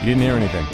You didn't hear anything.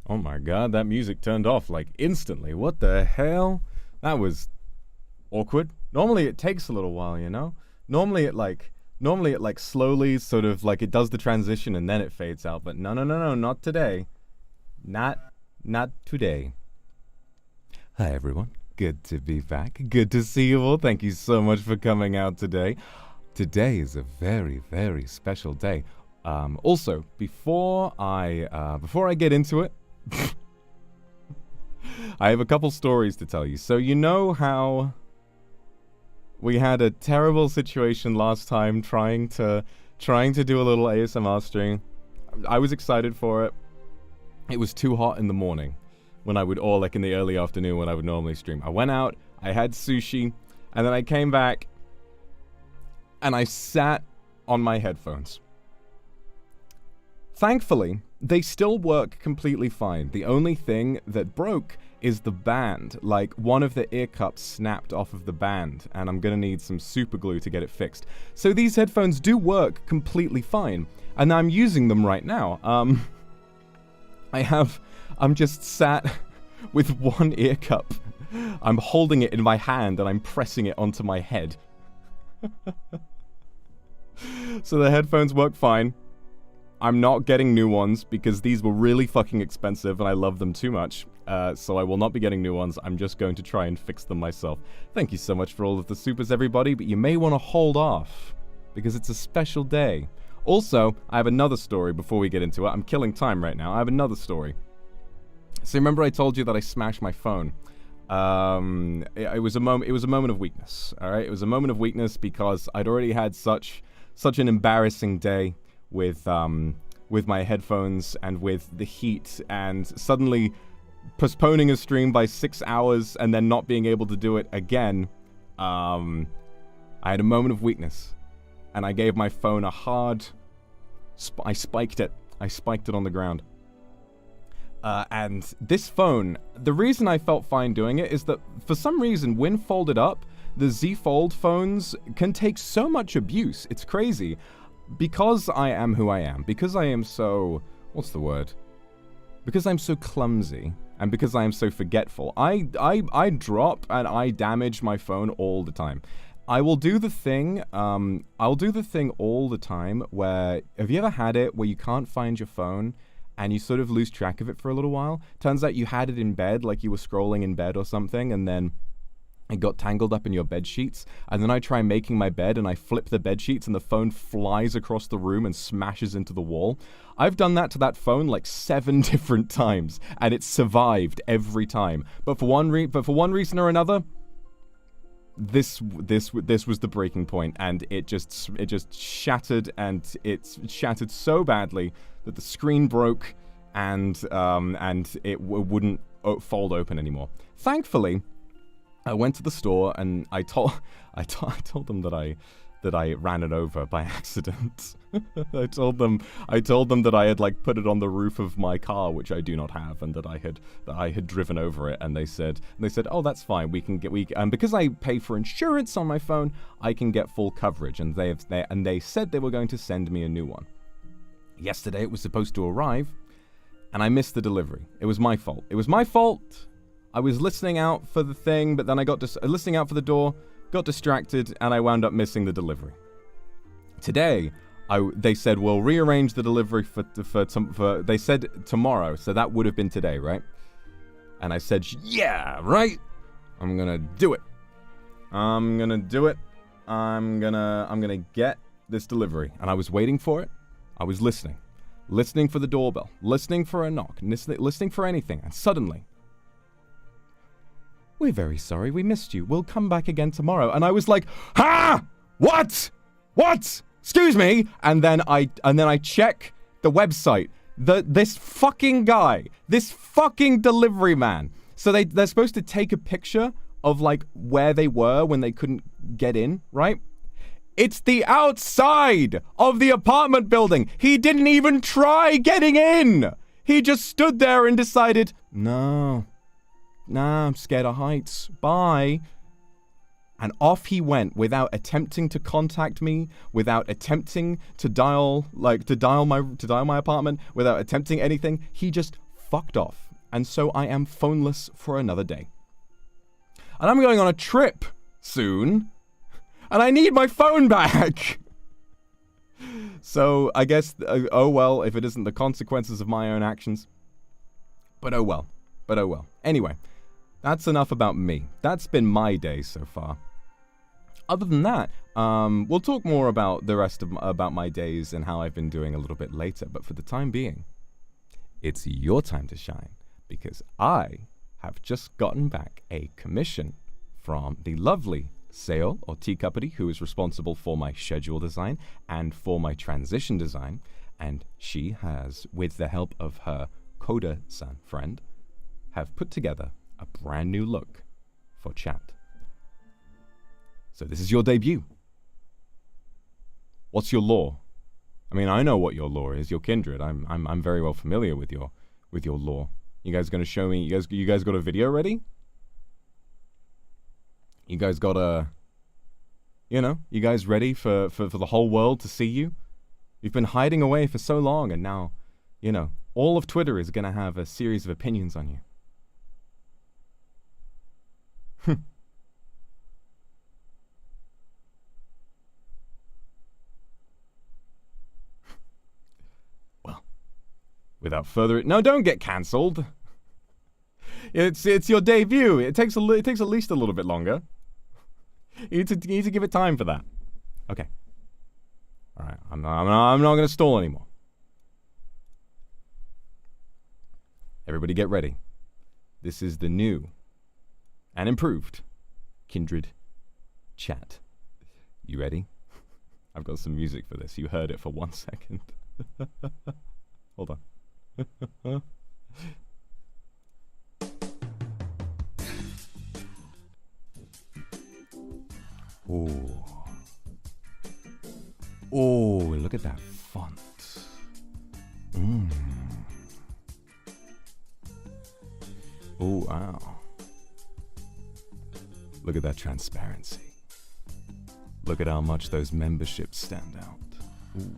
Oh my god, that music turned off like instantly. What the hell? That was awkward. Normally it takes a little while, you know? Normally it like slowly sort of like it does the transition and then it fades out. But no, not today. Not today. Hi everyone. Good to be back. Good to see you all. Thank you so much for coming out today. Today is a very, very special day. Also, before I get into it, I have a couple stories to tell you. So you know how we had a terrible situation last time trying to do a little ASMR stream. I was excited for it. It was too hot in the morning when I would, or like in the early afternoon when I would normally stream. I went out, I had sushi, and then I came back and I sat on my headphones. Thankfully, they still work completely fine. The only thing that broke is the band. Like, one of the ear cups snapped off of the band, and I'm gonna need some super glue to get it fixed. So these headphones do work completely fine, and I'm using them right now. I'm just sat with one ear cup. I'm holding it in my hand, and I'm pressing it onto my head. So the headphones work fine. I'm not getting new ones because these were really fucking expensive and I love them too much. So I will not be getting new ones. I'm just going to try and fix them myself. Thank you so much for all of the supers, everybody, but you may want to hold off because it's a special day. Also, I have another story before we get into it. I'm killing time right now. I have another story. So remember I told you that I smashed my phone. It was a moment of weakness. All right, it was a moment of weakness because I'd already had such an embarrassing day with my headphones and with the heat, and suddenly postponing a stream by 6 hours and then not being able to do it again. I had a moment of weakness, and I gave my phone a hard. I spiked it on the ground. And this phone, the reason I felt fine doing it is that for some reason, when folded up, the Z Fold phones can take so much abuse. It's crazy. Because I am who I am, because I am so, what's the word? Because I'm so clumsy, and because I am so forgetful, I drop and I damage my phone all the time. I will do the thing, I'll do the thing all the time where, have you ever had it where you can't find your phone and you sort of lose track of it for a little while? Turns out you had it in bed, like you were scrolling in bed or something, and then it got tangled up in your bed sheets, and then I try making my bed and I flip the bed sheets and the phone flies across the room and smashes into the wall. I've done that to that phone like 7 different times, and it's survived every time. But for one reason or another, this was the breaking point, and it just shattered, and it's shattered so badly that the screen broke, and it wouldn't fold open anymore. Thankfully, I went to the store and I told them that that I ran it over by accident. I told them that I had like put it on the roof of my car, which I do not have, and that I had driven over it. And they said, oh, that's fine. Because I pay for insurance on my phone, I can get full coverage. And they said they were going to send me a new one. Yesterday it was supposed to arrive, and I missed the delivery. It was my fault. It was my fault. I was listening out for the thing, but then I got listening out for the door, got distracted, and I wound up missing the delivery. Today, they said we'll rearrange the delivery for they said tomorrow, so that would have been today, right? And I said, yeah, right. I'm gonna do it. I'm gonna get this delivery. And I was waiting for it. I was listening for the doorbell, listening for a knock, listening for anything, and suddenly, we're very sorry, we missed you. We'll come back again tomorrow. And I was like, what? Excuse me? And then I check the website. This fucking guy, this fucking delivery man. So they're supposed to take a picture of like where they were when they couldn't get in, right? It's the outside of the apartment building. He didn't even try getting in. He just stood there and decided, no, I'm scared of heights. Bye. And off he went without attempting to contact me, without attempting to dial my apartment, without attempting anything. He just fucked off. And so I am phoneless for another day. And I'm going on a trip soon. And I need my phone back. So I guess, oh well, if it isn't the consequences of my own actions. But oh well. Anyway, that's enough about me. That's been my day so far. Other than that, we'll talk more about the rest of about my days and how I've been doing a little bit later. But for the time being, it's your time to shine, because I have just gotten back a commission from the lovely Sale, or Teacuppity, who is responsible for my schedule design and for my transition design. And she has, with the help of her Coda-san friend, have put together a brand new look for chat. So this is your debut. What's your lore? I mean, I know what your lore is. Your kindred. I'm very well familiar with your lore. You guys gonna show me? You guys got a video ready? You guys got a, you guys ready for the whole world to see you? You've been hiding away for so long, and now, all of Twitter is gonna have a series of opinions on you. Well, without further ado, no, don't get cancelled. It's your debut. It takes at least a little bit longer. You need to give it time for that. Okay. All right. I'm not going to stall anymore. Everybody get ready. This is the new and improved Kindred Chat. You ready? I've got some music for this. You heard it for 1 second. Hold on. Oh, look at that font. Oh, wow. Look at that transparency. Look at how much those memberships stand out. Ooh.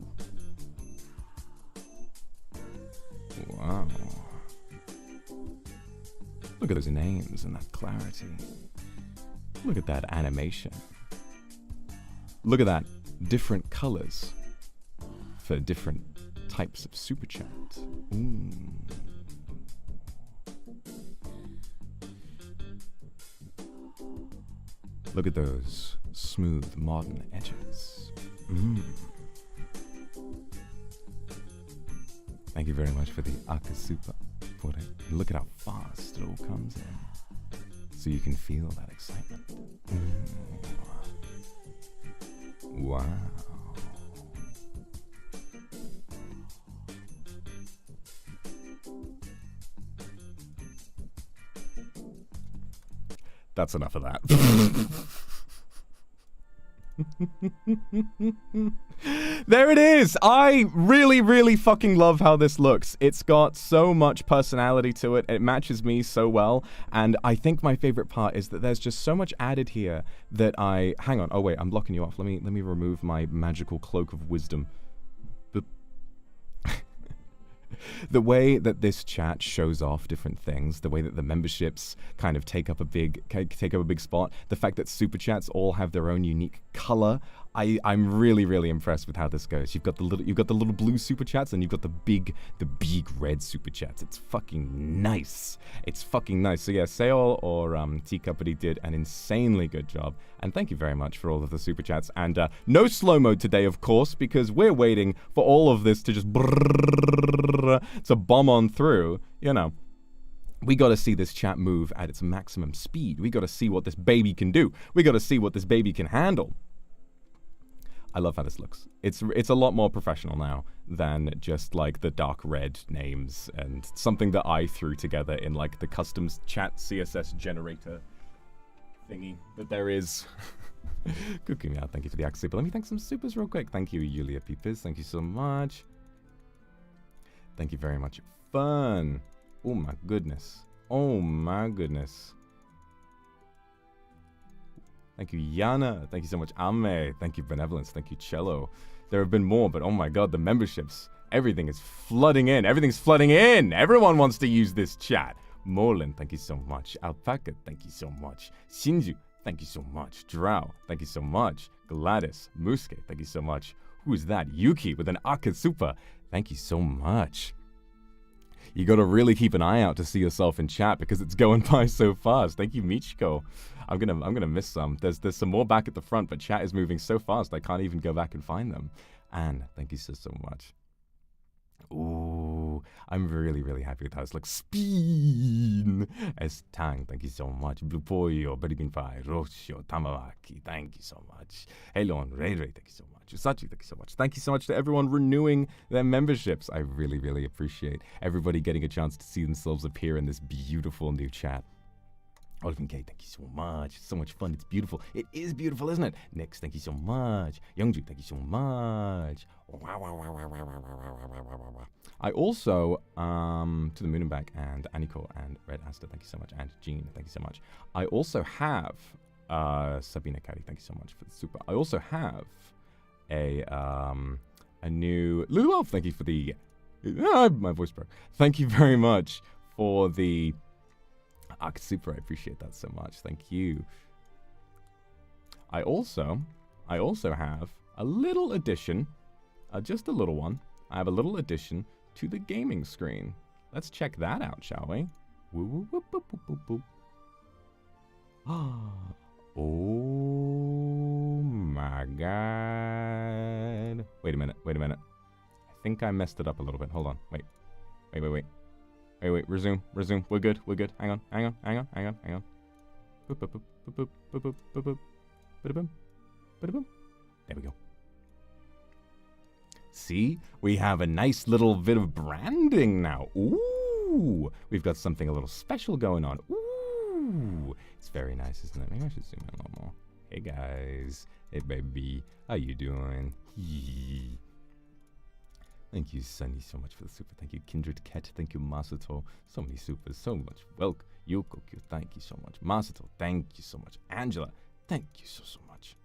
Wow. Look at those names and that clarity. Look at that animation. Look at that, different colors for different types of super chat. Look at those smooth modern edges. Thank you very much for the Akasupa for it. Look at how fast it all comes in, so you can feel that excitement. Wow. That's enough of that. There it is! I really, really fucking love how this looks. It's got so much personality to it. It matches me so well. And I think my favorite part is that there's just so much added here that I... Hang on. Oh, wait. I'm blocking you off. Let me remove my magical cloak of wisdom. The way that this chat shows off different things, the way that the memberships kind of take up a big spot, the fact that super chats all have their own unique color, I'm really, really impressed with how this goes. You've got the little blue super chats, and you've got the big red super chats. It's fucking nice. It's fucking nice. So yeah, Seol or Teacuppity did an insanely good job, and thank you very much for all of the super chats. And no slow mode today, of course, because we're waiting for all of this to just to bomb on through. You know, we got to see this chat move at its maximum speed. We got to see what this baby can do. We got to see what this baby can handle. I love how this looks. It's a lot more professional now than just like the dark red names and something that I threw together in like the custom chat CSS generator thingy that there is. Cooking out. Thank you for the access. But let me thank some supers real quick. Thank you, Julia Peepers. Thank you so much. Thank you very much. Fun. Oh my goodness. Oh my goodness. Thank you, Yana. Thank you so much, Ame. Thank you, Benevolence. Thank you, Cello. There have been more, but oh my god, the memberships. Everything is flooding in. Everything's flooding in. Everyone wants to use this chat. Molin, thank you so much. Alpaca, thank you so much. Shinju, thank you so much. Drow, thank you so much. Gladys, Musuke, thank you so much. Who is that? Yuki with an Akatsupa. Thank you so much. You gotta really keep an eye out to see yourself in chat because it's going by so fast. Thank you, Michiko. I'm gonna miss some. There's some more back at the front, but chat is moving so fast I can't even go back and find them. Anne, thank you so much. Ooh, I'm really, really happy with how this looks. Spin! S-Tang, thank you so much. Blue Pollo, Beribin Fai, Roshio, Tamawaki, thank you so much. Helon, Ray Ray, thank you so much. Usachi, thank you so much. Thank you so much to everyone renewing their memberships. I really, really appreciate everybody getting a chance to see themselves appear in this beautiful new chat. Oliver K, thank you so much. It's so much fun. It's beautiful. It is beautiful, isn't it? Nix, thank you so much. Youngju, thank you so much. I also, to the Moon and Back and Aniko and Red Asta, thank you so much. And Jean, thank you so much. I also have, Sabina Kari, thank you so much for the super. I also have a new, Lulu Elf, thank you for the, my voice broke. Thank you very much for the, super, I appreciate that so much. Thank you. I also have a little addition, just a little one. I have a little addition to the gaming screen. Let's check that out, shall we? Woo, woo, woo, boop, boop, boop, boop. Oh my god. Wait a minute. I think I messed it up a little bit. Hold on. Wait. Resume. We're good. Hang on. Boop, boop, boop, boop, boop, boop, boop, boop, boop. Ba-da-boom. Ba-da-boom. There we go. See? We have a nice little bit of branding now. Ooh! We've got something a little special going on. Ooh! It's very nice, isn't it? Maybe I should zoom in a little more. Hey, guys. Hey, baby. How you doing? Hee. Thank you, Sunny, so much for the super. Thank you, Kindred Cat. Thank you, Masato. So many supers, so much. Welcome. Yokokyu, thank you so much. Masato, thank you so much. Angela, thank you so much.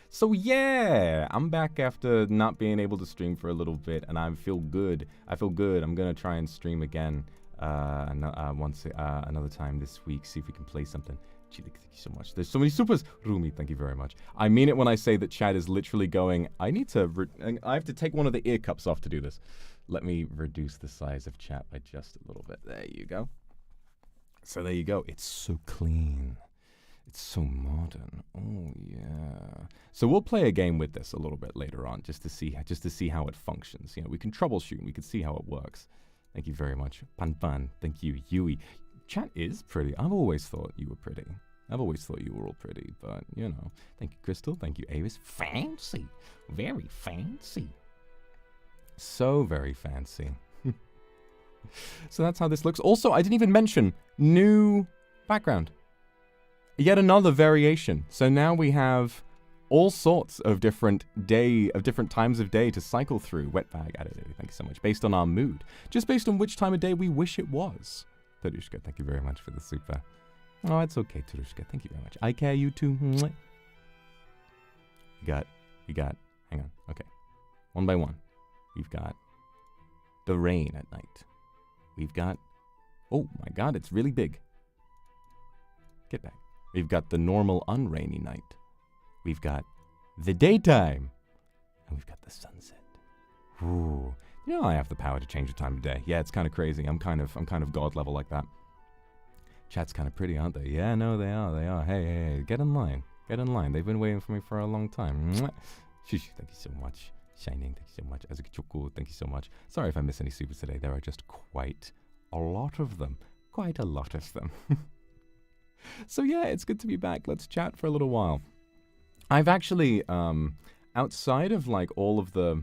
So yeah, I'm back after not being able to stream for a little bit, and I feel good. I'm gonna try and stream again another time this week. See if we can play something. Chile, thank you so much. There's so many supers. Rumi, thank you very much. I mean it when I say that chat is literally going. I have to take one of the ear cups off to do this. Let me reduce the size of chat by just a little bit. There you go. So there you go. It's so clean. It's so modern. Oh yeah. So we'll play a game with this a little bit later on, just to see how it functions. You know, we can troubleshoot. We can see how it works. Thank you very much, Pan. Thank you, Yui. Chat is pretty. I've always thought you were pretty. I've always thought you were all pretty, but you know. Thank you, Crystal. Thank you, Avis. Fancy, very fancy. So very fancy. So that's how this looks. Also, I didn't even mention new background. yet another variation. So now we have all sorts of different times of day to cycle through. Wetbag added it, thank you so much. Based on our mood. Just based on which time of day we wish it was. Turushka, thank you very much for the super. Oh, it's okay, Turushka. Thank you very much. I care, you too. We got, hang on. Okay. One by one. We've got the rain at night. We've got, oh my god, it's really big. Get back. We've got the normal unrainy night. We've got the daytime. And we've got the sunset. Ooh. You know I have the power to change the time of day. Yeah, it's kind of crazy. I'm kind of god level like that. Chat's kind of pretty, aren't they? Yeah, no, they are. Hey, get in line. Get in line. They've been waiting for me for a long time. Shush, thank you so much. Shining, thank you so much. Azukichoku, thank you so much. Sorry if I miss any supers today. There are just quite a lot of them. Quite a lot of them. So yeah, it's good to be back. Let's chat for a little while. I've actually, outside of like all of the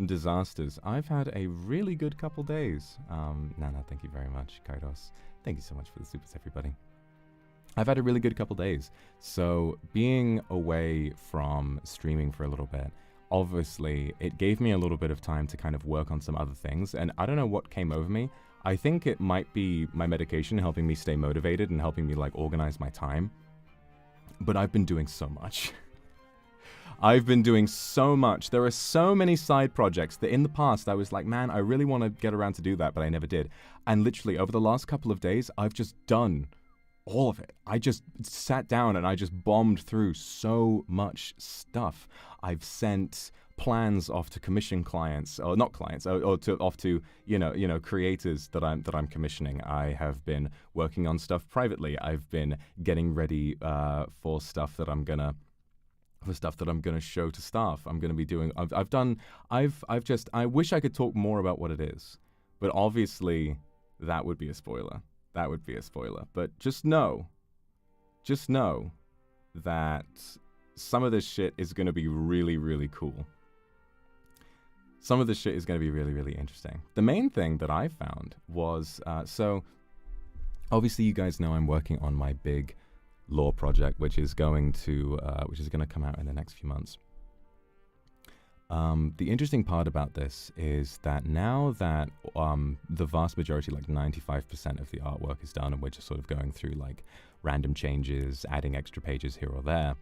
disasters, I've had a really good couple days. Nana, thank you very much. Kairos, thank you so much for the supers, everybody. I've had a really good couple days. So being away from streaming for a little bit, obviously it gave me a little bit of time to kind of work on some other things. And I don't know what came over me. I think it might be my medication helping me stay motivated and helping me like organize my time. But I've been doing so much. I've been doing so much. There are so many side projects that in the past I was like, man, I really want to get around to do that, but I never did. And literally over the last couple of days, I've just done all of it. I just sat down and I just bombed through so much stuff. I've sent plans off to commission clients, or not clients, off to creators that I'm commissioning. I have been working on stuff privately. I've been getting ready for stuff that I'm gonna show to staff. I'm gonna be doing. I wish I could talk more about what it is, but obviously that would be a spoiler. That would be a spoiler. But just know that some of this shit is gonna be really, really cool. Some of this shit is going to be really, really interesting. The main thing that I found was, so obviously you guys know I'm working on my big law project, which is going to come out in the next few months. The interesting part about this is that now that the vast majority, like 95% of the artwork is done, and we're just sort of going through like random changes, adding extra pages here or there,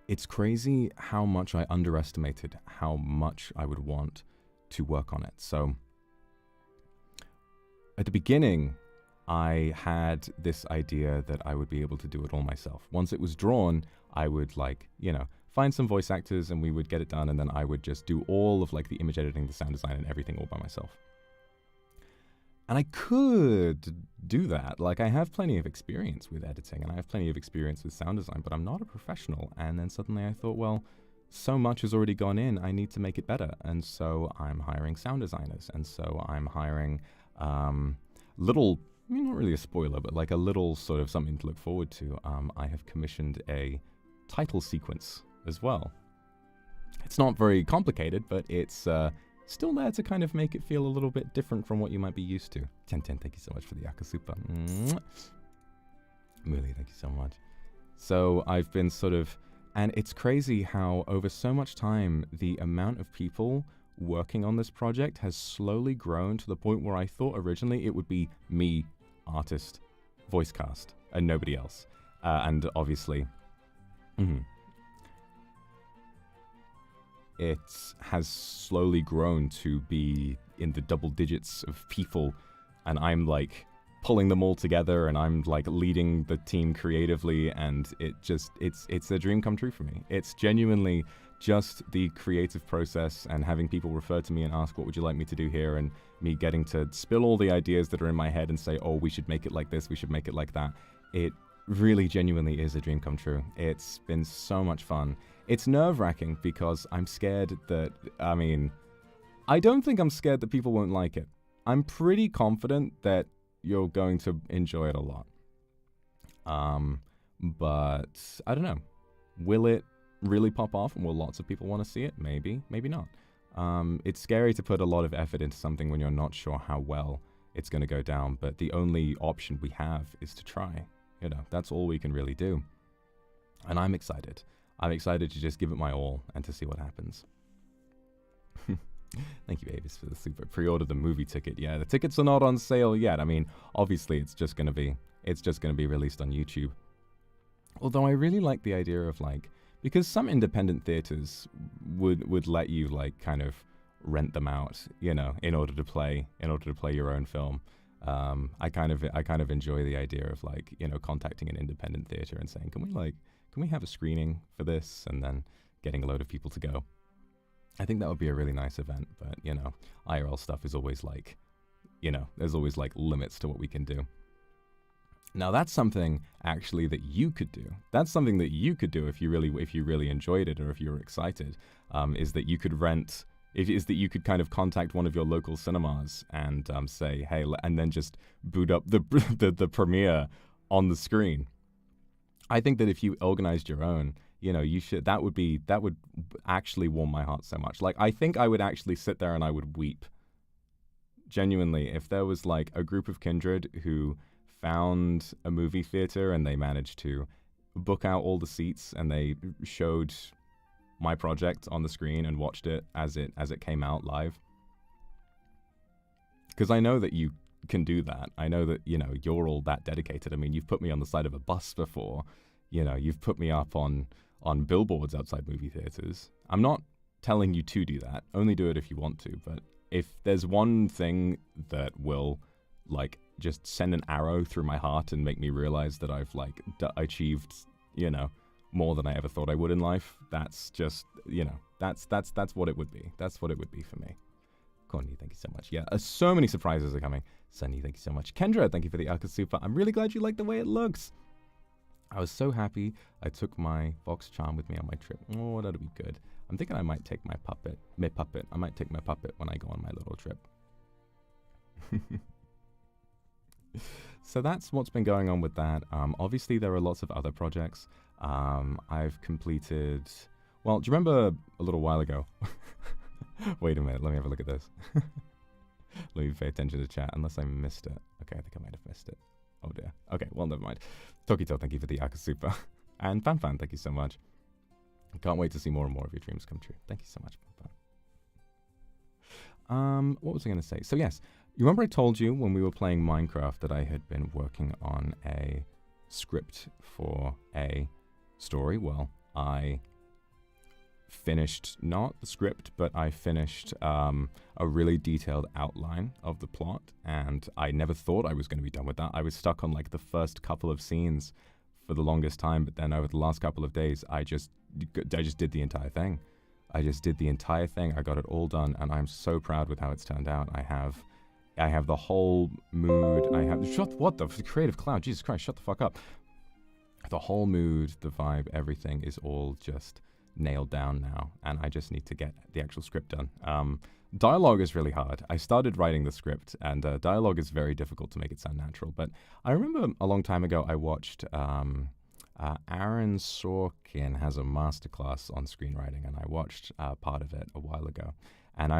it's crazy how much I underestimated how much I would want to work on it. So at the beginning, I had this idea that I would be able to do it all myself. Once it was drawn, I would find some voice actors and we would get it done, and then I would just do all of like the image editing, the sound design, and everything all by myself. And I could do that. Like, I have plenty of experience with editing and I have plenty of experience with sound design, but I'm not a professional. And then suddenly I thought, well, so much has already gone in, I need to make it better. And so I'm hiring sound designers. And so I'm hiring not really a spoiler, but like a little sort of something to look forward to. I have commissioned a title sequence as well. It's not very complicated, but it's still there to kind of make it feel a little bit different from what you might be used to. 1010, thank you so much for the Yakasupa. Really, thank you so much. So I've been and it's crazy how over so much time, the amount of people working on this project has slowly grown to the point where I thought originally it would be me, artist, voice cast, and nobody else. And obviously, it has slowly grown to be in the double digits of people, and I'm like pulling them all together, and I'm like leading the team creatively, and it's a dream come true for me. It's genuinely just the creative process and having people refer to me and ask, what would you like me to do here? And me getting to spill all the ideas that are in my head and say, oh, we should make it like this, we should make it like that. It really genuinely is a dream come true. It's been so much fun. It's nerve-wracking because I'm scared that, I don't think I'm scared that people won't like it. I'm pretty confident that you're going to enjoy it a lot. But I don't know. Will it really pop off and will lots of people want to see it? Maybe, maybe not. It's scary to put a lot of effort into something when you're not sure how well it's going to go down, but the only option we have is to try. You know, that's all we can really do. And I'm excited. I'm excited to just give it my all and to see what happens. Thank you, Avis, for the super. Pre-order the movie ticket. Yeah, the tickets are not on sale yet. I mean, obviously, it's just gonna be released on YouTube. Although I really like the idea of like, because some independent theaters would let you like kind of rent them out, you know, in order to play your own film. I kind of enjoy the idea of like, you know, contacting an independent theater and saying, can we have a screening for this, and then getting a load of people to go. I think that would be a really nice event, but you know, IRL stuff is always like, you know, there's always like limits to what we can do. Now that's something actually that you could do. That's something that you could do if you really enjoyed it, or if you were excited, is that you could rent. Is that you could kind of contact one of your local cinemas and say, hey, and then just boot up the premiere on the screen. I think that if you organized your own, you know, you should. That would actually warm my heart so much. Like, I think I would actually sit there and I would weep. Genuinely, if there was like a group of kindred who found a movie theater and they managed to book out all the seats and they showed my project on the screen and watched it as it came out live. Because I know that you can do that. I know that, you know, you're all that dedicated. I mean, you've put me on the side of a bus before. You know, you've put me up on billboards outside movie theaters. I'm not telling you to do that. Only do it if you want to. But if there's one thing that will, like, just send an arrow through my heart and make me realize that I've, like, achieved, you know, more than I ever thought I would in life, that's just, you know, that's what it would be. That's what it would be for me. Courtney, thank you so much. Yeah, so many surprises are coming. Sunny, thank you so much. Kendra, thank you for the Alka Super. I'm really glad you like the way it looks. I was so happy I took my Vox Charm with me on my trip. Oh, that'll be good. I'm thinking I might take my puppet. I might take my puppet when I go on my little trip. So that's what's been going on with that. Obviously, there are lots of other projects. I've completed... Well, do you remember a little while ago? Wait a minute, let me have a look at this. Let me pay attention to chat, unless I missed it. Okay, I think I might have missed it. Oh dear. Okay, well, never mind. Tokito, thank you for the Akasupa. And Fanfan, thank you so much. Can't wait to see more and more of your dreams come true. Thank you so much, Fanfan. What was I going to say? So yes, you remember I told you when we were playing Minecraft that I had been working on a script for a story? Well, I finished, not the script, but I finished a really detailed outline of the plot, and I never thought I was going to be done with that. I was stuck on like the first couple of scenes for the longest time, but then over the last couple of days, I just did the entire thing. I just did the entire thing. I got it all done, and I'm so proud with how it's turned out. I have the whole mood. What the Creative Cloud? Jesus Christ, shut the fuck up. The whole mood, the vibe, everything is all just nailed down now, and I just need to get the actual script done. Dialogue is really hard. I started writing the script, and dialogue is very difficult to make it sound natural, but I remember a long time ago I watched Aaron Sorkin has a masterclass on screenwriting, and I watched part of it a while ago. And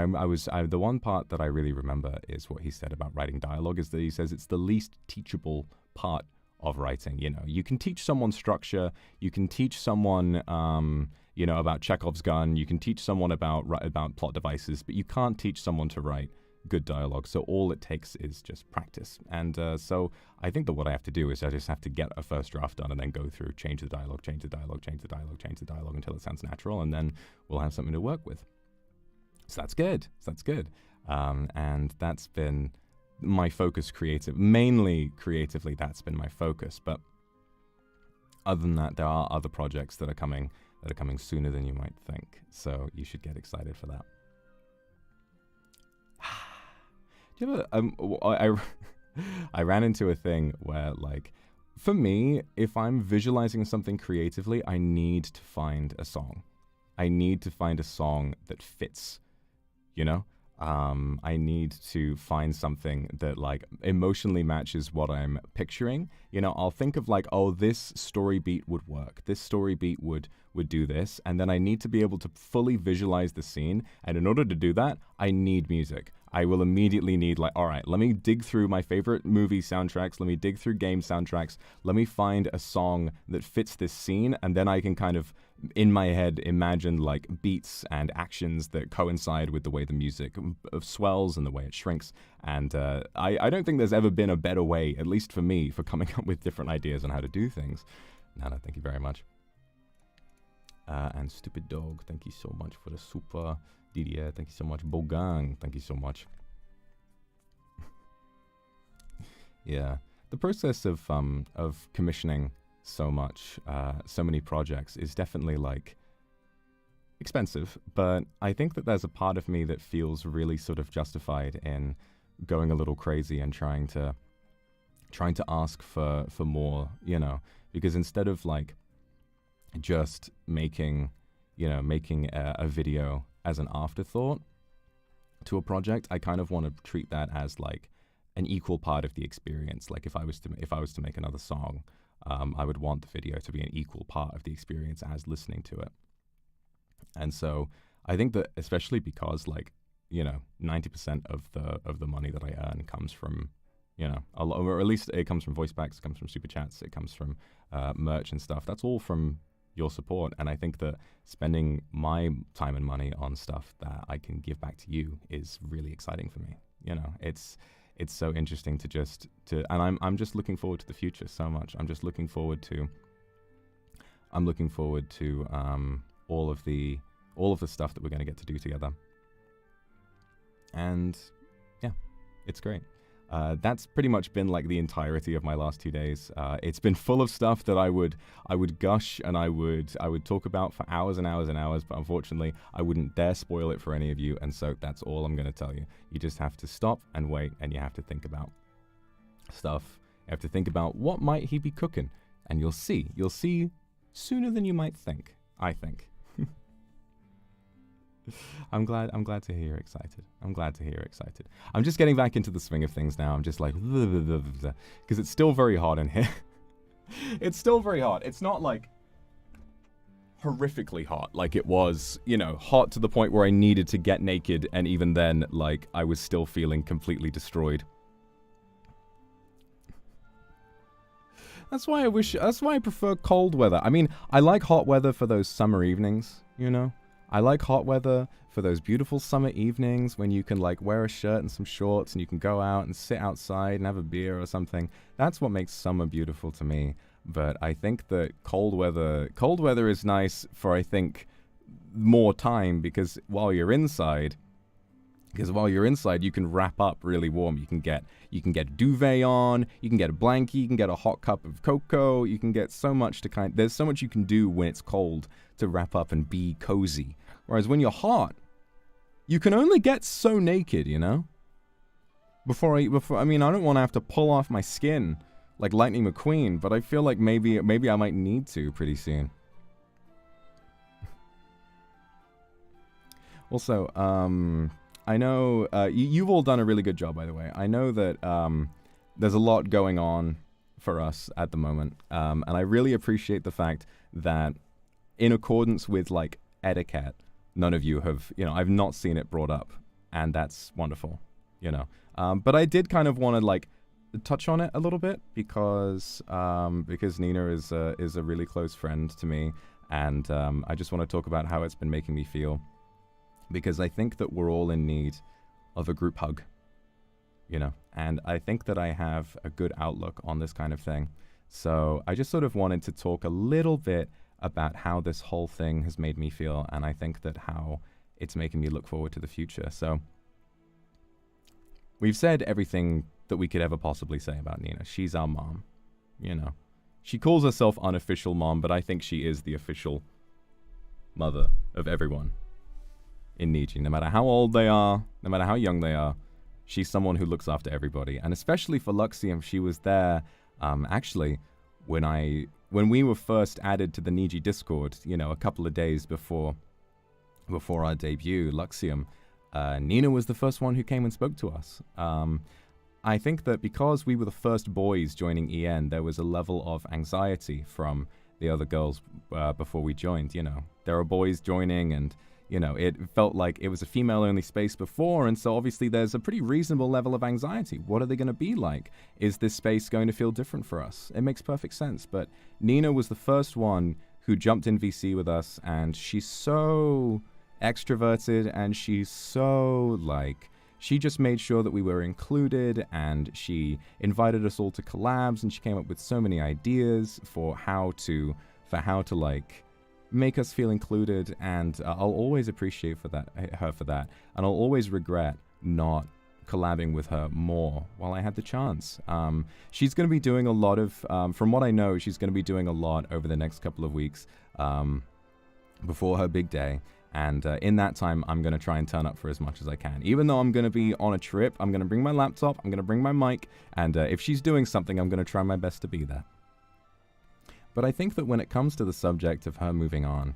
the one part that I really remember is what he said about writing dialogue, is that he says it's the least teachable part of writing. You know, you can teach someone structure, you can teach someone, you know, about Chekhov's gun, you can teach someone about plot devices, but you can't teach someone to write good dialogue. So all it takes is just practice. And so I think that what I have to do is I just have to get a first draft done and then go through, change the dialogue, change the dialogue, change the dialogue, change the dialogue until it sounds natural, and then we'll have something to work with. So that's good. And that's been my focus mainly creatively, that's been my focus. But other than that, there are other projects that are coming sooner than you might think. So you should get excited for that. Do you ever, I ran into a thing where, like, for me, if I'm visualizing something creatively, I need to find a song. I need to find a song that fits, you know? I need to find something that like emotionally matches what I'm picturing. You know, I'll think of like, oh, this story beat would work. This story beat would do this. And then I need to be able to fully visualize the scene. And in order to do that, I need music. I will immediately need like, all right, let me dig through my favorite movie soundtracks. Let me dig through game soundtracks. Let me find a song that fits this scene. And then I can kind of, in my head, imagine like beats and actions that coincide with the way the music swells and the way it shrinks. And I don't think there's ever been a better way, at least for me, for coming up with different ideas on how to do things. Nana, thank you very much. And Stupid Dog, thank you so much for the super. Didier, thank you so much. Bogang, thank you so much. Yeah, the process of commissioning so many projects is definitely like expensive, but I think that there's a part of me that feels really sort of justified in going a little crazy and trying to ask for more, you know, because instead of like just making a video as an afterthought to a project, I kind of want to treat that as like an equal part of the experience. Like if I was to make another song, I would want the video to be an equal part of the experience as listening to it. And so I think that especially because like, you know, 90% of the money that I earn comes from, you know, or at least it comes from voice packs, it comes from super chats, it comes from merch and stuff. That's all from your support. And I think that spending my time and money on stuff that I can give back to you is really exciting for me. You know, it's so interesting and I'm just looking forward to the future so much. I'm looking forward to all of the stuff that we're going to get to do together. And yeah, it's great. That's pretty much been like the entirety of my last 2 days. It's been full of stuff that I would gush and I would talk about for hours and hours and hours, but unfortunately I wouldn't dare spoil it for any of you, and so that's all I'm going to tell you. You just have to stop and wait, and you have to think about stuff. You have to think about what might he be cooking, and you'll see sooner than you might think, I think. I'm glad to hear you're excited. I'm glad to hear you're excited. I'm just getting back into the swing of things now. I'm just like, because it's still very hot in here. It's still very hot. It's not like horrifically hot like it was, you know, hot to the point where I needed to get naked, and even then, like, I was still feeling completely destroyed. That's why I prefer cold weather. I mean, I like hot weather for those summer evenings, you know? I like hot weather for those beautiful summer evenings when you can like wear a shirt and some shorts and you can go out and sit outside and have a beer or something. That's what makes summer beautiful to me. But I think that cold weather is nice for, I think, more time, because while you're inside, you can wrap up really warm. You can get a duvet on, you can get a blankie, you can get a hot cup of cocoa, you can get so much there's so much you can do when it's cold to wrap up and be cozy. Whereas when you're hot, you can only get so naked, you know? I mean, I don't want to have to pull off my skin like Lightning McQueen, but I feel like maybe I might need to pretty soon. Also, I know you've all done a really good job, by the way. I know that there's a lot going on for us at the moment, and I really appreciate the fact that, in accordance with like etiquette, none of you have, you know, I've not seen it brought up, and that's wonderful, you know. But I did kind of want to like touch on it a little bit because Nina is a really close friend to me, and I just want to talk about how it's been making me feel. Because I think that we're all in need of a group hug, you know, and I think that I have a good outlook on this kind of thing. So I just sort of wanted to talk a little bit about how this whole thing has made me feel, and I think that how it's making me look forward to the future. So we've said everything that we could ever possibly say about Nina. She's our mom, you know. She calls herself unofficial mom, but I think she is the official mother of everyone in Niji. No matter how old they are, no matter how young they are, she's someone who looks after everybody. And especially for Luxiem, she was there actually when we were first added to the Niji Discord, you know, a couple of days before our debut. Luxiem Nina was the first one who came and spoke to us. I think that because we were the first boys joining EN, there was a level of anxiety from the other girls before we joined, you know. There were boys joining and, you know, it felt like it was a female-only space before, and so obviously there's a pretty reasonable level of anxiety. What are they going to be like? Is this space going to feel different for us? It makes perfect sense, but Nina was the first one who jumped in VC with us, and she's so extroverted, and she's so, like, she just made sure that we were included, and she invited us all to collabs, and she came up with so many ideas for how to like make us feel included, and I'll always appreciate her for that, and I'll always regret not collabing with her more while I had the chance. She's going to be doing a lot of, from what I know, she's going to be doing a lot over the next couple of weeks before her big day. And in that time, I'm going to try and turn up for as much as I can. Even though I'm going to be on a trip, I'm going to bring my laptop, I'm going to bring my mic, and if she's doing something, I'm going to try my best to be there. But I think that when it comes to the subject of her moving on,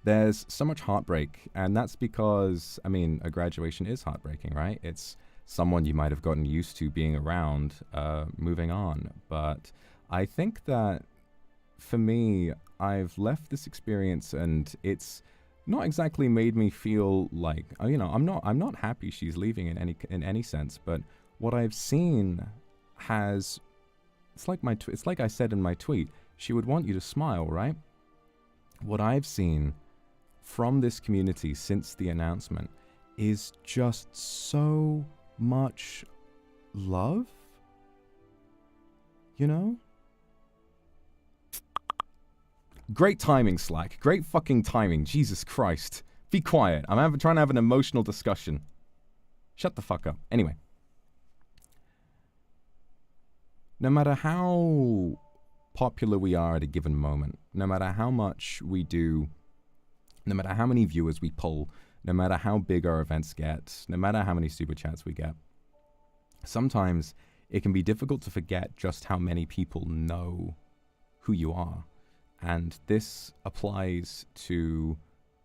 there's so much heartbreak, and that's because, I mean, a graduation is heartbreaking, right? It's someone you might have gotten used to being around, moving on. But I think that, for me, I've left this experience, and it's not exactly made me feel like, you know, I'm not happy she's leaving in any sense. But what I've seen has, it's like I said in my tweet, she would want you to smile, right? What I've seen from this community since the announcement is just so much love, you know? Great timing, Slack. Great fucking timing. Jesus Christ. Be quiet. I'm trying to have an emotional discussion. Shut the fuck up. Anyway. No matter how popular we are at a given moment, no matter how much we do, no matter how many viewers we pull, no matter how big our events get, no matter how many super chats we get, sometimes it can be difficult to forget just how many people know who you are. And this applies to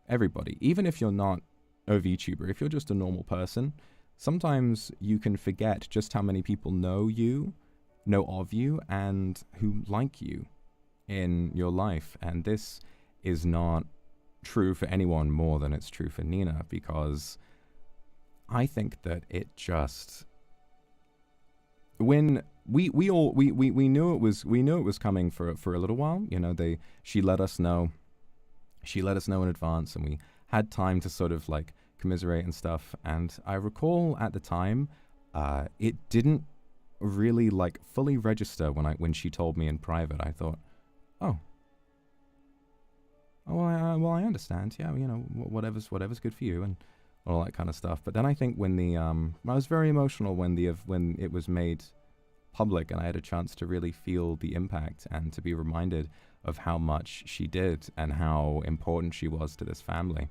everybody. Even if you're not a VTuber, if you're just a normal person, sometimes you can forget just how many people know of you, and who like you in your life. And this is not true for anyone more than it's true for Nina, because I think that it just, when we knew it was coming for a little while, you know, she let us know in advance, and we had time to sort of like commiserate and stuff. And I recall at the time, it didn't really like fully register when she told me in private. I thought, well, I understand. Yeah, you know, whatever's good for you and all that kind of stuff. But then I think when I was very emotional when it was made public, and I had a chance to really feel the impact and to be reminded of how much she did and how important she was to this family.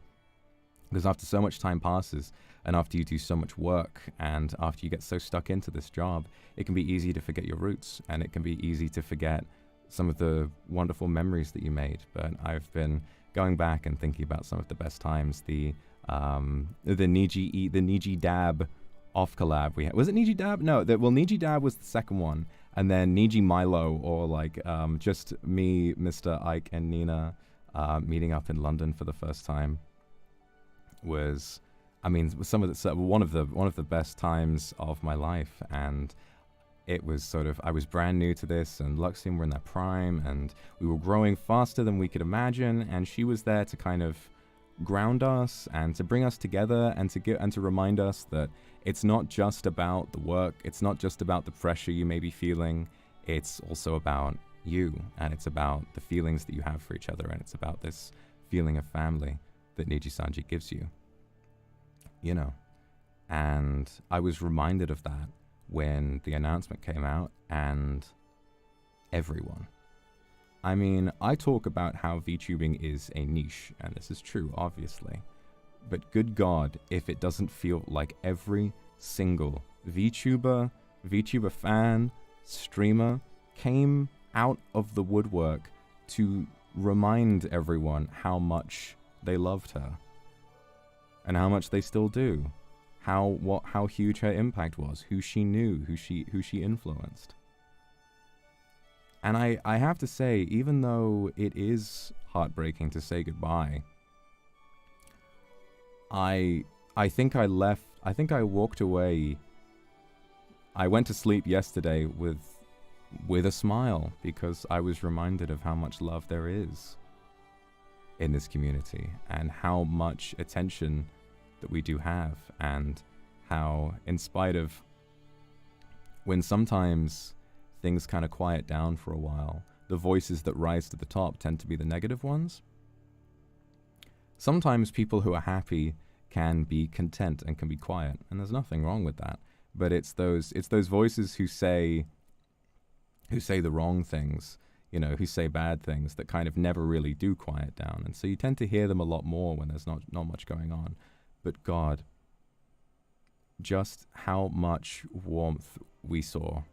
Because after so much time passes, and after you do so much work, and after you get so stuck into this job, it can be easy to forget your roots, and it can be easy to forget some of the wonderful memories that you made. But I've been going back and thinking about some of the best times. The Niji Dab off collab we had. Was it Niji Dab? No, Niji Dab was the second one, and then Niji Milo, or like just me, Mr. Ike, and Nina meeting up in London for the first time was, I mean, one of the best times of my life. And it was sort of, I was brand new to this, and Luxiem were in their prime, and we were growing faster than we could imagine, and she was there to kind of ground us and to bring us together, and to remind us that it's not just about the work, it's not just about the pressure you may be feeling, it's also about you, and it's about the feelings that you have for each other, and it's about this feeling of family that NIJISANJI gives you, you know. And I was reminded of that when the announcement came out, and everyone, I mean, I talk about how VTubing is a niche, and this is true, obviously. But good God, if it doesn't feel like every single VTuber fan, streamer came out of the woodwork to remind everyone how much they loved her. and how much they still do, how huge her impact was, who she knew, who she influenced. And I have to say, even though it is heartbreaking to say goodbye, I think I walked away. I went to sleep yesterday with a smile, because I was reminded of how much love there is in this community, and how much attention that we do have, and how, in spite of when sometimes things kind of quiet down for a while, the voices that rise to the top tend to be the negative ones. Sometimes people who are happy can be content and can be quiet, and there's nothing wrong with that. But it's those voices who say the wrong things, you know, who say bad things, that kind of never really do quiet down. And so you tend to hear them a lot more when there's not much going on. But God, just how much warmth we saw.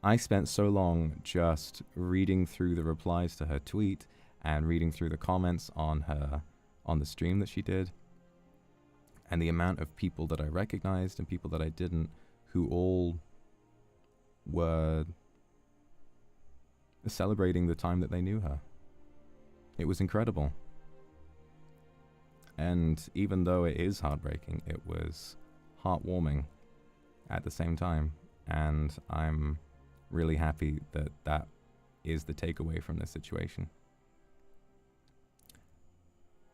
I spent so long just reading through the replies to her tweet and reading through the comments on the stream that she did, and the amount of people that I recognized and people that I didn't, who all were celebrating the time that they knew her. It was incredible. And even though it is heartbreaking, it was heartwarming at the same time. And I'm really happy that that is the takeaway from this situation.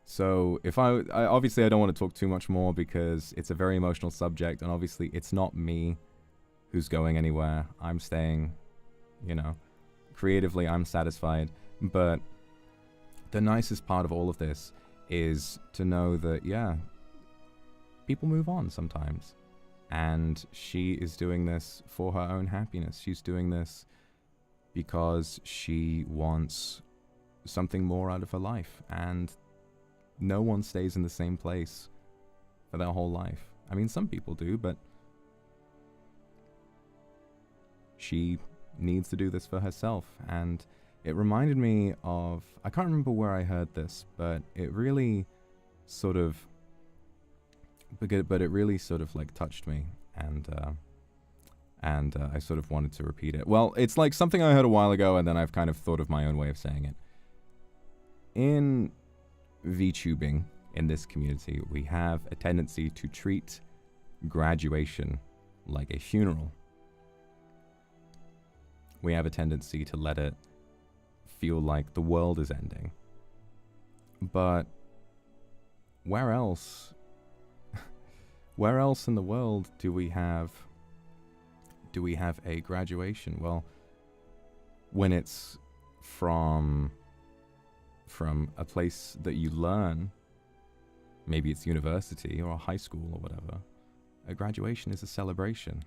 So if I obviously I don't want to talk too much more, because it's a very emotional subject, and obviously it's not me who's going anywhere. I'm staying, you know, creatively I'm satisfied. But the nicest part of all of this is to know that, yeah, people move on sometimes. And she is doing this for her own happiness. She's doing this because she wants something more out of her life. And no one stays in the same place for their whole life. I mean, some people do, but she needs to do this for herself. And it reminded me of, I can't remember where I heard this, but it really sort of, like touched me, and I sort of wanted to repeat it. Well, it's like something I heard a while ago, and then I've kind of thought of my own way of saying it. In VTubing, in this community, we have a tendency to treat graduation like a funeral. We have a tendency to let it feel like the world is ending. But where else in the world do we have a graduation? Well, when it's from a place that you learn, maybe it's university or a high school or whatever, a graduation is a celebration.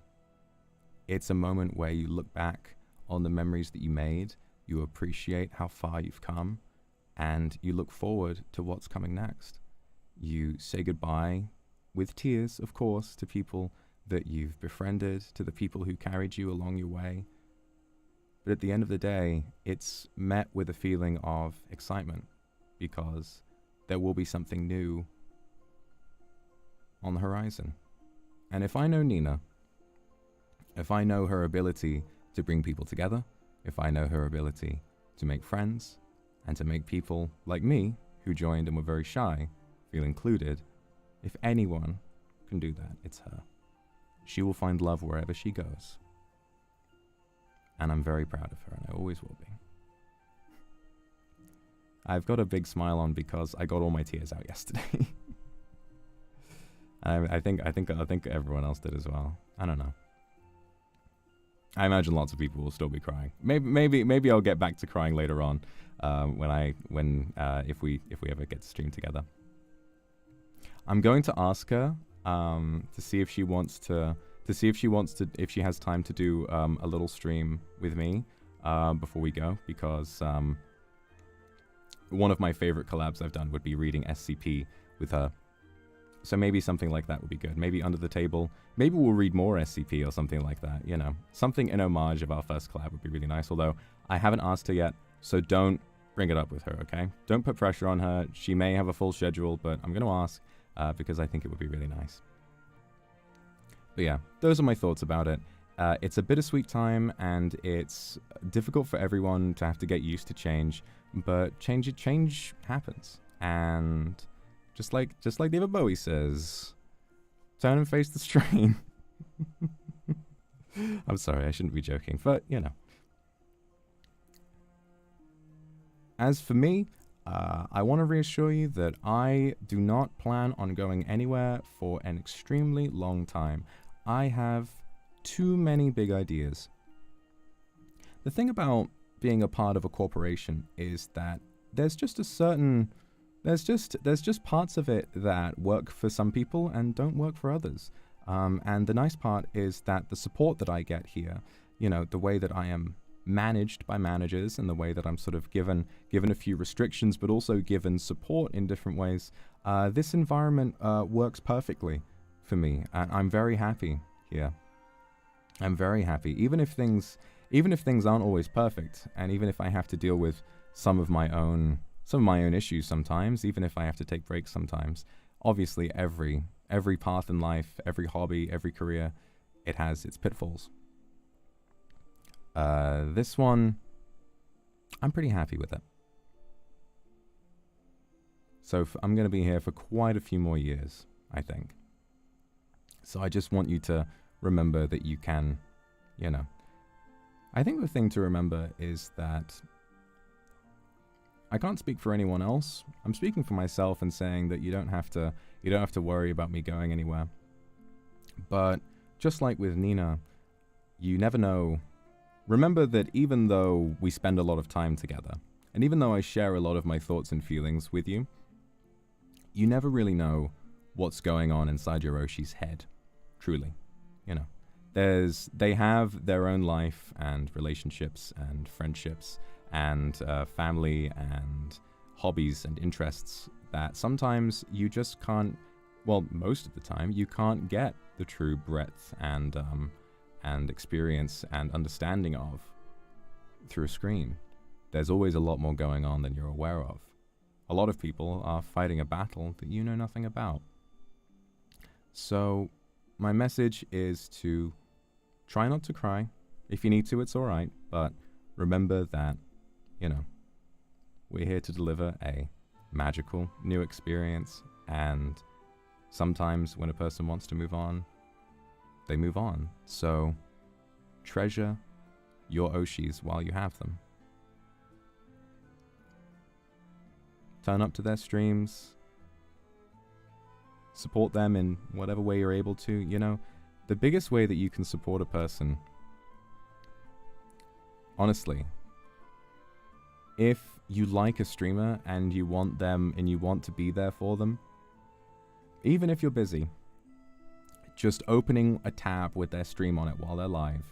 It's a moment where you look back on the memories that you made, you appreciate how far you've come, and you look forward to what's coming next. You say goodbye, with tears, of course, to people that you've befriended, to the people who carried you along your way. But at the end of the day, it's met with a feeling of excitement, because there will be something new on the horizon. And if I know Nina, if I know her ability to bring people together, if I know her ability to make friends, and to make people like me, who joined and were very shy, feel included, if anyone can do that, it's her. She will find love wherever she goes. And I'm very proud of her, and I always will be. I've got a big smile on because I got all my tears out yesterday. I think everyone else did as well. I don't know. I imagine lots of people will still be crying. Maybe I'll get back to crying later on, if we ever get to stream together. I'm going to ask her to see if she wants to if she has time to do a little stream with me before we go, because one of my favorite collabs I've done would be reading SCP with her. So maybe something like that would be good. Maybe Under the Table. Maybe we'll read more SCP or something like that, you know. Something in homage of our first collab would be really nice, although I haven't asked her yet, so don't bring it up with her, okay? Don't put pressure on her. She may have a full schedule, but I'm going to ask. because I think it would be really nice. But yeah, those are my thoughts about it. It's a bittersweet time, and it's difficult for everyone to have to get used to change, but change happens. And just like David Bowie says, turn and face the strain. I'm sorry, I shouldn't be joking, but you know. As for me, I want to reassure you that I do not plan on going anywhere for an extremely long time. I have too many big ideas. The thing about being a part of a corporation is that there's just a certain, there's just parts of it that work for some people and don't work for others. And the nice part is that the support that I get here, you know, the way that I am managed by managers and the way that I'm sort of given a few restrictions, but also given support in different ways, this environment works perfectly for me. And I'm very happy here. I'm very happy, even if things aren't always perfect, and even if I have to deal with some of my own issues sometimes, even if I have to take breaks sometimes. Obviously, every path in life, every hobby, every career, it has its pitfalls. This one, I'm pretty happy with it. So I'm going to be here for quite a few more years, I think. So I just want you to remember that you can, you know. I think the thing to remember is that I can't speak for anyone else. I'm speaking for myself and saying that you don't have to worry about me going anywhere. But just like with Nina, you never know. Remember that even though we spend a lot of time together, and even though I share a lot of my thoughts and feelings with you, you never really know what's going on inside your Oshi's head, truly. You know, they have their own life and relationships and friendships and family and hobbies and interests that sometimes you just can't, well, most of the time, you can't get the true breadth and experience and understanding of through a screen. There's always a lot more going on than you're aware of. A lot of people are fighting a battle that you know nothing about. So my message is to try not to cry. If you need to, it's all right. But remember that, you know, we're here to deliver a magical new experience. And sometimes when a person wants to move on, they move on. So treasure your Oshis while you have them. Turn up to their streams. Support them in whatever way you're able to. You know, the biggest way that you can support a person, honestly, if you like a streamer and you want them and you want to be there for them, even if you're busy, just opening a tab with their stream on it while they're live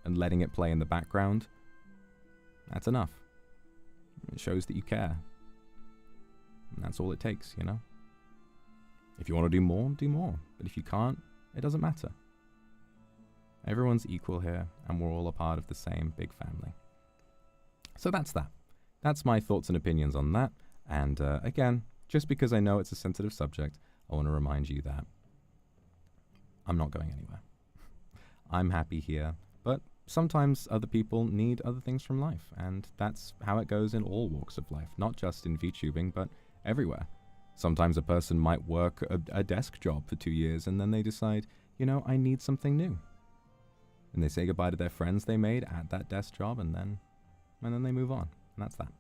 and letting it play in the background, that's enough. It shows that you care. And that's all it takes, you know? If you want to do more, do more. But if you can't, it doesn't matter. Everyone's equal here, and we're all a part of the same big family. So that's that. That's my thoughts and opinions on that. And again, just because I know it's a sensitive subject, I want to remind you that I'm not going anywhere. I'm happy here, but sometimes other people need other things from life, and that's how it goes in all walks of life, not just in VTubing, but everywhere. Sometimes a person might work a desk job for 2 years, and then they decide, you know, I need something new. And they say goodbye to their friends they made at that desk job, and then they move on. And that's that.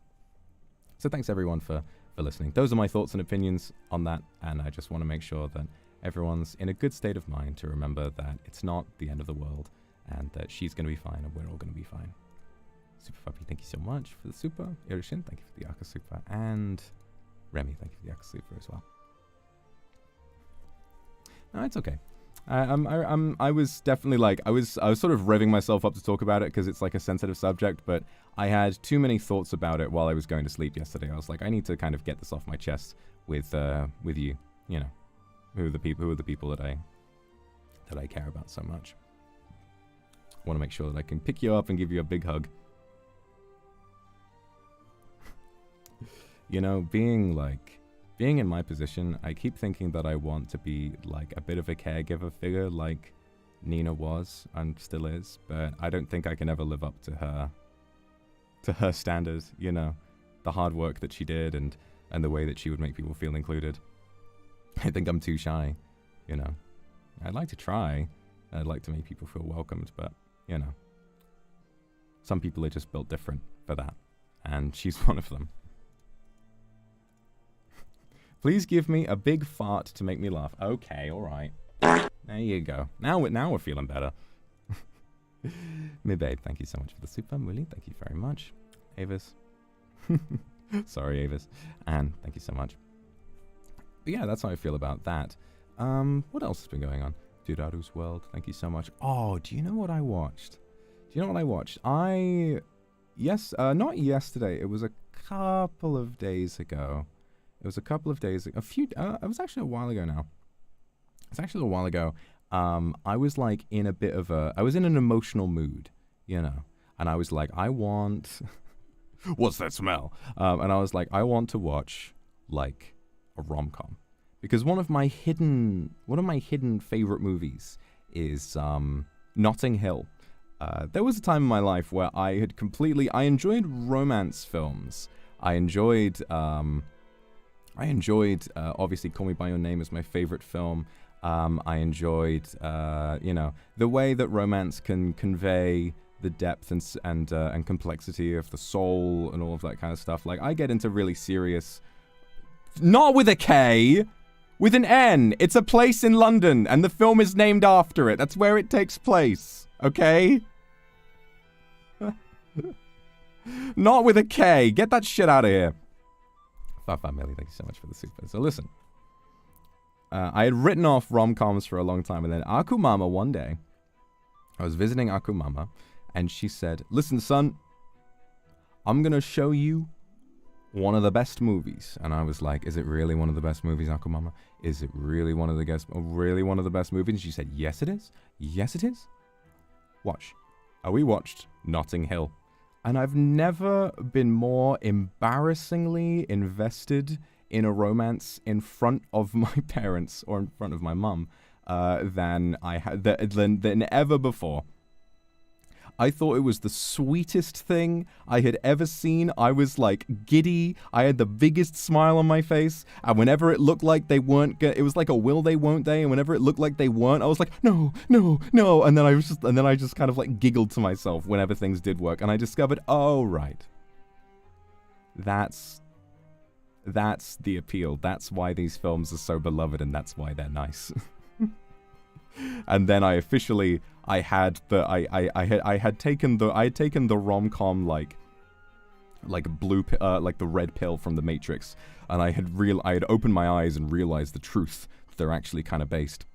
So thanks everyone for listening. Those are my thoughts and opinions on that, and I just want to make sure that everyone's in a good state of mind to remember that it's not the end of the world, and that she's going to be fine, and we're all going to be fine. Super Puppy, thank you so much for the super. Irishin, thank you for the Aka Super. And Remy, thank you for the Aka Super as well. No, it's okay. I was definitely like, I was sort of revving myself up to talk about it because it's like a sensitive subject, but I had too many thoughts about it while I was going to sleep yesterday. I was like, I need to kind of get this off my chest with you, you know, who are the people that I care about so much. I want to make sure that I can pick you up and give you a big hug. You know, being like being in my position, I keep thinking that I want to be like a bit of a caregiver figure like Nina was and still is, but I don't think I can ever live up to her standards, you know, the hard work that she did and the way that she would make people feel included. I think I'm too shy, you know. I'd like to try. I'd like to make people feel welcomed, but, you know, some people are just built different for that, and she's one of them. Please give me a big fart to make me laugh. Okay, all right. There you go. Now we're feeling better. Me babe, thank you so much for the super. Willie, thank you very much. Avis. Sorry, Avis. Anne, thank you so much. But yeah, that's how I feel about that. What else has been going on? Duraru's World, thank you so much. Oh, do you know what I watched? Do you know what I watched? Not yesterday. It was a couple of days ago. It was a couple of days ago. It was actually a while ago now. It's actually a while ago. I was like in I was in an emotional mood, you know, and I was like, I want, what's that smell? And I was like, I want to watch like a rom-com, because one of my hidden favorite movies is Notting Hill. There was a time in my life where I enjoyed romance films. I enjoyed obviously Call Me By Your Name is my favorite film. I enjoyed, you know, the way that romance can convey the depth and complexity of the soul and all of that kind of stuff. Like, I get into really serious, not with a K, with an N. It's a place in London, and the film is named after it. That's where it takes place, okay? Not with a K. Get that shit out of here. 5 million, thank you so much for the super. So listen. I had written off rom-coms for a long time, and then Akumama one day, I was visiting Akumama, and she said, listen, son, I'm going to show you one of the best movies. And I was like, is it really one of the best movies, Akumama? Is it really one of the best movies? And she said, yes, it is. Yes, it is. Watch. We watched Notting Hill. And I've never been more embarrassingly invested in a romance in front of my parents or in front of my mum than ever before. I thought it was the sweetest thing I had ever seen. I was like giddy. I had the biggest smile on my face. And whenever it looked like they weren't, it was like a will they, won't they? And whenever it looked like they weren't, I was like, no, no, no. And then I just kind of like giggled to myself whenever things did work. And I discovered, oh, right. That's the appeal. That's why these films are so beloved, and that's why they're nice. And then I had taken the rom-com like the red pill from the Matrix, and I had opened my eyes and realized the truth that they're actually kind of based.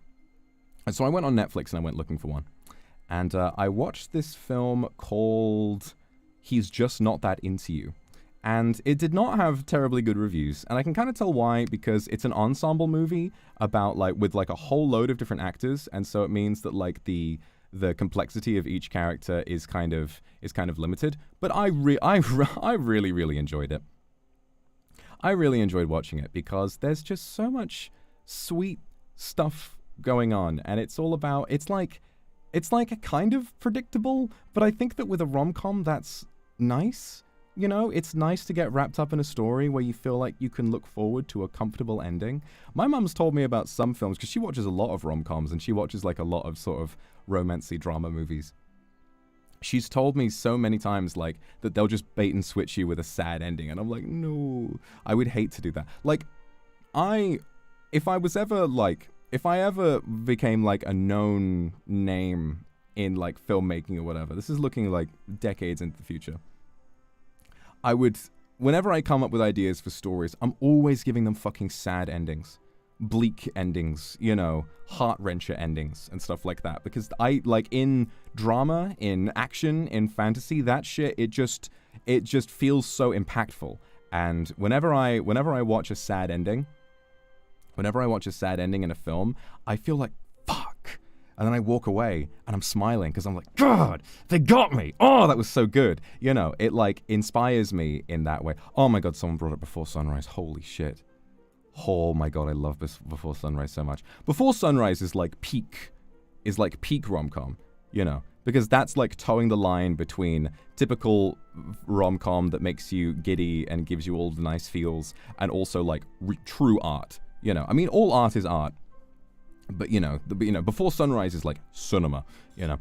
And so I went on Netflix and I went looking for one, and I watched this film called He's Just Not That Into You. And it did not have terribly good reviews, and I can kind of tell why, because it's an ensemble movie about with a whole load of different actors, and so it means that like the complexity of each character is kind of limited. But I really enjoyed it. I really enjoyed watching it because there's just so much sweet stuff going on, and it's like a kind of predictable, but I think that with a rom-com that's nice. You know, it's nice to get wrapped up in a story where you feel like you can look forward to a comfortable ending. My mum's told me about some films, because she watches a lot of rom-coms, and she watches like a lot of sort of romancy drama movies. She's told me so many times like that they'll just bait and switch you with a sad ending, and I'm like, no, I would hate to do that. Like, if I ever became like a known name in like filmmaking or whatever, this is looking like decades into the future, I would, whenever I come up with ideas for stories, I'm always giving them fucking sad endings, bleak endings, you know, heart-wrencher endings and stuff like that. Because I, like, in drama, in action, in fantasy, that shit, it just feels so impactful. And whenever I watch a sad ending in a film, I feel like, fuck. And then I walk away and I'm smiling because I'm like, God, they got me. Oh, that was so good. You know, it like inspires me in that way. Oh my God, someone brought it before sunrise. Holy shit. Oh my god, I love Before Sunrise so much. Before Sunrise is like peak rom-com, you know, because that's like towing the line between typical rom-com that makes you giddy and gives you all the nice feels, and also like true art, you know. I mean, all art is art, but you know, Before Sunrise is like cinema, you know.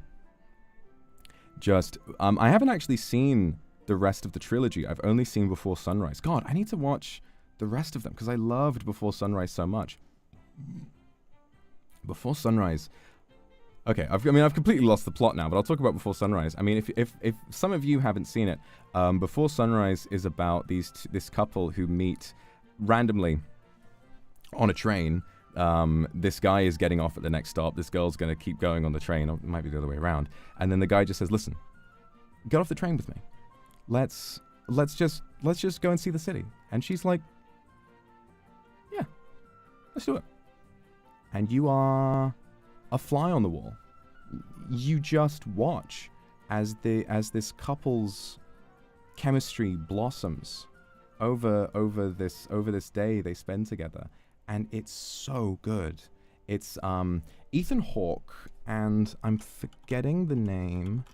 Just, I haven't actually seen the rest of the trilogy. I've only seen Before Sunrise. God, I need to watch the rest of them because I loved Before Sunrise so much. Before Sunrise. Okay, I've completely lost the plot now, but I'll talk about Before Sunrise. I mean, if some of you haven't seen it, Before Sunrise is about this couple who meet randomly on a train. This guy is getting off at the next stop. This girl's going to keep going on the train. Or it might be the other way around. And then the guy just says, "Listen, get off the train with me. Let's just go and see the city." And she's like, "Yeah, let's do it." And you are a fly on the wall. You just watch as this couple's chemistry blossoms over this day they spend together. And it's so good. It's Ethan Hawke, and I'm forgetting the name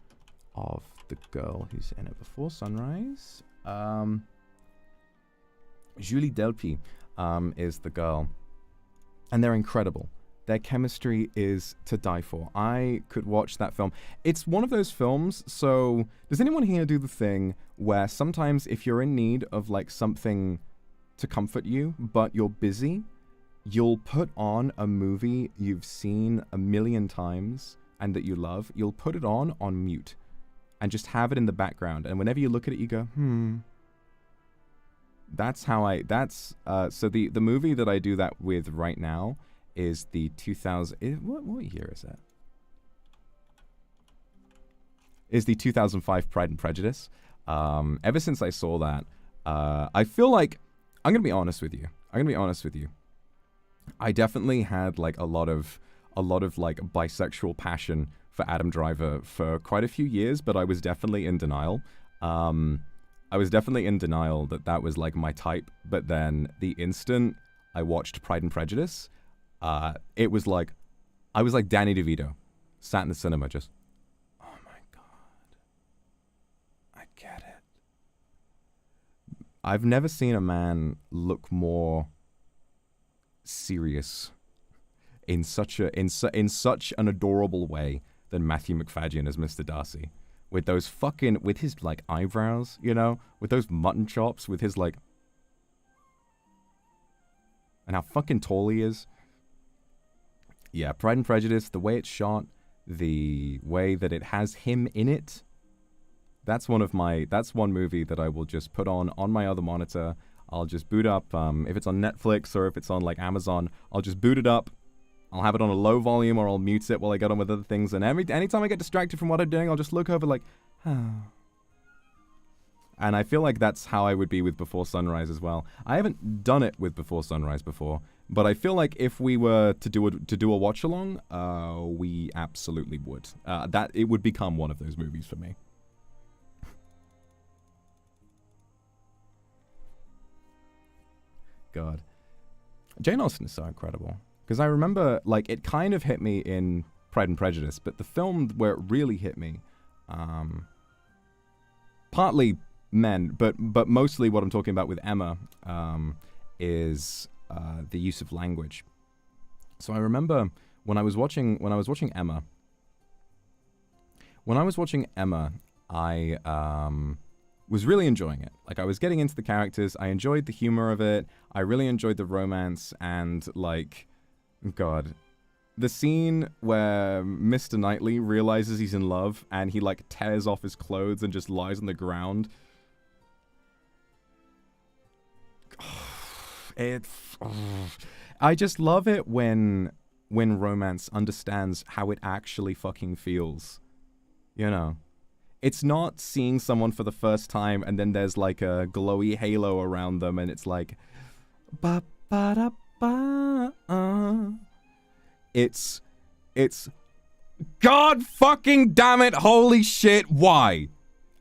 of the girl who's in it. Before Sunrise, Julie Delpy is the girl, and they're incredible. Their chemistry is to die for. I could watch that film. It's one of those films. So, does anyone here do the thing where sometimes if you're in need of like something to comfort you, but you're busy, you'll put on a movie you've seen a million times and that you love, you'll put it on mute and just have it in the background. And whenever you look at it, you go, That's how so the movie that I do that with right now is the 2000, what year is that? Is the 2005 Pride and Prejudice. Ever since I saw that, I feel like, I'm going to be honest with you. I definitely had like a lot of like bisexual passion for Adam Driver for quite a few years, but I was definitely in denial. I was definitely in denial that was like my type. But then the instant I watched Pride and Prejudice, it was like, I was like Danny DeVito, sat in the cinema just, oh my God, I get it. I've never seen a man look more serious in such an adorable way than Matthew McFadden as Mr. Darcy, with his like eyebrows, you know, with those mutton chops, with his like, and how fucking tall he is. Yeah, Pride and Prejudice, the way it's shot, the way that it has him in it, that's one movie that I will just put on my other monitor. I'll just boot up, if it's on Netflix or if it's on like Amazon, I'll just boot it up. I'll have it on a low volume or I'll mute it while I get on with other things. And anytime I get distracted from what I'm doing, I'll just look over like, And I feel like that's how I would be with Before Sunrise as well. I haven't done it with Before Sunrise before, but I feel like if we were to do a watch along, we absolutely would. That it would become one of those movies for me. God, Jane Austen is so incredible, because I remember like it kind of hit me in Pride and Prejudice, but the film where it really hit me, partly men, but mostly what I'm talking about with Emma, is the use of language. So I remember when I was watching Emma, I was really enjoying it. Like, I was getting into the characters, I enjoyed the humor of it, I really enjoyed the romance, and like, God, the scene where Mr. Knightley realizes he's in love and he like tears off his clothes and just lies on the ground. I just love it when romance understands how it actually fucking feels. You know? It's not seeing someone for the first time and then there's like a glowy halo around them and it's like ba ba da ba. It's God fucking damn it, holy shit, why?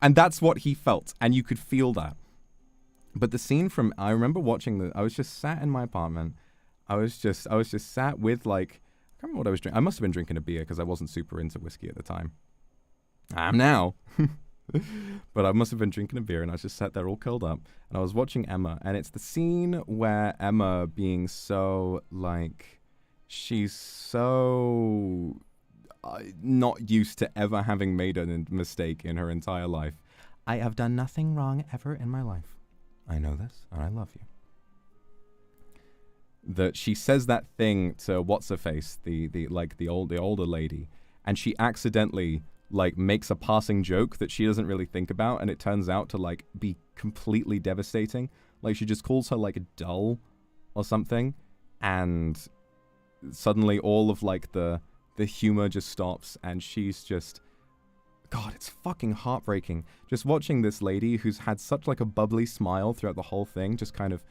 And that's what he felt, and you could feel that. But the scene from, I remember watching I was just sat in my apartment. I was just sat with like, I can't remember what I was drinking. I must have been drinking a beer because I wasn't super into whiskey at the time. I am now. But I must have been drinking a beer and I was just sat there all curled up and I was watching Emma, and it's the scene where Emma being so like, she's so not used to ever having made a mistake in her entire life. I have done nothing wrong ever in my life. I know this and I love you. That she says that thing to what's her face, the older lady, and she accidentally like makes a passing joke that she doesn't really think about, and it turns out to like be completely devastating. Like she just calls her like a dull or something, and suddenly all of like the humor just stops, and she's just, God, it's fucking heartbreaking. Just watching this lady who's had such like a bubbly smile throughout the whole thing, just kind of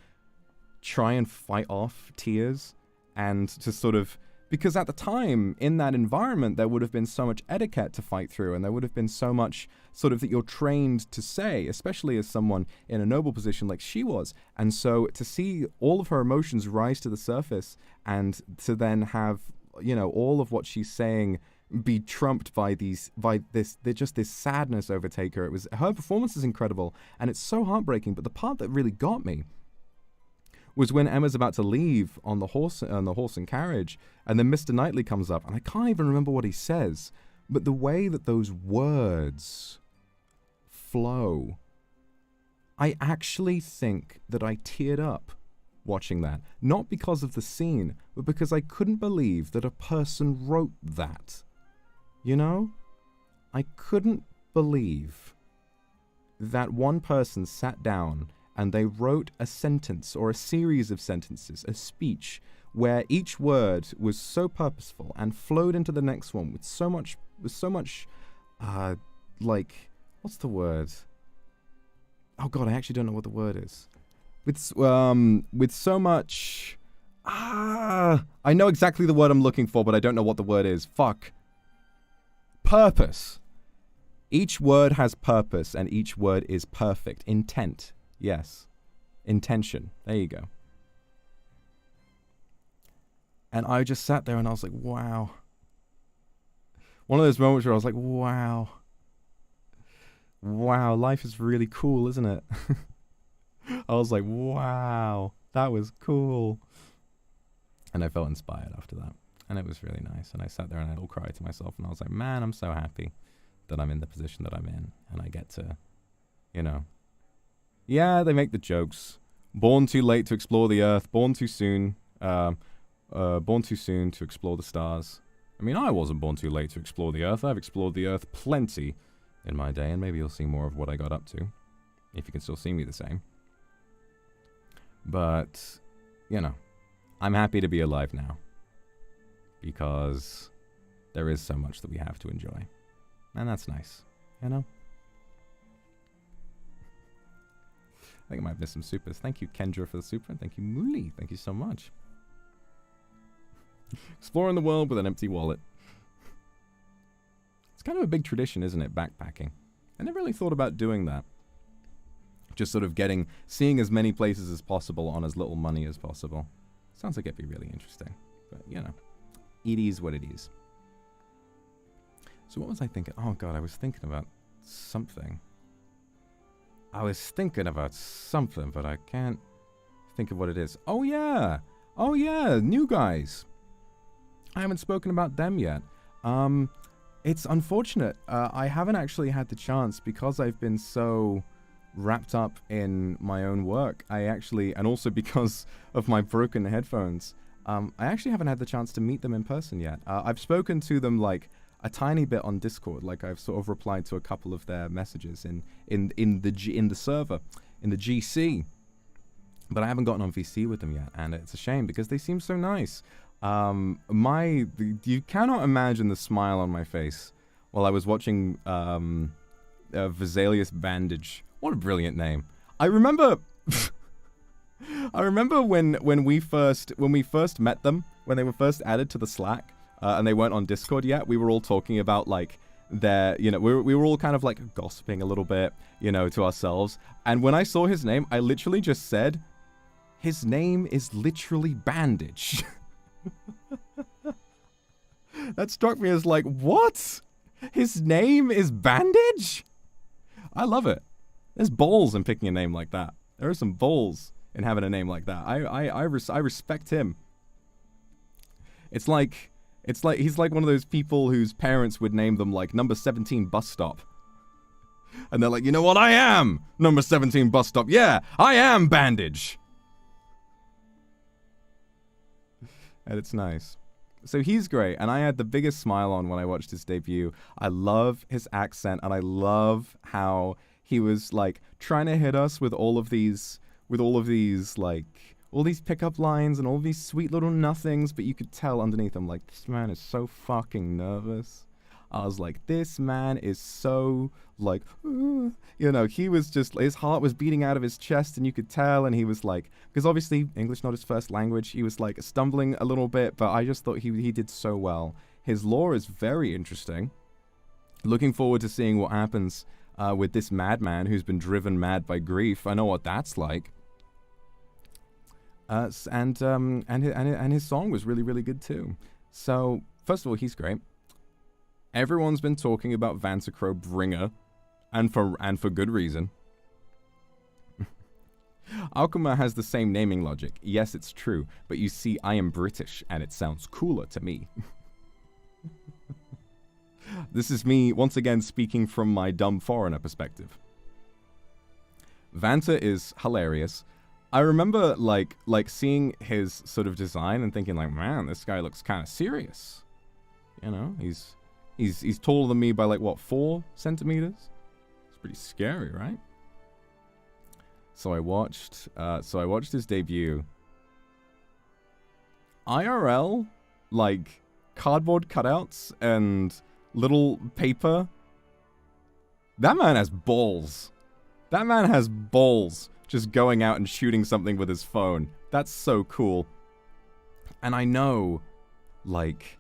try and fight off tears, and to sort of, because at the time, in that environment, there would have been so much etiquette to fight through, and there would have been so much sort of that you're trained to say, especially as someone in a noble position like she was. And so to see all of her emotions rise to the surface, and to then have, you know, all of what she's saying be trumped by this sadness overtake her. Her performance is incredible, and it's so heartbreaking. But the part that really got me was when Emma's about to leave on the horse and carriage, and then Mr. Knightley comes up, and I can't even remember what he says, but the way that those words flow, I actually think that I teared up watching that. Not because of the scene, but because I couldn't believe that a person wrote that. You know? I couldn't believe that one person sat down and they wrote a sentence or a series of sentences, a speech, where each word was so purposeful and flowed into the next one with so much, like, what's the word? Oh God, I actually don't know what the word is. With so much, I know exactly the word I'm looking for, but I don't know what the word is. Fuck. Purpose. Each word has purpose, and each word is perfect. Intent. Yes. Intention. There you go. And I just sat there and I was like, wow. One of those moments where I was like, wow. Wow, life is really cool, isn't it? I was like, wow, that was cool. And I felt inspired after that. And it was really nice. And I sat there and I all cried to myself. And I was like, man, I'm so happy that I'm in the position that I'm in. And I get to, you know. Yeah, they make the jokes. Born too late to explore the earth. Born too soon. Born too soon to explore the stars. I mean, I wasn't born too late to explore the earth. I've explored the earth plenty in my day. And maybe you'll see more of what I got up to. If you can still see me the same. But, you know, I'm happy to be alive now. Because there is so much that we have to enjoy. And that's nice, you know? I think I might have missed some supers. Thank you, Kendra, for the super. And thank you, Mooley. Thank you so much. Exploring the world with an empty wallet. It's kind of a big tradition, isn't it? Backpacking. I never really thought about doing that. Just sort of seeing as many places as possible on as little money as possible. Sounds like it'd be really interesting. But, you know, it is what it is. So what was I thinking? Oh, God, I was thinking about something. But I can't think of what it is. Oh, yeah. Oh, yeah, new guys. I haven't spoken about them yet. It's unfortunate. I haven't actually had the chance because I've been so wrapped up in my own work. And also because of my broken headphones, I actually haven't had the chance to meet them in person yet. I've spoken to them like a tiny bit on Discord. Like I've sort of replied to a couple of their messages in the server, in the GC. But I haven't gotten on VC with them yet, and it's a shame because they seem so nice. You cannot imagine the smile on my face while I was watching Vesalius Bandage. What a brilliant name! I remember, when we first met them, when they were first added to the Slack, and they weren't on Discord yet. We were all talking about like there, you know, we were all kind of like gossiping a little bit, you know, to ourselves. And when I saw his name, I literally just said, his name is literally Bandage. That struck me as like, what? His name is Bandage? I love it. There's balls in picking a name like that. There are some balls in having a name like that. I respect him. It's like he's like one of those people whose parents would name them like number 17 bus stop. And they're like, you know what? I am number 17 bus stop. Yeah, I am Bandage. And it's nice. So he's great, and I had the biggest smile on when I watched his debut. I love his accent, and I love how he was like trying to hit us with all of these like all these pickup lines and all these sweet little nothings, but you could tell underneath him like, this man is so fucking nervous. I was like, this man is so like, you know, he was just, his heart was beating out of his chest, and you could tell, and he was like, because obviously English not his first language, he was like stumbling a little bit, but I just thought he did so well. His lore is very interesting. Looking forward to seeing what happens with this madman who's been driven mad by grief. I know what that's like. And his song was really, really good too. So first of all, he's great. Everyone's been talking about Vanticrow Bringer, and for good reason. Akuma has the same naming logic. Yes, it's true, but you see, I am British, and it sounds cooler to me. This is me, once again, speaking from my dumb foreigner perspective. Vanta is hilarious. I remember, like seeing his sort of design and thinking, like, man, this guy looks kind of serious. You know, he's taller than me by, like, what, 4 centimeters? It's pretty scary, right? So I watched his debut. IRL, like, cardboard cutouts and little paper. That man has balls. That man has balls just going out and shooting something with his phone. That's so cool. And I know, like,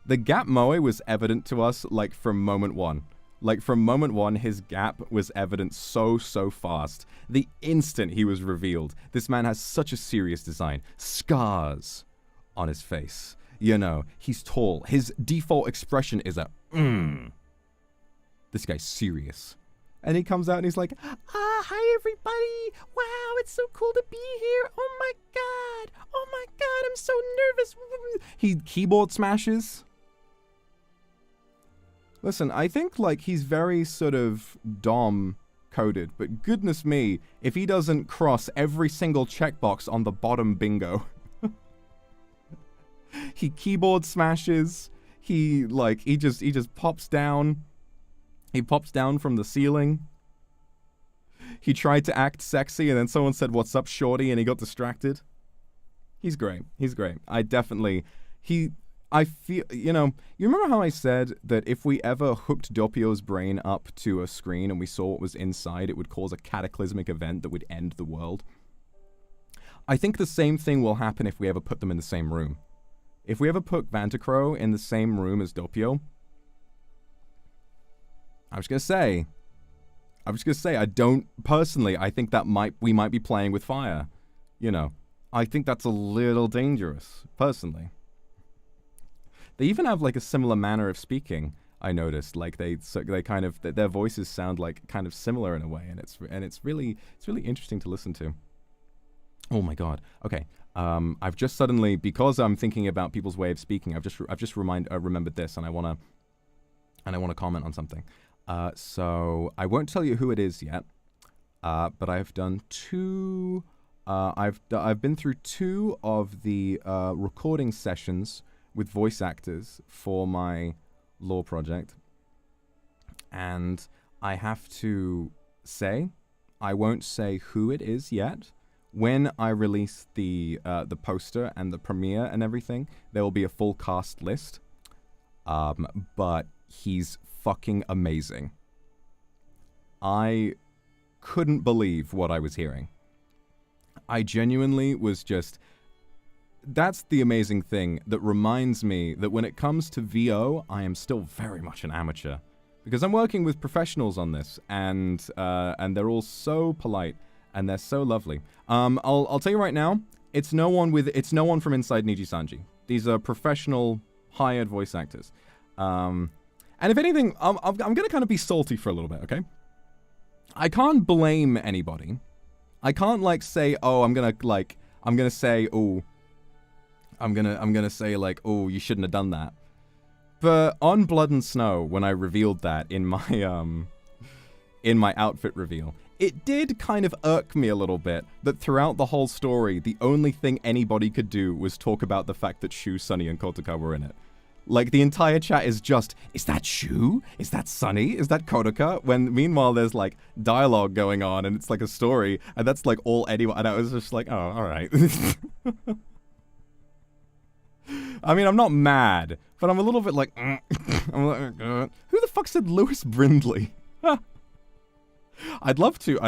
the gap moe was evident to us, like, from moment one. Like, from moment one, his gap was evident so fast. The instant he was revealed, this man has such a serious design. Scars on his face. You know, he's tall. His default expression is a, This guy's serious. And he comes out and he's like, hi everybody. Wow, it's so cool to be here. Oh my god, I'm so nervous. He keyboard smashes. Listen, I think, like, he's very sort of Dom coded, but goodness me, if he doesn't cross every single checkbox on the bottom bingo. He keyboard smashes. He just pops down. He pops down from the ceiling. He tried to act sexy, and then someone said, "What's up, shorty?" and he got distracted. He's great. He's great. I feel, you know, you remember how I said that if we ever hooked Doppio's brain up to a screen and we saw what was inside, it would cause a cataclysmic event that would end the world? I think the same thing will happen if we ever put them in the same room. If we ever put Vanticrow in the same room as Doppio, I was gonna say, I don't, personally, I think that we might be playing with fire. You know, I think that's a little dangerous, personally. They even have, like, a similar manner of speaking, I noticed. Like, they kind of, their voices sound, like, kind of similar in a way, and it's really interesting to listen to. Oh my god. Okay. I've just suddenly, because I'm thinking about people's way of speaking, I've just remembered this, and I wanna comment on something. So I won't tell you who it is yet, but I've done 2. I've been through 2 of the recording sessions with voice actors for my law project, and I have to say, I won't say who it is yet. When I release the poster and the premiere and everything, there will be a full cast list. But he's fucking amazing. I couldn't believe what I was hearing. I genuinely was just... That's the amazing thing that reminds me that when it comes to VO, I am still very much an amateur. because I'm working with professionals on this, and they're all so polite and they're so lovely. I'll tell you right now, it's no one from inside NIJISANJI. These are professional, hired voice actors. And if anything, I'm gonna kind of be salty for a little bit, okay? I can't blame anybody. I can't like say, oh, I'm gonna say, oh, you shouldn't have done that. But on Blood and Snow, when I revealed that in my outfit reveal, it did kind of irk me a little bit that throughout the whole story, the only thing anybody could do was talk about the fact that Shu, Sunny, and Kotoka were in it. Like, the entire chat is just, is that Shu? Is that Sunny? Is that Kotoka? When, meanwhile, there's, like, dialogue going on, and it's, like, a story, and that's, like, all anyone... And I was just like, oh, alright. I mean, I'm not mad, but I'm a little bit like... I'm like, who the fuck said Lewis Brindley? I'd love to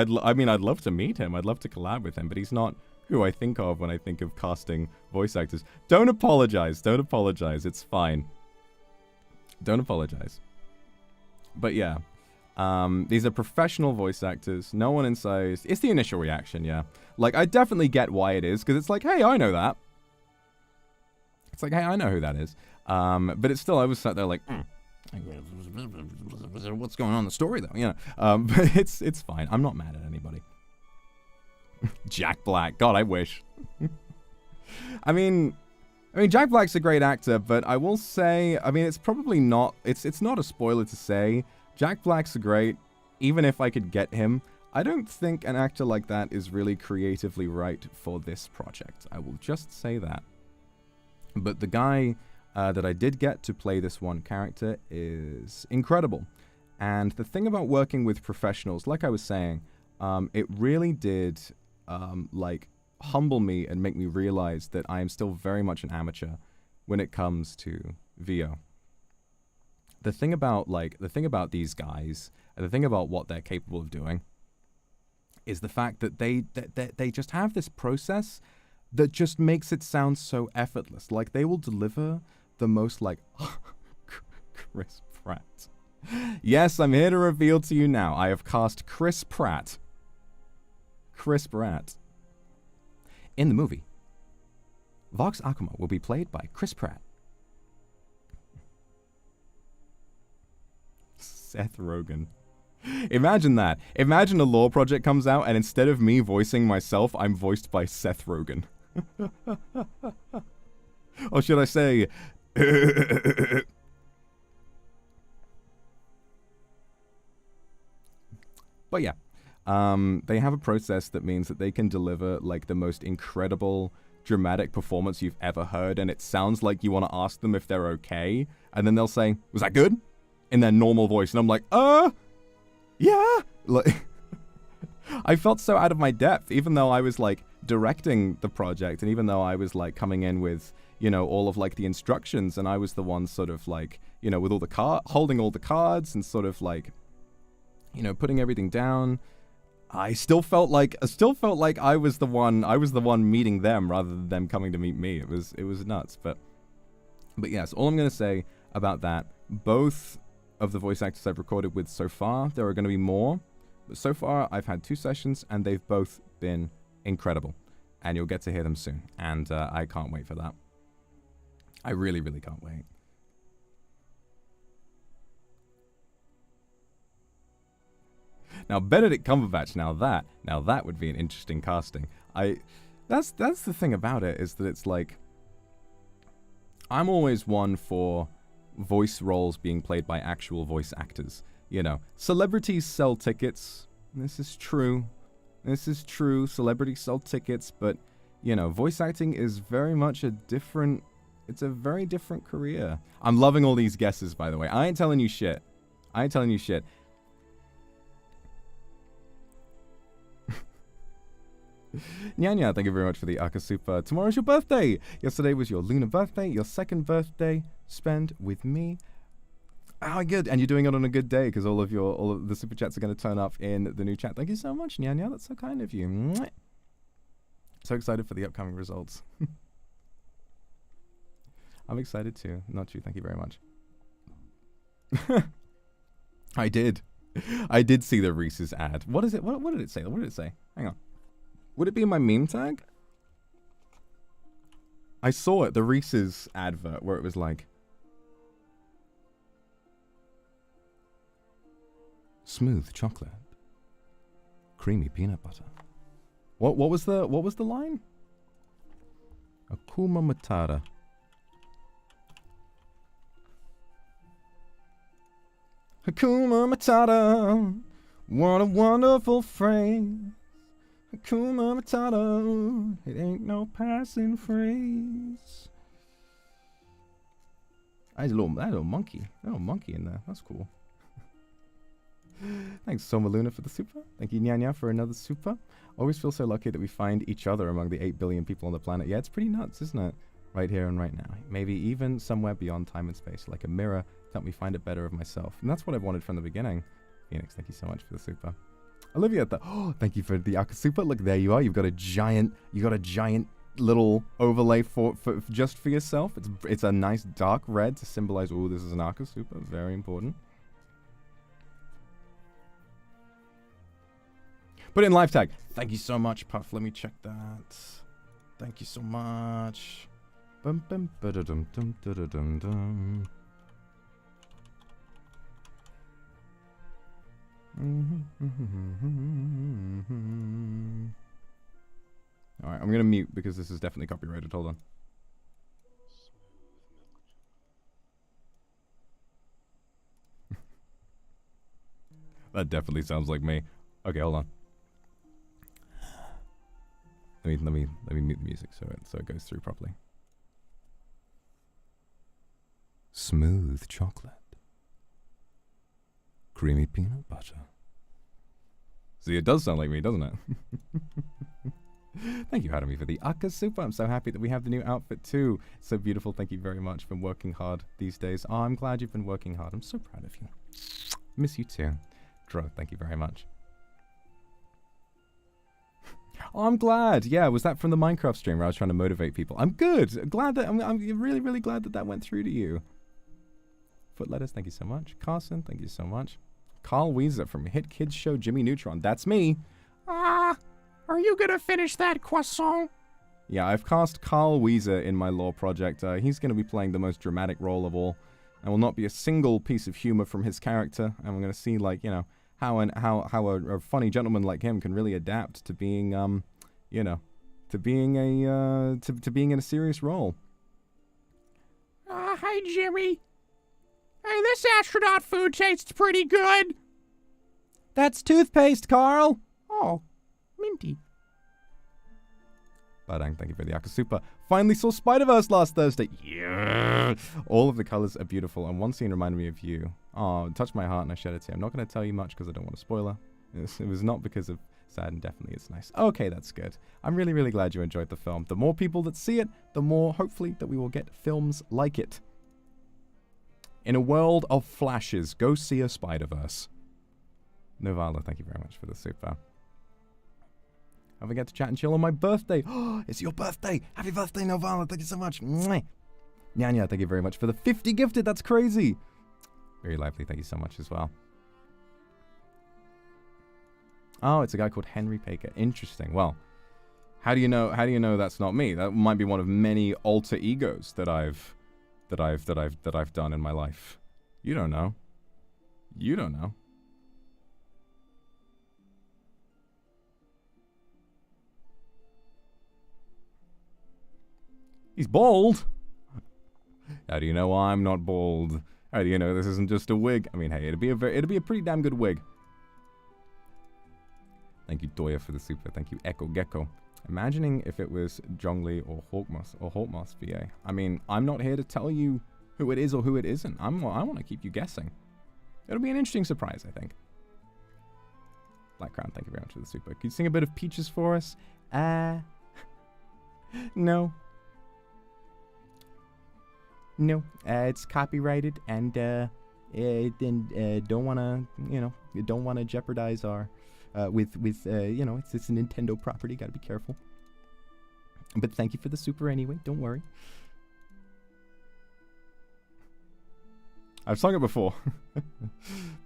meet him. I'd love to collab with him, but he's not who I think of when I think of casting voice actors. Don't apologize. Don't apologize. It's fine. Don't apologize. But yeah, these are professional voice actors. No one inside. It's the initial reaction, yeah. Like, I definitely get why it is, because it's like, hey, I know that. It's like, hey, I know who that is. But it's still, I was sat there like, what's going on in the story, though? You know, but it's fine. I'm not mad at anybody. Jack Black. God, I wish. I mean, Jack Black's a great actor, but I will say, I mean, it's probably not, it's not a spoiler to say, Jack Black's great, even if I could get him. I don't think an actor like that is really creatively right for this project. I will just say that. But the guy that I did get to play this one character is incredible. And the thing about working with professionals, like I was saying, it really did like humble me and make me realize that I am still very much an amateur when it comes to VO. The thing about these guys, and the thing about what they're capable of doing, is the fact that they just have this process that just makes it sound so effortless. Like, they will deliver the most, like, Chris Pratt. Yes, I'm here to reveal to you now. I have cast Chris Pratt. Chris Pratt. In the movie, Vox Akuma will be played by Chris Pratt. Seth Rogen. Imagine that. Imagine a lore project comes out and instead of me voicing myself, I'm voiced by Seth Rogen. Or should I say... But yeah, they have a process that means that they can deliver like the most incredible dramatic performance you've ever heard, and it sounds like you want to ask them if they're okay, and then they'll say, was that good? In their normal voice, and I'm like, yeah. Like, I felt so out of my depth, even though I was like directing the project, and even though I was like coming in with, you know, all of like the instructions, and I was the one sort of like, you know, with all the holding all the cards and sort of like, you know, putting everything down. I still felt like I was the one meeting them rather than them coming to meet me. It was nuts. But yes, all I'm gonna say about that, both of the voice actors I've recorded with so far, there are gonna be more, but so far I've had 2 sessions and they've both been incredible, and you'll get to hear them soon, and I can't wait for that. I really, really can't wait. Now, Benedict Cumberbatch, now that would be an interesting casting. That's the thing about it, is that it's like, I'm always one for voice roles being played by actual voice actors. You know, celebrities sell tickets. This is true. Celebrities sell tickets, but, you know, voice acting is very much it's a very different career. I'm loving all these guesses, by the way. I ain't telling you shit. Nyanya, thank you very much for the Akasupa. Tomorrow's your birthday. Yesterday was your lunar birthday. Your second birthday spent with me. Oh, good. And you're doing it on a good day, because all of the super chats are going to turn up in the new chat. Thank you so much, Nyanya. That's so kind of you. Mwah. So excited for the upcoming results. I'm excited too. Not you. Thank you very much. I did. I did see the Reese's ad. What is it? What did it say? What did it say? Hang on. Would it be in my meme tag? I saw it, the Reese's advert, where it was like, smooth chocolate, creamy peanut butter. What was the line? Akuma Matata. Hakuna Matata, what a wonderful phrase. Hakuna Matata, it ain't no passing phrase. That little monkey in there. That's cool. Thanks, Soma Luna, for the super. Thank you, Nyanya, for another super. Always feel so lucky that we find each other among the 8 billion people on the planet. Yeah, it's pretty nuts, isn't it? Right here and right now. Maybe even somewhere beyond time and space, like a mirror. Help me find it better of myself. And that's what I've wanted from the beginning. Phoenix, thank you so much for the super. Olivia, thank you for the Aka super. Look, there you are. You've got a giant little overlay for just for yourself. It's a nice dark red to symbolize, oh, this is an Aka super. Very important. Put it in live tag. Thank you so much, Puff. Let me check that. Thank you so much. Bum bum ba da dum dum da da dum dum. Alright, I'm gonna mute because this is definitely copyrighted. Hold on. That definitely sounds like me. Okay, hold on. Let me mute the music so it goes through properly. Smooth chocolate. Creamy peanut butter. See, it does sound like me, doesn't it? Thank you, Harami, for the Aka Super. I'm so happy that we have the new outfit too. It's so beautiful. Thank you very much for working hard these days. Oh, I'm glad you've been working hard. I'm so proud of you. Miss you too. Dro, thank you very much. Oh, I'm glad. Yeah, was that from the Minecraft stream where I was trying to motivate people? I'm good. Glad that I'm really, really glad that went through to you. Foot Lettuce, thank you so much. Carson, thank you so much. Carl Weezer from Hit Kids Show Jimmy Neutron. That's me. Are you gonna finish that croissant? Yeah, I've cast Carl Weezer in my lore project. He's gonna be playing the most dramatic role of all. There will not be a single piece of humor from his character, and we're gonna see, like, you know, how a funny gentleman like him can really adapt to being, you know, to being in a serious role. Hi, Jimmy. Hey, this astronaut food tastes pretty good. That's toothpaste, Carl. Oh, minty. Badang, thank you for the Aka Super. Finally saw Spider-Verse last Thursday. Yeah. All of the colors are beautiful, and one scene reminded me of you. Oh, it touched my heart and I shed a tear. I'm not going to tell you much because I don't want a spoiler. It was not because of sad, and definitely it's nice. Okay, that's good. I'm really, really glad you enjoyed the film. The more people that see it, the more, hopefully, that we will get films like it. In a world of flashes, go see a Spider-Verse. Novala, thank you very much for the super. I forget to chat and chill on my birthday. Oh, it's your birthday. Happy birthday, Novala. Thank you so much. Mwah. Nyanya, thank you very much for the 50 gifted. That's crazy. Very lively. Thank you so much as well. Oh, it's a guy called Henry Baker. Interesting. Well, how do you know that's not me? That might be one of many alter egos that I've done in my life. You don't know. You don't know. He's bald. How do you know I'm not bald? How do you know this isn't just a wig? I mean, hey, it'd be a pretty damn good wig. Thank you, Doya, for the super. Thank you, Echo Gecko. Imagining if it was Zhongli or Hawkmoss VA. I mean, I'm not here to tell you who it is or who it isn't. I want to keep you guessing. It'll be an interesting surprise, I think. Black Crown, thank you very much for the super. Could you sing a bit of Peaches for us? No. No, it's copyrighted, and don't wanna, you don't wanna jeopardize our, with you know, it's a Nintendo property. Gotta be careful. But thank you for the super anyway. Don't worry. I've sung it before.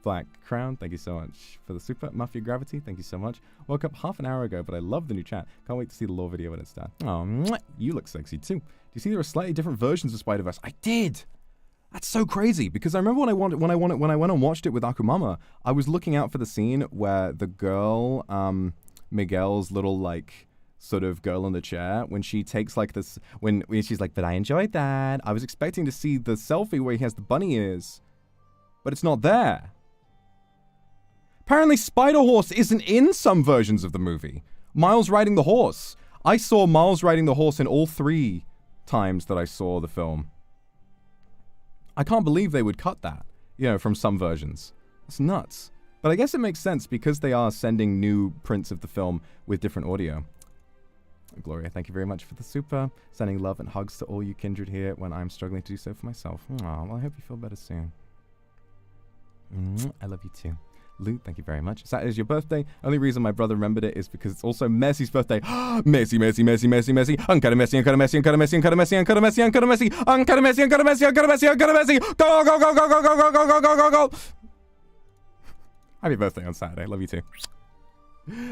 Black Crown, thank you so much for the super. Mafia Gravity, thank you so much. Woke up half an hour ago, but I love the new chat. Can't wait to see the lore video when it's done. Oh, mwah. You look sexy too. Do you see there are slightly different versions of Spider-Verse? I did! That's so crazy, because I remember when I went and watched it with Akumama, I was looking out for the scene where the girl, Miguel's little, like, sort of girl in the chair, when she takes, like, this, when she's like, but I enjoyed that. I was expecting to see the selfie where he has the bunny ears, but it's not there. Apparently Spider-Horse isn't in some versions of the movie. Miles riding the horse. I saw Miles riding the horse in all 3 times that I saw the film. I can't believe they would cut that, you know, from some versions. It's nuts. But I guess it makes sense because they are sending new prints of the film with different audio. Gloria, thank you very much for the super. Sending love and hugs to all you kindred here when I'm struggling to do so for myself. Aw, well, I hope you feel better soon. I love you too. Lou, thank you very much. Saturday's your birthday. Only reason my brother remembered it is because it's also Messi's birthday. Messi, Messi, Messi, Messi, Messi. Uncut Messi, uncut Messi, uncut Messi, uncut Messi, uncut Messi, uncut Messi, uncut Messi, uncut Messi, uncut Messi, uncut Messi. Go, go, go, go, go, go, go, go, go, go, go, go. Happy birthday on Saturday. Love you too.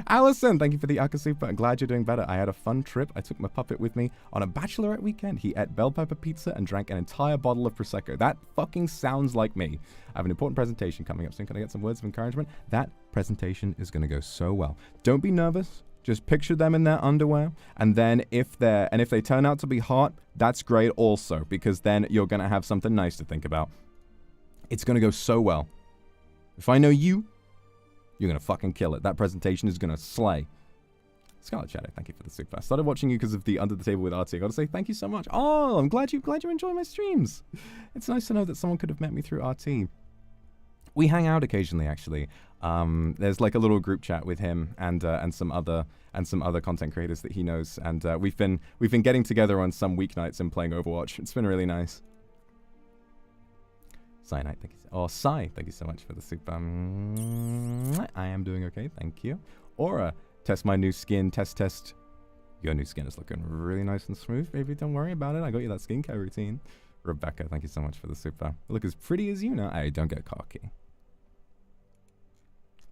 Allison, thank you for the Akasupa. I'm glad you're doing better. I had a fun trip. I took my puppet with me on a bachelorette weekend. He ate bell pepper pizza and drank an entire bottle of Prosecco. That fucking sounds like me. I have an important presentation coming up soon. Can I get some words of encouragement? That presentation is going to go so well. Don't be nervous. Just picture them in their underwear. And then if they turn out to be hot, that's great also, because then you're going to have something nice to think about. It's going to go so well. If I know you, you're going to fucking kill it. That presentation is going to slay. Scarlet Shadow, thank you for the super. I started watching you because of the Under the Table with RT. I got to say thank you so much. Oh, I'm glad you enjoy my streams. It's nice to know that someone could have met me through RT. We hang out occasionally, actually. There's like a little group chat with him and some other content creators that he knows, and we've been getting together on some weeknights and playing Overwatch. It's been really nice. Cyanide, thank you. Oh, Sai, thank you so much for the super. I am doing okay, thank you. Aura, test my new skin, test. Your new skin is looking really nice and smooth, baby. Don't worry about it. I got you that skincare routine. Rebecca, thank you so much for the super. You look as pretty as you now. Hey, don't get cocky.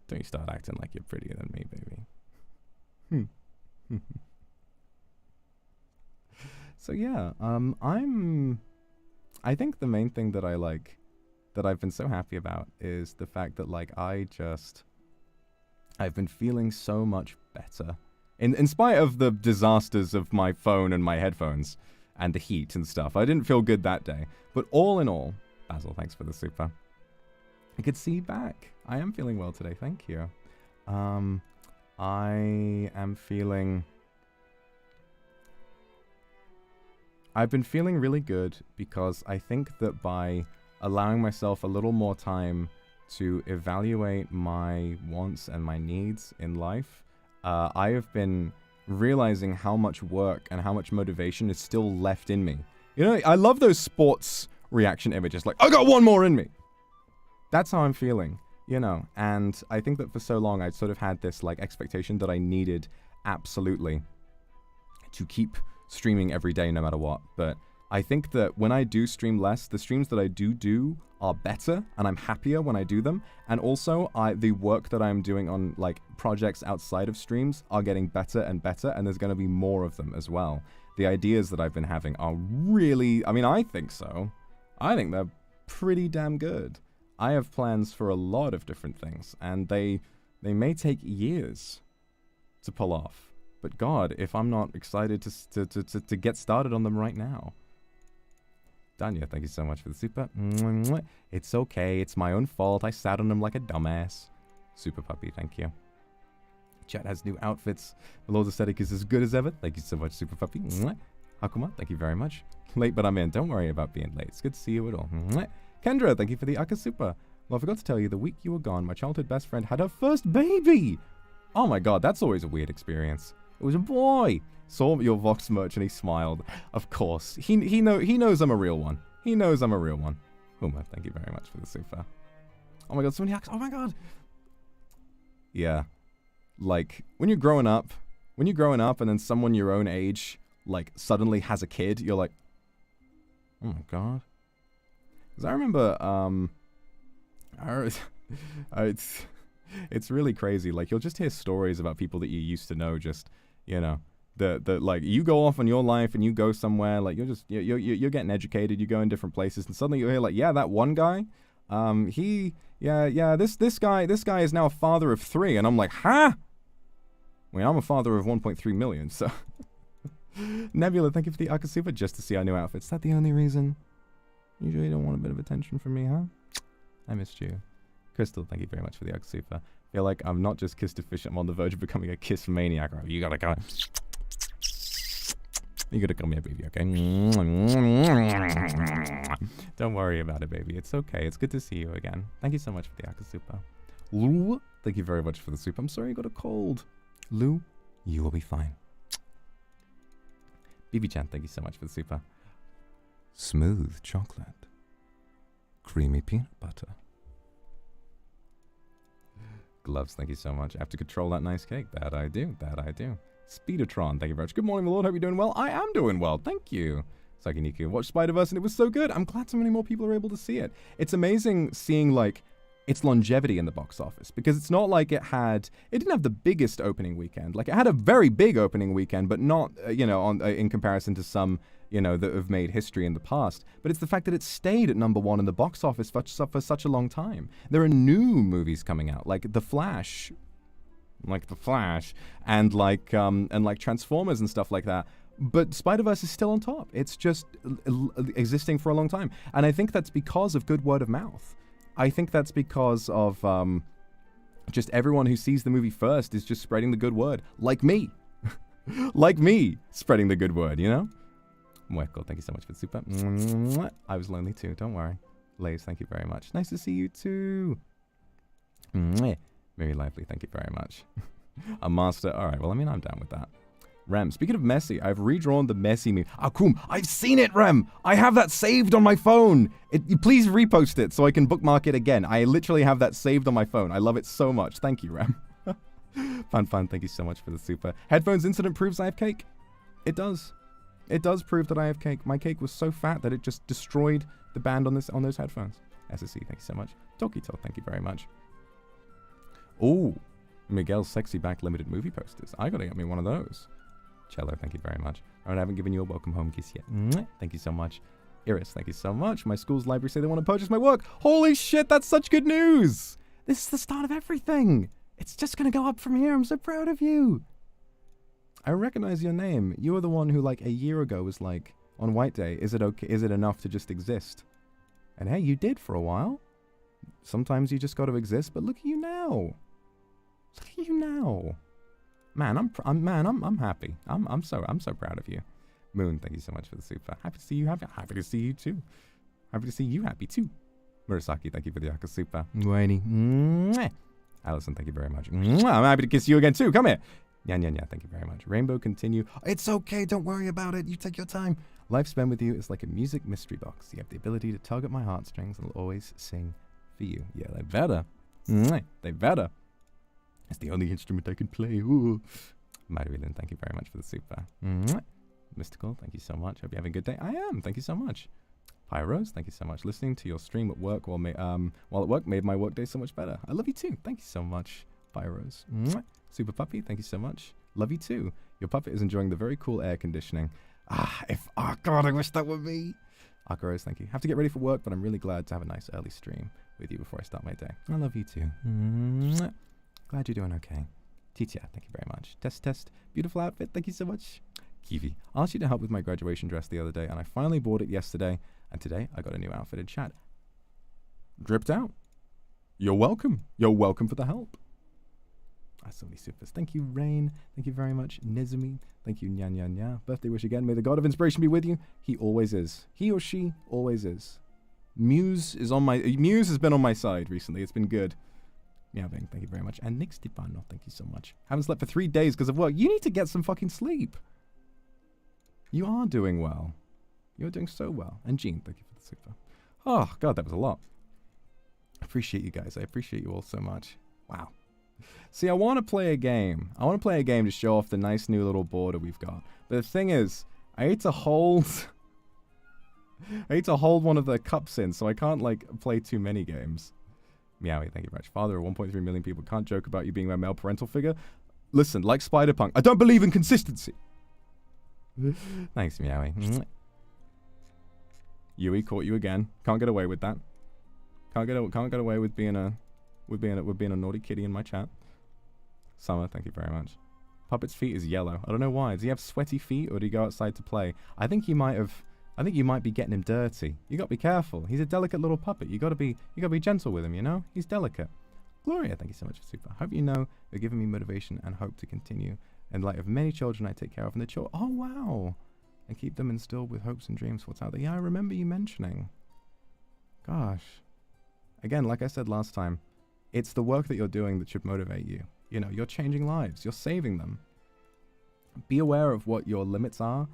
Don't you start acting like you're prettier than me, baby. So yeah, I think the main thing that I like, that I've been so happy about, is the fact that, like, I've been feeling so much better. In spite of the disasters of my phone and my headphones and the heat and stuff, I didn't feel good that day. But all in all, Basil, thanks for the super. I could see you back. I am feeling well today, thank you. I've been feeling really good because I think that by allowing myself a little more time to evaluate my wants and my needs in life, I have been realizing how much work and how much motivation is still left in me. You know, I love those sports reaction images, like, I got one more in me. That's how I'm feeling, you know, and I think that for so long I'd sort of had this, like, expectation that I needed absolutely to keep streaming every day no matter what, but I think that when I do stream less, the streams that I do are better, and I'm happier when I do them, and also the work that I'm doing on, like, projects outside of streams are getting better and better, and there's going to be more of them as well. The ideas that I've been having are really, I mean, I think so. I think they're pretty damn good. I have plans for a lot of different things, and they may take years to pull off. But God, if I'm not excited to get started on them right now. Danya, thank you so much for the super. It's okay, it's my own fault. I sat on them like a dumbass. Super puppy, thank you. Chat has new outfits. The Lord's aesthetic is as good as ever. Thank you so much, super puppy. Akuma, thank you very much. Late, but I'm in. Don't worry about being late. It's good to see you at all. Kendra, thank you for the Akasupa. Well, I forgot to tell you, the week you were gone, my childhood best friend had her first baby. Oh my God, that's always a weird experience. It was a boy. Saw your Vox merch and he smiled. Of course. He knows I'm a real one. He knows I'm a real one. Uma, thank you very much for the super. Oh my God, so many hacks. Oh my God. Yeah. Like, when you're growing up and then someone your own age, like, suddenly has a kid, you're like, oh my God. Because I remember, it's really crazy. Like, you'll just hear stories about people that you used to know, just, you know, like, you go off on your life and you go somewhere, like, you're getting educated, you go in different places, and suddenly you hear, like, yeah, that one guy, this guy is now a father of 3, and I'm like, huh? I mean, I'm a father of 1.3 million, so. Nebula, thank you for the Akasupa, just to see our new outfits. Is that the only reason? Usually you don't want a bit of attention from me, huh? I missed you. Crystal, thank you very much for the Akasupa. Feel like I'm not just kiss deficient, I'm on the verge of becoming a kiss maniac. You gotta go. You gotta come here, baby, okay? Don't worry about it, baby. It's okay. It's good to see you again. Thank you so much for the Akasupa. Lou, thank you very much for the soup. I'm sorry you got a cold. Lou, you will be fine. BB-chan, thank you so much for the super. Smooth chocolate. Creamy peanut butter. Gloves, thank you so much. I have to control that nice cake. That I do. Speedatron, thank you very much. Good morning, my lord. Hope you're doing well. I am doing well. Thank you. Sakiniku watched Spider-Verse and it was so good. I'm glad so many more people are able to see it. It's amazing seeing, like, its longevity in the box office, because it's not like it didn't have the biggest opening weekend. Like, it had a very big opening weekend, but not, in comparison to some, that have made history in the past. But it's the fact that it stayed at *1 in the box office for such a long time. There are new movies coming out, like The Flash, and like Transformers and stuff like that. But Spider-Verse is still on top. It's just existing for a long time. And I think that's because of good word of mouth. I think that's because of just everyone who sees the movie first is just spreading the good word. Like me. Like me, spreading the good word, you know? Mueco, thank you so much for the super. I was lonely too, don't worry. Lays, thank you very much. Nice to see you too. Very lively, thank you very much. A master. All right, well, I mean, I'm down with that. Rem, speaking of Messi, I've redrawn the Messi meme. Akum, I've seen it, Rem. I have that saved on my phone. Please repost it so I can bookmark it again. I literally have that saved on my phone. I love it so much. Thank you, Rem. Fun. Thank you so much for the super. Headphones incident proves I have cake. It does. It does prove that I have cake. My cake was so fat that it just destroyed the band on those headphones. SSC, thank you so much. Tokito, thank you very much. Oh, Miguel's sexy back limited movie posters. I gotta get me one of those. Cello, thank you very much. Alright, I haven't given you a welcome home kiss yet. Thank you so much. Iris, thank you so much. My school's library say they want to purchase my work. Holy shit, that's such good news. This is the start of everything. It's just going to go up from here. I'm so proud of you. I recognize your name. You were the one who, like, a year ago was like, on White Day, is it okay? Is it enough to just exist? And hey, you did for a while. Sometimes you just got to exist, but look at you now. Look at you now. Man, I'm happy. I'm so proud of you. Moon, thank you so much for the super. Happy to see you happy. Happy to see you too. Happy to see you happy too. Murasaki, thank you for the Akasupa. Mwah. Allison, thank you very much. Mwah. I'm happy to kiss you again too. Come here. Yeah, thank you very much. Rainbow, continue. It's okay, don't worry about it. You take your time. Life spent with you is like a music mystery box. You have the ability to tug at my heartstrings and I'll always sing for you. Yeah, they better. They better. It's the only instrument I can play. Ooh. Marilyn, thank you very much for the super. Mystical, thank you so much. Hope you're having a good day. I am. Thank you so much. Pyros, thank you so much. Listening to your stream at work while at work made my work day so much better. I love you too. Thank you so much, Pyros. Super Puppy, thank you so much. Love you too. Your puppet is enjoying the very cool air conditioning. Oh God, I wish that were me. Akaros, thank you. Have to get ready for work, but I'm really glad to have a nice early stream with you before I start my day. I love you too. Glad you're doing okay. Titia, thank you very much. Test. Beautiful outfit, thank you so much. Kiwi, I asked you to help with my graduation dress the other day, and I finally bought it yesterday, and today I got a new outfit in chat. Dripped out. You're welcome. You're welcome for the help. So many supers. Thank you, Rain. Thank you very much, Nezumi. Thank you, Nya. Birthday wish again. May the God of Inspiration be with you. He always is. He or she always is. Muse has been on my side recently. It's been good. Meowing, thank you very much. And Nick Stepano, thank you so much. Haven't slept for 3 days because of work. You need to get some fucking sleep. You are doing well. You're doing so well. And Jean, thank you for the super. Oh, God, that was a lot. I appreciate you guys. I appreciate you all so much. Wow. See, I want to play a game. I want to play a game to show off the nice new little border we've got. But the thing is, I need to hold... I need to hold one of the cups in, so I can't, like, play too many games. Meowie, thank you very much. Father of 1.3 million people, can't joke about you being my male parental figure. Listen, like Spider-Punk, I don't believe in consistency. Thanks, Meowie. Yui caught you again. Can't get away with that. Can't get away with being a naughty kitty in my chat. Summer, thank you very much. Puppet's feet is yellow. I don't know why. Does he have sweaty feet, or do he go outside to play? I think you might be getting him dirty. You got to be careful. He's a delicate little puppet. You got to be gentle with him. You know, he's delicate. Gloria, thank you so much for super. Hope you know you're giving me motivation and hope to continue in light of many children I take care of and the children. Oh wow, and keep them instilled with hopes and dreams for what's out there. Yeah, I remember you mentioning. Gosh, again, like I said last time, it's the work that you're doing that should motivate you. You know, you're changing lives. You're saving them. Be aware of what your limits are.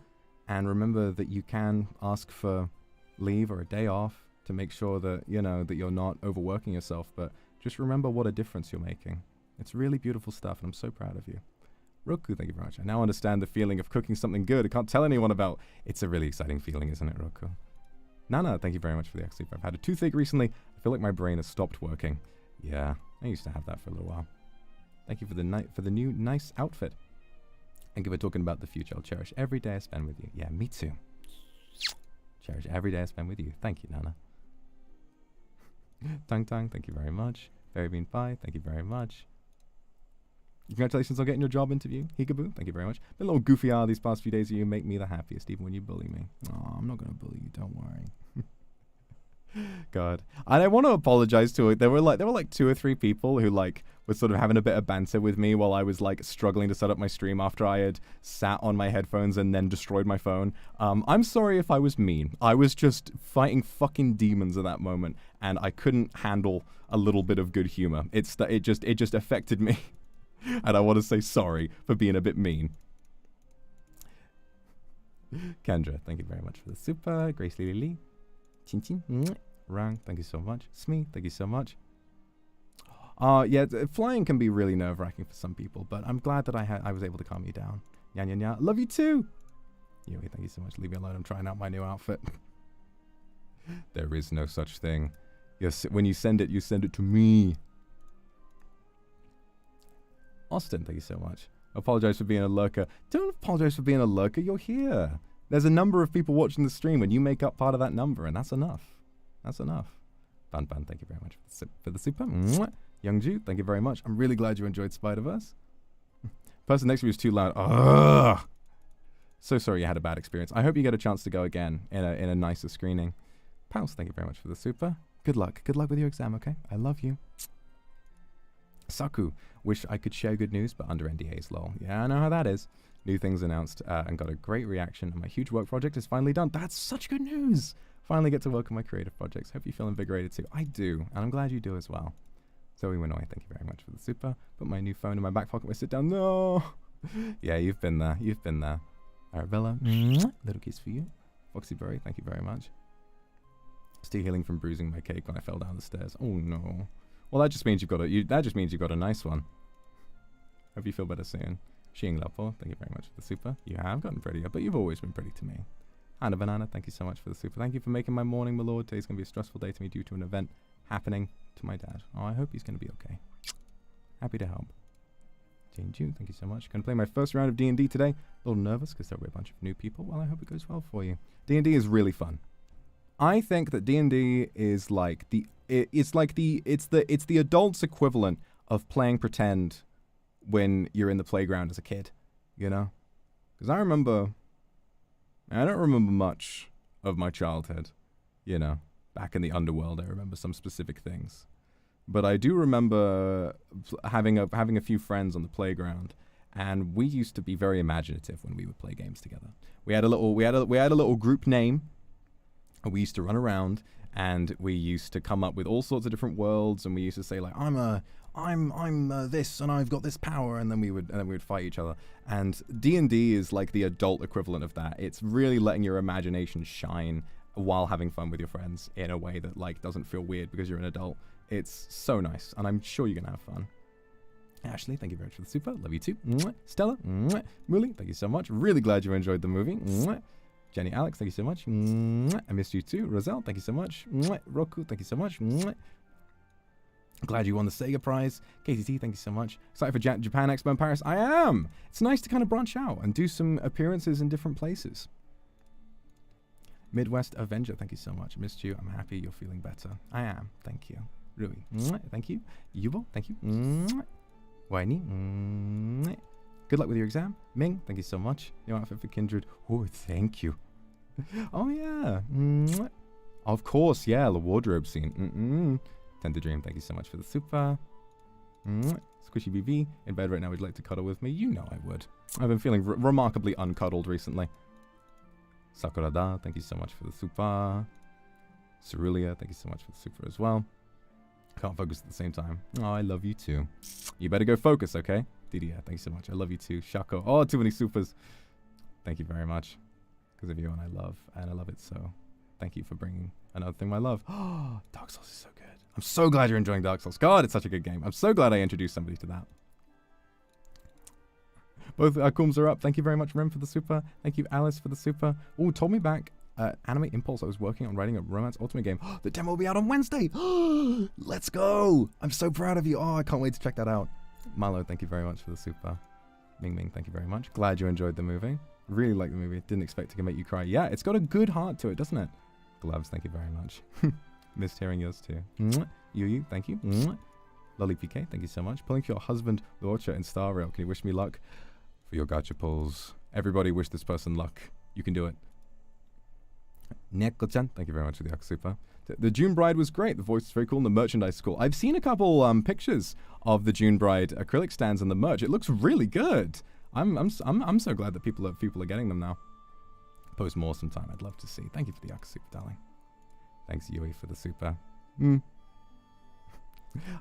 And remember that you can ask for leave or a day off to make sure that, you know, that you're not overworking yourself. But just remember what a difference you're making. It's really beautiful stuff, and I'm so proud of you. Roku, thank you very much. I now understand the feeling of cooking something good I can't tell anyone about. It's a really exciting feeling, isn't it, Roku? Nana, thank you very much for the X-Sleep. I've had a toothache recently. I feel like my brain has stopped working. Yeah, I used to have that for a little while. Thank you for the new nice outfit. Thank you for talking about the future. I'll cherish every day I spend with you. Yeah, me too. Cherish every day I spend with you. Thank you, Nana. Tung Tung, thank you very much. Fairy Bean Pie, thank you very much. Congratulations on getting your job interview. Hikaboo, thank you very much. Been a little goofy hour these past few days. You make me the happiest, even when you bully me. Oh, I'm not going to bully you, don't worry. God. And I want to apologize to it. There were like 2 or 3 people who like were sort of having a bit of banter with me while I was like struggling to set up my stream after I had sat on my headphones and then destroyed my phone. I'm sorry if I was mean. I was just fighting fucking demons at that moment, and I couldn't handle a little bit of good humor. It just affected me. And I want to say sorry for being a bit mean. Kendra, thank you very much for the super. Grace Lily. Chin Chin. Rang, thank you so much. Smee, thank you so much. Yeah, flying can be really nerve-wracking for some people, but I'm glad that I was able to calm you down. Nya nya nya. Love you too. Yui, thank you so much. Leave me alone. I'm trying out my new outfit. There is no such thing. Yes, when you send it to me. Austin, thank you so much. I apologize for being a lurker. Don't apologize for being a lurker. You're here. There's a number of people watching the stream, and you make up part of that number, and that's enough. That's enough. Ban Ban, thank you very much for the super. Mwah. Youngju, thank you very much. I'm really glad you enjoyed Spider-Verse. Person next to me was too loud. Ugh. So sorry you had a bad experience. I hope you get a chance to go again in a nicer screening. Pals, thank you very much for the super. Good luck. Good luck with your exam, okay? I love you. Saku, wish I could share good news, but under NDAs, lol. Yeah, I know how that is. New things announced and got a great reaction, and my huge work project is finally done. That's such good news. Finally get to work on my creative projects. Hope you feel invigorated too. I do, and I'm glad you do as well. Zoe Winoy, thank you very much for the super. Put my new phone in my back pocket when I sit down. No! Yeah, you've been there. You've been there. Arabella, little kiss for you. Foxy Berry, thank you very much. Still healing from bruising my cake when I fell down the stairs. Oh no. Well, that just means you've got a nice one. Hope you feel better soon. Xing Lapo, thank you very much for the super. You have gotten prettier, but you've always been pretty to me. Anna Banana, thank you so much for the super. Thank you for making my morning, my lord. Today's going to be a stressful day to me due to an event happening to my dad. Oh, I hope he's going to be okay. Happy to help. Jane June, thank you so much. Going to play my first round of D&D today. A little nervous because there'll be a bunch of new people. Well, I hope it goes well for you. D&D is really fun. I think that D&D is like it's the adult's equivalent of playing pretend when you're in the playground as a kid, you know? Because I don't remember much of my childhood, you know. Back in the underworld, I remember some specific things. But I do remember having a few friends on the playground, and we used to be very imaginative when we would play games together. We had a little group name, and we used to run around, and we used to come up with all sorts of different worlds, and we used to say like, I'm this, and I've got this power, and then we would fight each other. And D&D is like the adult equivalent of that. It's really letting your imagination shine while having fun with your friends in a way that like doesn't feel weird because you're an adult. It's so nice, and I'm sure you're gonna have fun. Ashley, thank you very much for the super. Love you too. Mwah. Stella, mwah. Muli, thank you so much. Really glad you enjoyed the movie. Mwah. Jenny Alex, thank you so much. Mwah. I missed you too. Roselle, thank you so much. Mwah. Roku, thank you so much. Mwah. Glad you won the Sega prize. KTT, thank you so much. Excited for Japan Expo in Paris? I am! It's nice to kind of branch out and do some appearances in different places. Midwest Avenger, thank you so much. Missed you. I'm happy you're feeling better. I am. Thank you. Rui, thank you. Yubo, thank you. Waini, good luck with your exam. Ming, thank you so much. New outfit for Kindred. Oh, thank you. Oh, yeah. Of course, yeah, the wardrobe scene. Tender Dream, thank you so much for the super. Squishy BB, in bed right now, would you like to cuddle with me? You know I would. I've been feeling remarkably uncuddled recently. Sakurada, thank you so much for the super. Cerulia, thank you so much for the super as well. Can't focus at the same time. Oh, I love you too. You better go focus, okay? Didier, thank you so much. I love you too. Shako, oh, too many supers. Thank you very much. Because of you and I love it so. Thank you for bringing another thing I love. Oh, Dark Souls is so good. I'm so glad you're enjoying Dark Souls. God, it's such a good game. I'm so glad I introduced somebody to that. Both Akums are up. Thank you very much, Rim, for the super. Thank you, Alice, for the super. Oh, told me back. Anime Impulse, I was working on writing a Romance Ultimate game. The demo will be out on Wednesday. Let's go. I'm so proud of you. Oh, I can't wait to check that out. Malo, thank you very much for the super. Ming Ming, thank you very much. Glad you enjoyed the movie. Really like the movie. Didn't expect it to make you cry. Yeah, it's got a good heart to it, doesn't it? Gloves, thank you very much. Missed hearing yours too. Yu, thank you. Lolly PK, thank you so much. Pulling for your husband, Lorcha, in Star Rail. Can you wish me luck for your gacha pulls? Everybody wish this person luck. You can do it. Neko-chan, thank you very much for the Akasupa. The June Bride was great. The voice is very cool and the merchandise is cool. I've seen a couple pictures of the June Bride acrylic stands and the merch. It looks really good. I'm so glad that people are getting them now. Post more sometime. I'd love to see. Thank you for the Akasupa, darling. Thanks, Yui, for the super.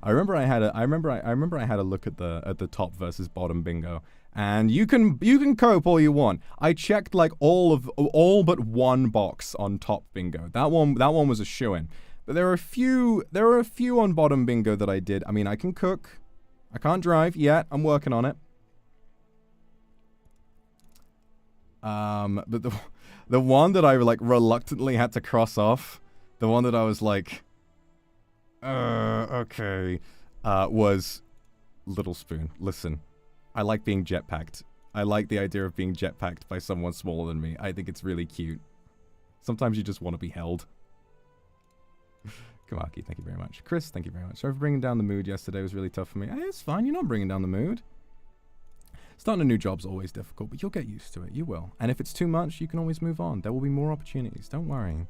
I remember I had a look at the top versus bottom bingo, and you can cope all you want. I checked like all but one box on top bingo. That one was a shoo-in. But there are a few on bottom bingo that I did. I mean, I can cook. I can't drive yet. I'm working on it. But the one that I like reluctantly had to cross off, the one that I was like, okay, was Little Spoon. Listen, I like being jetpacked. I like the idea of being jetpacked by someone smaller than me. I think it's really cute. Sometimes you just want to be held. Kamaki, thank you very much. Chris, thank you very much. Sorry for bringing down the mood yesterday. It was really tough for me. Hey, it's fine. You're not bringing down the mood. Starting a new job's always difficult, but you'll get used to it. You will. And if it's too much, you can always move on. There will be more opportunities. Don't worry.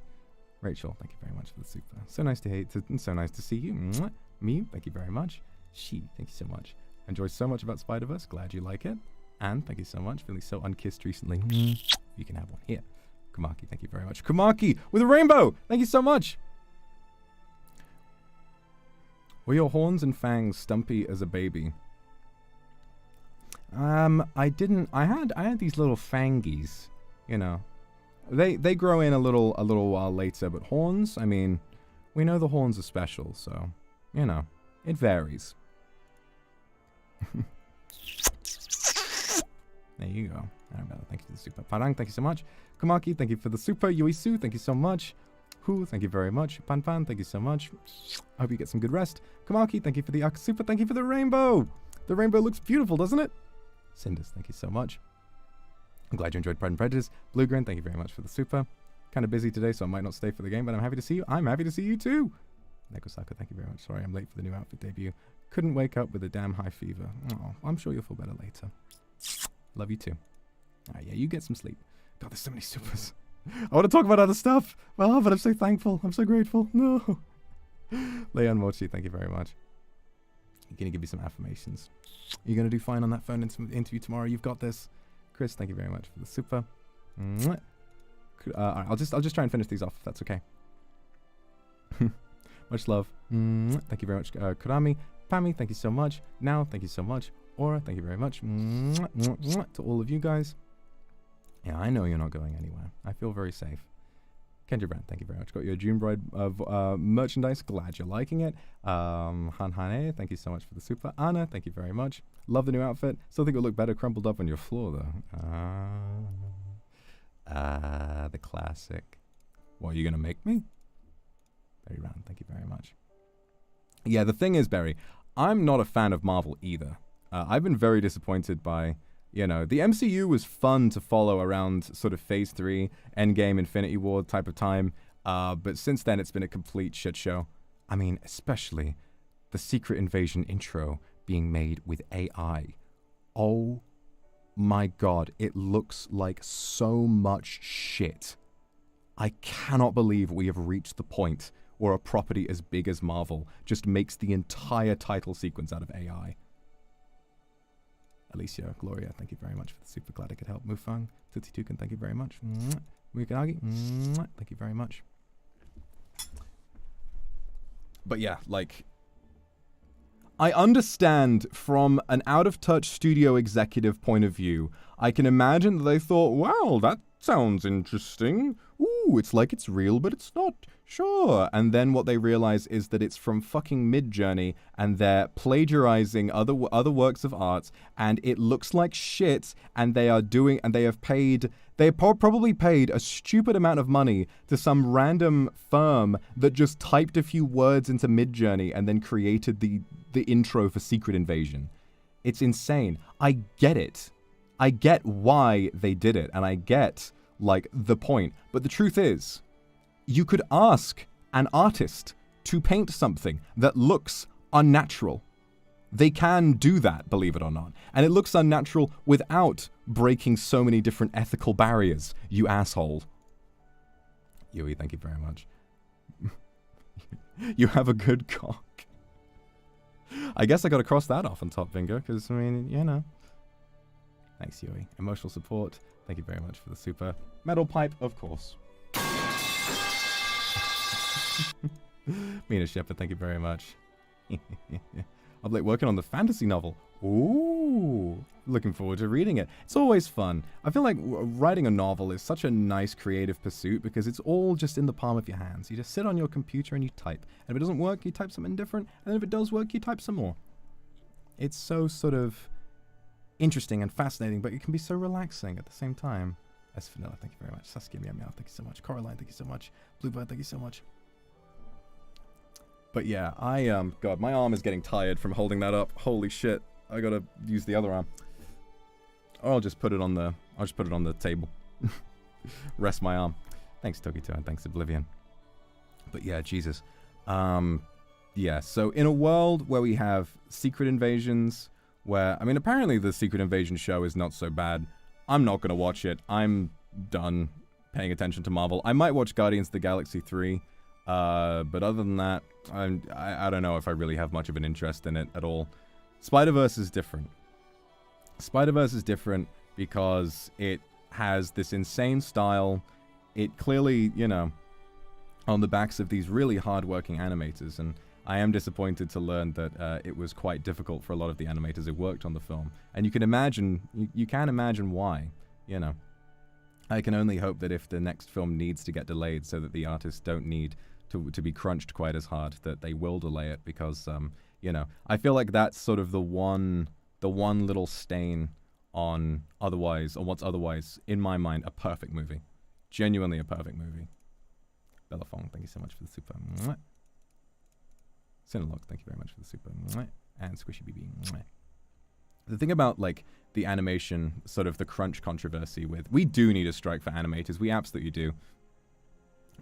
Rachel, thank you very much for the super. So nice to hate and so nice to see you. Mwah. Me, thank you very much. She, thank you so much. Enjoyed so much about Spider-Verse. Glad you like it. And thank you so much. Feeling so unkissed recently. You can have one here. Kumaki, thank you very much. Kumaki with a rainbow. Thank you so much. Were your horns and fangs stumpy as a baby? I didn't. I had these little fangies, you know. They grow in a little while later, but horns, I mean, we know the horns are special, so, you know, it varies. There you go. Arabella, thank you for the super. Parang, thank you so much. Kumaki, thank you for the super. Yuisu, thank you so much. Hu, thank you very much. Pan, thank you so much. I hope you get some good rest. Kumaki, thank you for the super. Thank you for the rainbow. The rainbow looks beautiful, doesn't it? Cinders, thank you so much. I'm glad you enjoyed Pride and Prejudice. Bluegrin, thank you very much for the super. Kind of busy today, so I might not stay for the game, but I'm happy to see you. I'm happy to see you too. Nekosaka, thank you very much. Sorry, I'm late for the new outfit debut. Couldn't wake up with a damn high fever. Oh, I'm sure you'll feel better later. Love you too. Yeah, you get some sleep. God, there's so many supers. I want to talk about other stuff. Oh, but I'm so thankful. I'm so grateful. No. Leon Mochi, thank you very much. You're going to give me some affirmations. You're going to do fine on that phone interview tomorrow. You've got this. Chris, thank you very much for the super. I'll just try and finish these off, if that's okay. Much love. Thank you very much, Kurami. Pammy, thank you so much. Now, thank you so much. Aura, thank you very much. To all of you guys. Yeah, I know you're not going anywhere. I feel very safe. Kendra Brand, thank you very much. Got your June Bride merchandise. Glad you're liking it. Han Hane, thank you so much for the super. Anna, thank you very much. Love the new outfit. Still think it'll look better crumpled up on your floor, though. The classic. What, are you gonna make me? Very round, thank you very much. Yeah, the thing is, Barry, I'm not a fan of Marvel either. I've been very disappointed by, the MCU was fun to follow around sort of Phase 3, Endgame, Infinity War type of time, but since then it's been a complete shit show. I mean, especially the Secret Invasion intro being made with AI. Oh my god, it looks like so much shit. I cannot believe we have reached the point where a property as big as Marvel just makes the entire title sequence out of AI. Alicia, Gloria, thank you very much for the super, glad I could help. Mufang, Tutitukan, thank you very much. Muganagi, thank you very much. But yeah, like, I understand from an out-of-touch studio executive point of view. I can imagine that they thought, wow, that sounds interesting. Ooh, it's like it's real, but it's not. Sure. And then what they realize is that it's from fucking Midjourney, and they're plagiarizing other works of art, and it looks like shit, and they have probably paid a stupid amount of money to some random firm that just typed a few words into Midjourney and then created the intro for Secret Invasion. It's insane. I get it. I get why they did it, and I get, like, the point. But the truth is, you could ask an artist to paint something that looks unnatural. They can do that, believe it or not. And it looks unnatural without breaking so many different ethical barriers, you asshole. Yui, thank you very much. You have a good cock. I guess I gotta cross that off on top finger, because, I mean, Thanks, Yui. Emotional support. Thank you very much for the super. Metal pipe, of course. Mina Shepherd, thank you very much. I'm like working on the fantasy novel. Ooh, looking forward to reading it. It's always fun. I feel like writing a novel is such a nice creative pursuit because it's all just in the palm of your hands. You just sit on your computer and you type. And if it doesn't work, you type something different. And then if it does work, you type some more. It's so sort of interesting and fascinating, but it can be so relaxing at the same time. S Vanilla, thank you very much. Saskia Meow Meow, thank you so much. Coraline, thank you so much. Bluebird, thank you so much. But yeah, God, my arm is getting tired from holding that up. Holy shit, I gotta use the other arm. Or I'll just put it on the table. Rest my arm. Thanks, Tokito, and thanks, Oblivion. But yeah, Jesus. Yeah, so in a world where we have secret invasions, where, I mean, apparently the Secret Invasion show is not so bad. I'm not gonna watch it. I'm done paying attention to Marvel. I might watch Guardians of the Galaxy 3, but other than that, I don't know if I really have much of an interest in it at all. Spider-Verse is different. Spider-Verse is different because it has this insane style. It clearly, on the backs of these really hard-working animators, and I am disappointed to learn that it was quite difficult for a lot of the animators who worked on the film. And you can imagine, you can imagine why, I can only hope that if the next film needs to get delayed so that the artists don't need to be crunched quite as hard, that they will delay it because, I feel like that's sort of the one little stain on what's otherwise, in my mind, a perfect movie. Genuinely a perfect movie. Bellafong, thank you so much for the super. Cinelog, thank you very much for the super. And Squishy BB. The thing about, like, the animation, sort of the crunch controversy with, we do need a strike for animators. We absolutely do.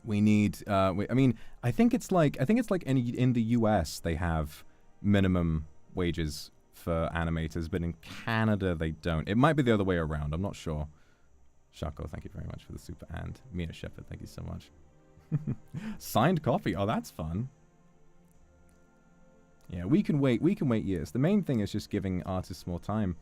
We need, I think it's like in the US, they have minimum wages for animators, but in Canada, they don't. It might be the other way around. I'm not sure. Shako, thank you very much for the super. And Mina Shepherd, thank you so much. Signed copy. Oh, that's fun. Yeah, we can wait years. The main thing is just giving artists more time.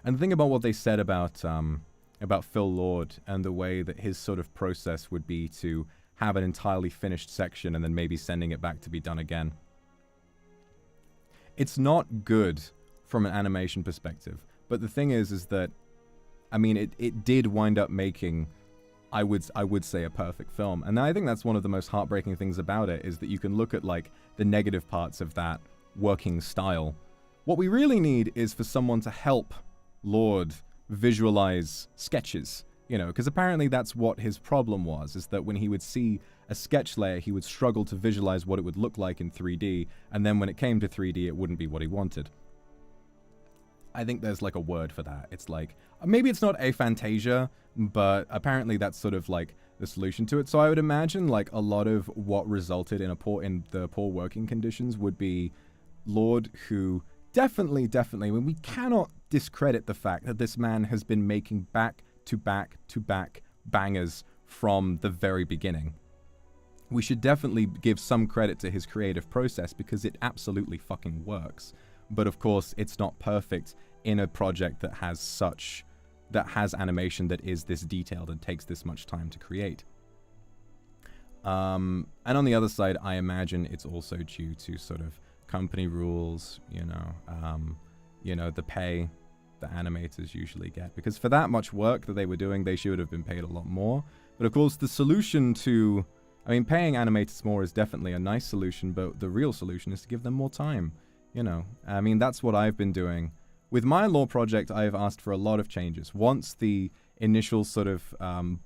And the thing about what they said about Phil Lord and the way that his sort of process would be to have an entirely finished section and then maybe sending it back to be done again. It's not good from an animation perspective. But the thing is that, I mean, it did wind up making, I would say, a perfect film. And I think that's one of the most heartbreaking things about it, is that you can look at, like, the negative parts of that working style. What we really need is for someone to help Lord visualize sketches, You know, because apparently that's what his problem was, is that when he would see a sketch layer, he would struggle to visualize what it would look like in 3D, and then when it came to 3D, it wouldn't be what he wanted. I think there's like a word for that. It's like, maybe it's not aphantasia, but apparently that's sort of like the solution to it. So I would imagine like a lot of what resulted in the poor working conditions would be Lord, who definitely, I mean, we cannot discredit the fact that this man has been making back-to-back bangers from the very beginning. We should definitely give some credit to his creative process because it absolutely fucking works. But of course, it's not perfect in a project that has animation that is this detailed and takes this much time to create. And on the other side, I imagine it's also due to sort of company rules, you know, the pay the animators usually get. Because for that much work that they were doing, they should have been paid a lot more. But of course, the solution to, I mean, paying animators more is definitely a nice solution, but the real solution is to give them more time. You know, I mean, that's what I've been doing. With my law project, I've asked for a lot of changes. Once the initial sort of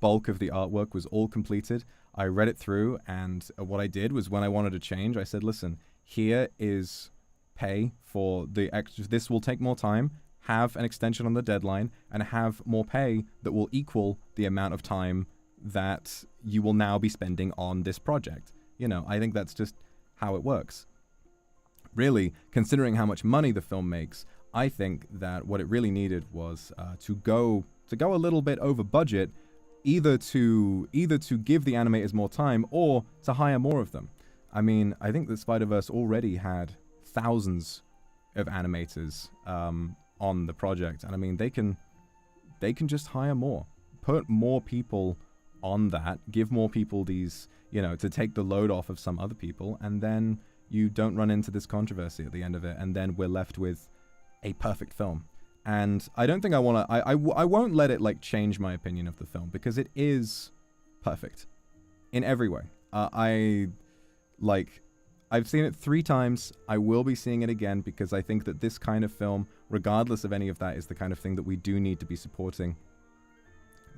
bulk of the artwork was all completed, I read it through, and what I did was when I wanted to change, I said, listen, here is pay for the extra. This will take more time, have an extension on the deadline, and have more pay that will equal the amount of time that you will now be spending on this project. You know, I think that's just how it works. Really, considering how much money the film makes, I think that what it really needed was to go a little bit over budget, either to give the animators more time or to hire more of them. I mean, I think the Spider-Verse already had thousands of animators on the project, and I mean, they can just hire more, put more people on that, give more people these, you know, to take the load off of some other people, and then you don't run into this controversy at the end of it, and then we're left with a perfect film. And I don't think I want to, I won't let it like change my opinion of the film, because it is perfect in every way. I've seen it 3 times. I will be seeing it again, because I think that this kind of film, regardless of any of that, is the kind of thing that we do need to be supporting.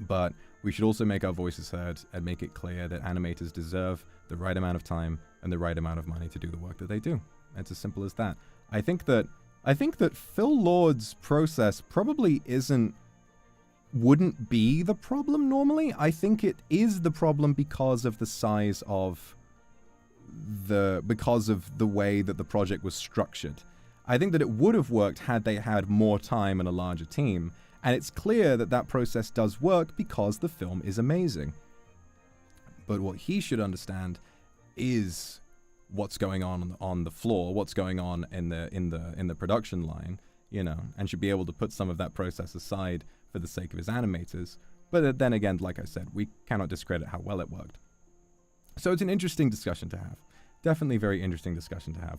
But we should also make our voices heard and make it clear that animators deserve the right amount of time and the right amount of money to do the work that they do. It's as simple as that. I think that Phil Lord's process probably wouldn't be the problem normally. I think it is the problem because of the size of because of the way that the project was structured. I think that it would have worked had they had more time and a larger team. And it's clear that that process does work because the film is amazing. But what he should understand is what's going on the floor, what's going on in the production line, you know, and should be able to put some of that process aside for the sake of his animators. But then again, like I said, we cannot discredit how well it worked. So it's an interesting discussion to have. Definitely very interesting discussion to have.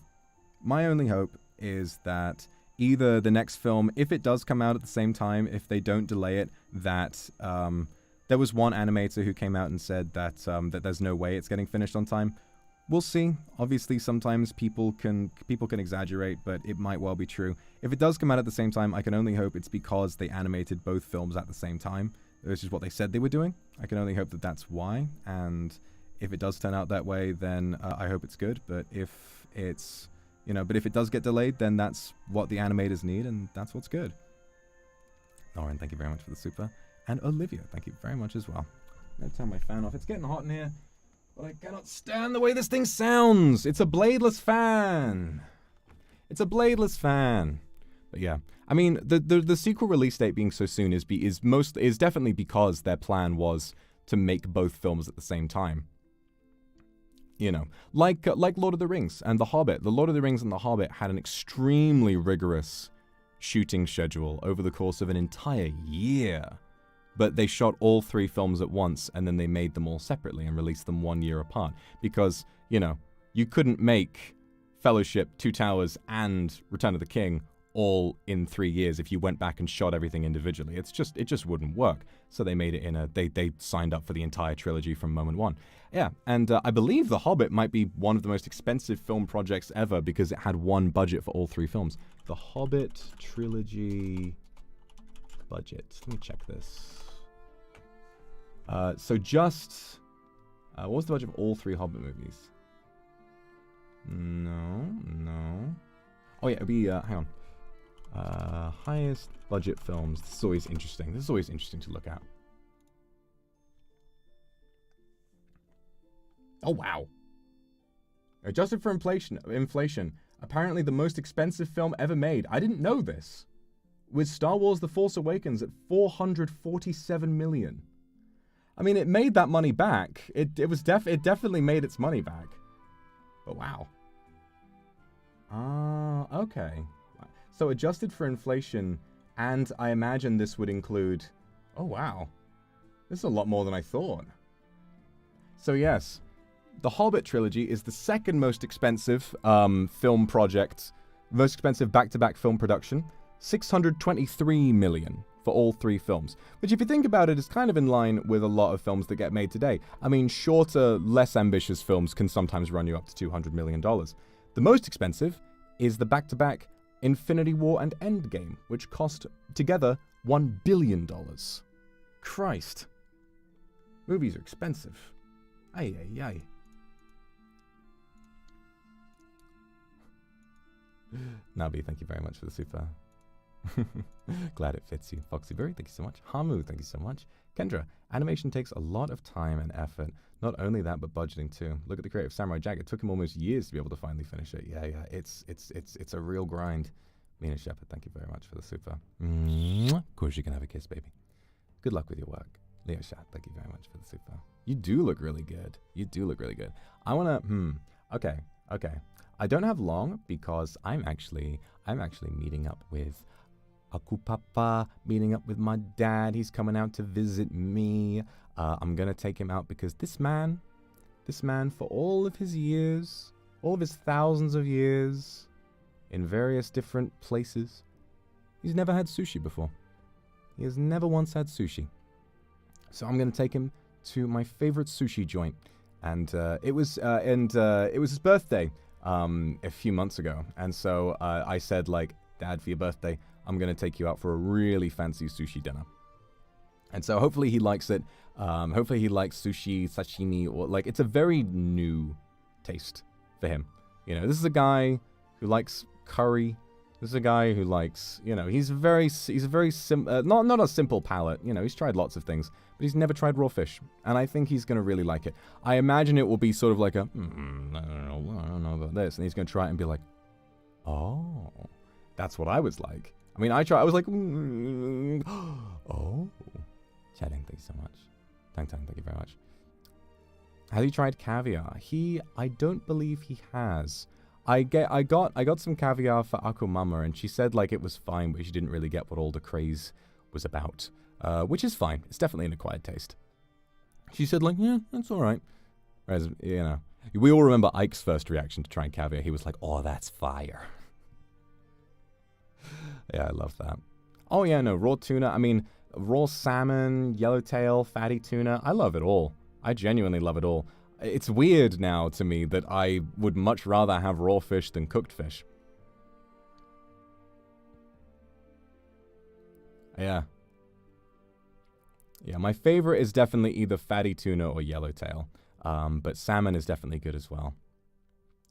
My only hope is that either the next film, if it does come out at the same time, if they don't delay it, that there was one animator who came out and said that that there's no way it's getting finished on time. We'll see. Obviously, sometimes people can exaggerate, but it might well be true. If it does come out at the same time, I can only hope it's because they animated both films at the same time, which is what they said they were doing. I can only hope that that's why, and if it does turn out that way, then I hope it's good. But if it's, you know, but if it does get delayed, then that's what the animators need, and that's what's good. Lauren, thank you very much for the super. And Olivia, thank you very much as well. I'm going to turn my fan off. It's getting hot in here, but I cannot stand the way this thing sounds. It's a bladeless fan. It's a bladeless fan. But yeah, I mean, the sequel release date being so soon is definitely because their plan was to make both films at the same time. You know, like Lord of the Rings and The Hobbit. The Lord of the Rings and The Hobbit had an extremely rigorous shooting schedule over the course of an entire year. But they shot all 3 films at once, and then they made them all separately and released them 1 year apart. Because, you know, you couldn't make Fellowship, Two Towers, and Return of the King all in 3 years if you went back and shot everything individually. It just wouldn't work. So they made it they signed up for the entire trilogy from moment one. Yeah, and I believe The Hobbit might be one of the most expensive film projects ever because it had one budget for all 3 films. The Hobbit trilogy budget. Let me check this. So just... what was the budget of all 3 Hobbit movies? No. Oh, yeah, it'd be... hang on. Highest budget films. This is always interesting. This is always interesting to look at. Oh, wow. Adjusted for inflation, apparently the most expensive film ever made. I didn't know this. With Star Wars The Force Awakens at $447 million. I mean, it made that money back. It definitely made its money back. But wow. Okay. So adjusted for inflation, and I imagine this would include... Oh, wow. This is a lot more than I thought. So yes, the Hobbit trilogy is the second most expensive film project, most expensive back-to-back film production. $623 million for all 3 films. Which, if you think about it, is kind of in line with a lot of films that get made today. I mean, shorter, less ambitious films can sometimes run you up to $200 million. The most expensive is the back-to-back Infinity War and Endgame, which cost together $1 billion. Christ. Movies are expensive. Ay, ay, ay. Nabi, thank you very much for the super. Glad it fits you. Foxyberry, thank you so much. Hamu, thank you so much. Kendra, animation takes a lot of time and effort. Not only that, but budgeting too. Look at the creative Samurai Jack. It took him almost years to be able to finally finish it. Yeah, it's a real grind. Mina Shepherd, thank you very much for the super. Of course you can have a kiss, baby. Good luck with your work. Leo Shat, thank you very much for the super. You do look really good. You do look really good. I wanna, okay. I don't have long because I'm actually meeting up with Akupapa, meeting up with my dad. He's coming out to visit me. I'm gonna take him out because this man, for all of his years, all of his thousands of years in various different places, he's never had sushi before. He has never once had sushi. So I'm gonna take him to my favorite sushi joint, and it was his birthday a few months ago, and so I said, like, Dad, for your birthday, I'm gonna take you out for a really fancy sushi dinner. And so hopefully he likes it. Hopefully he likes sushi, sashimi, or like, it's a very new taste for him. You know, this is a guy who likes curry. This is a guy who likes, you know, he's a very not a simple palate. You know, he's tried lots of things, but he's never tried raw fish. And I think he's gonna really like it. I imagine it will be sort of like a, I don't know about this. And he's gonna try it and be like, oh, that's what I was like. I mean, I was like, oh. Chatting, thank you so much. Tang, thank you very much. Has he tried caviar? I don't believe he has. I got some caviar for Akumama, and she said, like, it was fine, but she didn't really get what all the craze was about. Which is fine. It's definitely an acquired taste. She said, like, yeah, that's all right. Whereas, you know, we all remember Ike's first reaction to trying caviar. He was like, oh, that's fire. Yeah, I love that. Oh, yeah, no, raw tuna. I mean, raw salmon, yellowtail, fatty tuna. I love it all. I genuinely love it all. It's weird now to me that I would much rather have raw fish than cooked fish. Yeah. Yeah, my favorite is definitely either fatty tuna or yellowtail. But salmon is definitely good as well.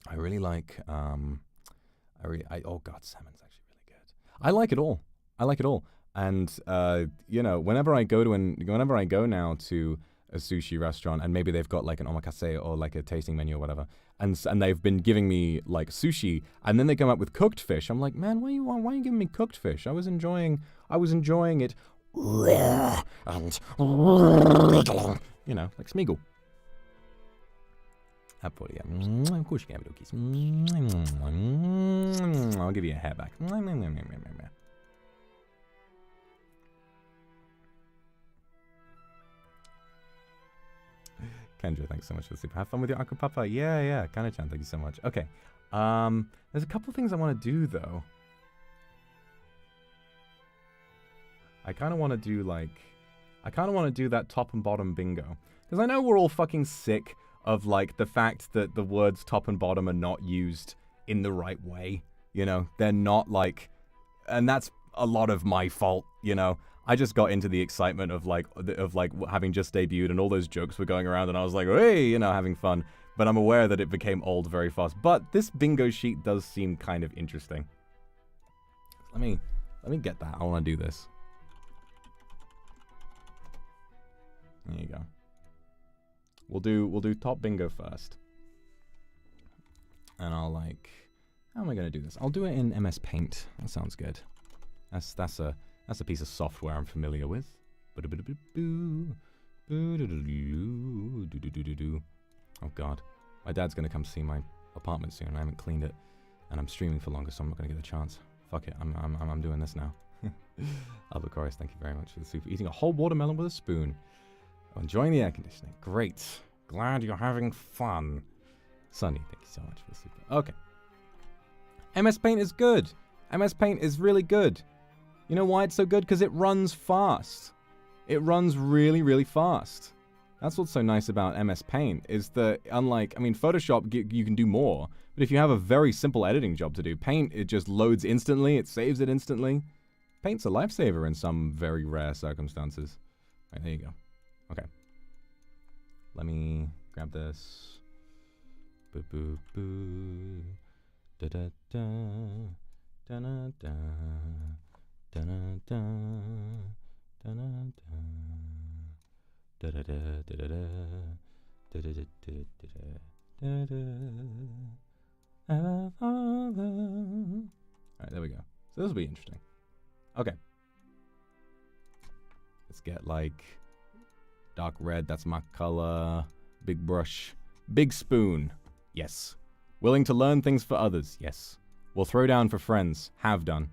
I really like, oh God, salmon's actually really good. I like it all. I like it all. And, you know, whenever I go now to a sushi restaurant, and maybe they've got like an omakase or like a tasting menu or whatever, and they've been giving me like sushi, and then they come up with cooked fish. I'm like, man, why are you giving me cooked fish? I was enjoying it, and you know, like Smeagol. Of course you can have a kiss. I'll give you a hair back. Kendra, thanks so much for the super. Have fun with your Uncle Papa. Yeah. Kana-chan, thank you so much. Okay. There's a couple things I want to do, though. I kind of want to do, that top and bottom bingo. Because I know we're all fucking sick of, like, the fact that the words top and bottom are not used in the right way. You know? They're not, like... And that's a lot of my fault, you know. I just got into the excitement of like having just debuted and all those jokes were going around and I was like, hey, you know, having fun. But I'm aware that it became old very fast. But this bingo sheet does seem kind of interesting. Let me get that. I want to do this. There you go. We'll do top bingo first. And I'll like, how am I gonna do this? I'll do it in MS Paint. That sounds good. That's a piece of software I'm familiar with. Oh god. My dad's gonna come see my apartment soon. I haven't cleaned it. And I'm streaming for longer, so I'm not gonna get the chance. Fuck it. I'm doing this now. Albert Chorus, thank you very much for the soup. Eating a whole watermelon with a spoon. Oh, enjoying the air conditioning. Great. Glad you're having fun. Sunny, thank you so much for the soup. Okay. MS Paint is good. MS Paint is really good. You know why it's so good? Because it runs fast. It runs really, really fast. That's what's so nice about MS Paint, is that unlike, I mean, Photoshop, you can do more. But if you have a very simple editing job to do, Paint, it just loads instantly, it saves it instantly. Paint's a lifesaver in some very rare circumstances. Right, there you go. Okay. Let me grab this. Boo boo boo. Da da da. Da da da. Da da da. Da da da. Da da da da da da. Da da da da da da. Alright, there we go. So this will be interesting. Okay. Let's get like dark red, that's my color. Big brush. Big spoon. Yes. Willing to learn things for others. Yes. Will throw down for friends. Have done.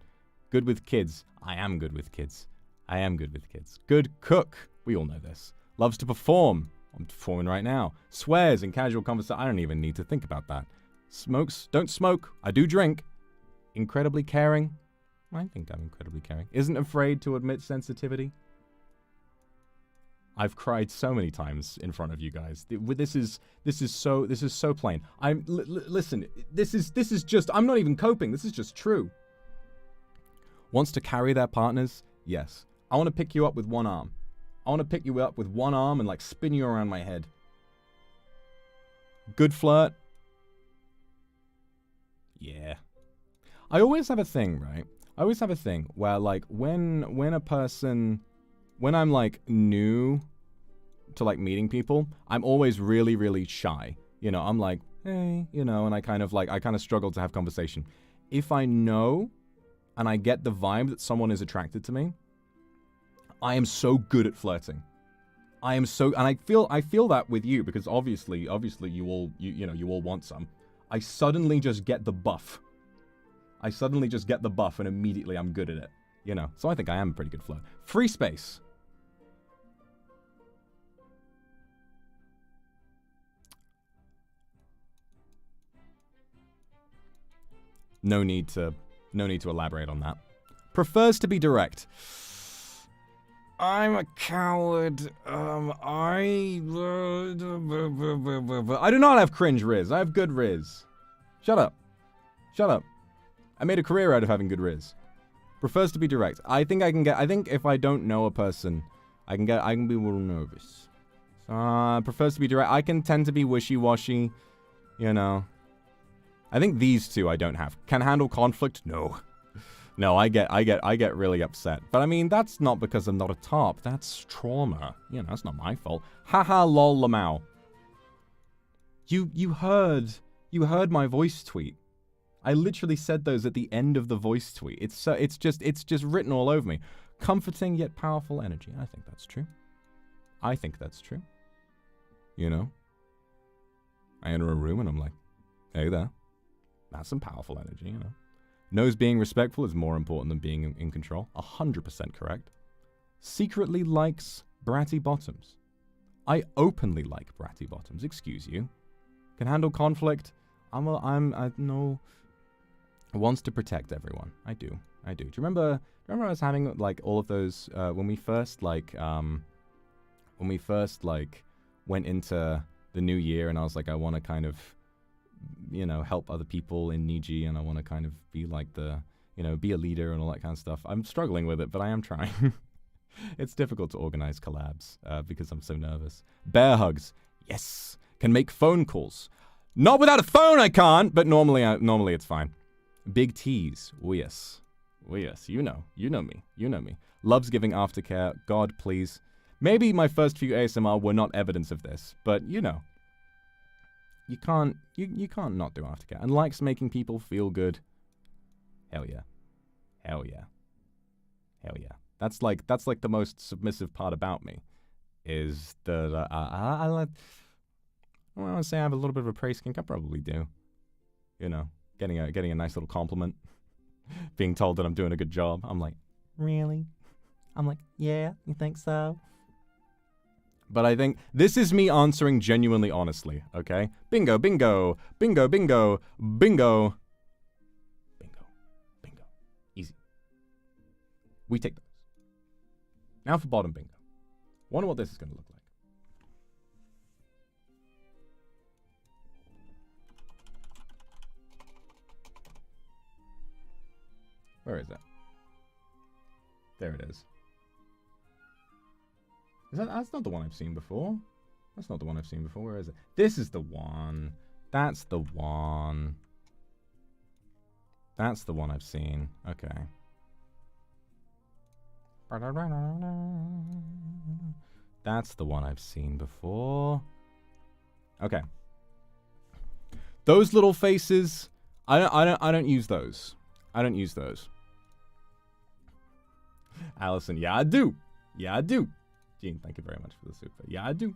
Good with kids. I am good with kids. I am good with kids. Good cook. We all know this. Loves to perform. I'm performing right now. Swears in casual conversation. I don't even need to think about that. Smokes. Don't smoke. I do drink. Incredibly caring. I think I'm incredibly caring. Isn't afraid to admit sensitivity. I've cried so many times in front of you guys. This is so plain. Listen. This is just. I'm not even coping. This is just true. Wants to carry their partners? Yes. I want to pick you up with one arm. I want to pick you up with one arm and like spin you around my head. Good flirt? Yeah. I always have a thing, right? I always have a thing where like when I'm like new to like meeting people, I'm always really, really shy. You know, I'm like, hey, you know, and I kind of struggle to have conversation. If I know and I get the vibe that someone is attracted to me, I am so good at flirting. And I feel that with you because obviously you all want some. I suddenly just get the buff. And immediately I'm good at it. You know, so I think I am a pretty good flirt. Free space. No need to elaborate on that. Prefers to be direct. I'm a coward. I do not have cringe riz. I have good riz. Shut up. I made a career out of having good riz. Prefers to be direct. I think if I don't know a person, I can be a little nervous. So, prefers to be direct. I can tend to be wishy-washy, you know. I think these two I don't have. Can handle conflict? No. No, I get really upset. But I mean, that's not because I'm not a top. That's trauma. You know, that's not my fault. Haha lol lamau. You heard my voice tweet. I literally said those at the end of the voice tweet. It's just written all over me. Comforting yet powerful energy. I think that's true. You know? I enter a room and I'm like, hey there. That's some powerful energy, you know. Knows being respectful is more important than being in control. 100% correct. Secretly likes bratty bottoms. I openly like bratty bottoms. Excuse you. Can handle conflict. I know. Wants to protect everyone. I do. Do you remember I was having like all of those when we first went into the new year and I was like, I want to kind of, you know, help other people in Niji and I want to kind of be like the, you know, be a leader and all that kind of stuff. I'm struggling with it, but I am trying. It's difficult to organize collabs because I'm so nervous. Bear hugs. Yes. Can make phone calls. Not without a phone, I can't, but normally it's fine. Big T's. Oh, yes. Oh, yes. You know me. You know me. Loves giving aftercare. God, please. Maybe my first few ASMR were not evidence of this, but you know. You can't not do aftercare. And likes making people feel good. Hell yeah. Hell yeah. Hell yeah. That's like the most submissive part about me. Is that I want to say I have a little bit of a praise kink. I probably do. You know, getting a nice little compliment. Being told that I'm doing a good job. I'm like, really? I'm like, yeah, you think so? But I think this is me answering genuinely honestly, okay? Bingo, bingo, bingo, bingo, bingo. Bingo, bingo. Easy. We take those. Now for bottom bingo. Wonder what this is going to look like. Where is it? There it is. That's not the one I've seen before. That's not the one I've seen before. Where is it? This is the one. That's the one. That's the one I've seen. Okay. That's the one I've seen before. Okay. Those little faces, I don't use those. I don't use those. Allison, yeah, I do. Yeah, I do. Gene, thank you very much for the super. Yeah, I do.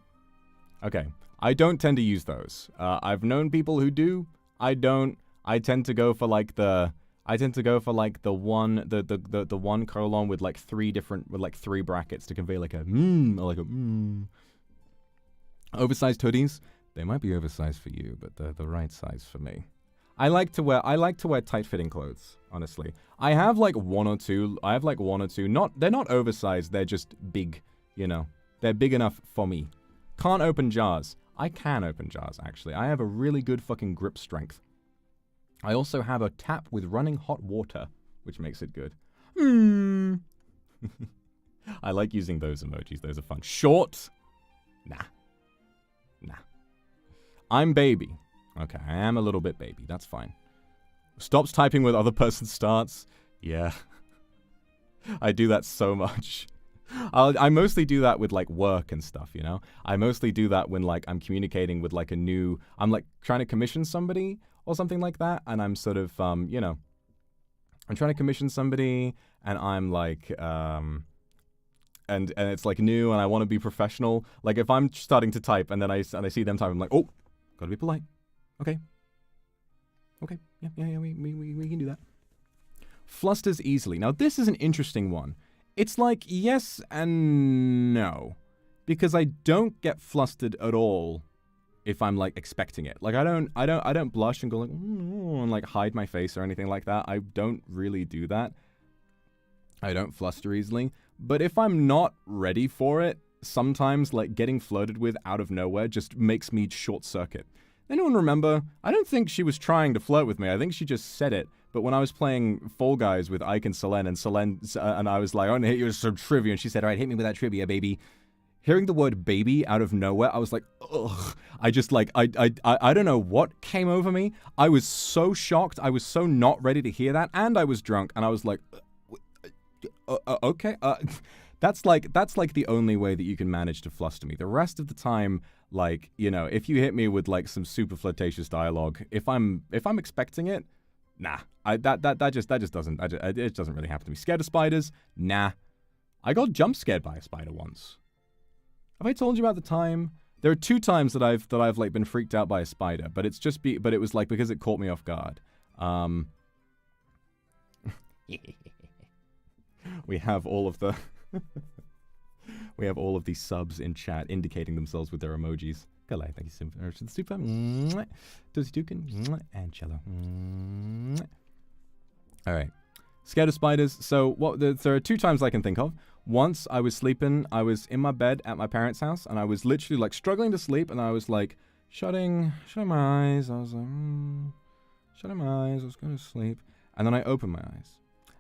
Okay. I don't tend to use those. I've known people who do. I don't. I tend to go for like the one colon with like three brackets to convey like a or like a Oversized hoodies, they might be oversized for you, but they're the right size for me. I like to wear tight-fitting clothes, honestly. I have like one or two. They're not oversized, they're just big, you know. They're big enough for me. Can't open jars. I can open jars, actually. I have a really good fucking grip strength. I also have a tap with running hot water, which makes it good. I like using those emojis. Those are fun. Short? Nah. I'm baby. Okay, I am a little bit baby. That's fine. Stops typing with other person starts. Yeah. I do that so much. I mostly do that with like work and stuff, you know? I mostly do that when like I'm communicating with like I'm like trying to commission somebody or something like that, and I'm sort of, you know, I'm trying to commission somebody, and I'm like, and it's like new, and I want to be professional. Like if I'm starting to type, and then I see them type, I'm like, oh, gotta be polite. Okay, yeah, we can do that. Flusters easily. Now this is an interesting one. It's like yes and no, because I don't get flustered at all if I'm like expecting it. Like I don't blush and go like and like hide my face or anything like that. I don't really do that. I don't fluster easily. But if I'm not ready for it, sometimes like getting flirted with out of nowhere just makes me short circuit. Anyone remember? I don't think she was trying to flirt with me. I think she just said it. But when I was playing Fall Guys with Ike and Selene, and I was like, I want to hit you with some trivia, and she said, all right, hit me with that trivia, baby. Hearing the word baby out of nowhere, I was like, ugh. I just like, I don't know what came over me. I was so shocked. I was so not ready to hear that. And I was drunk. And I was like, okay. That's like the only way that you can manage to fluster me. The rest of the time, like, you know, if you hit me with like some super flirtatious dialogue, if I'm expecting it, nah. It just doesn't really happen to me. Scared of spiders? Nah. I got jump scared by a spider once. Have I told you about the time? There are 2 times that I've like been freaked out by a spider, but it was like because it caught me off guard. We have all of the we have all of these subs in chat indicating themselves with their emojis. Galay, thank you so much for the super. Dozy Dukin and Cello. All right. Scared of spiders. So there are 2 times I can think of. Once I was sleeping, I was in my bed at my parents' house, and I was literally like struggling to sleep, and I was like shutting my eyes. I was like, shutting my eyes. I was going to sleep, and then I opened my eyes,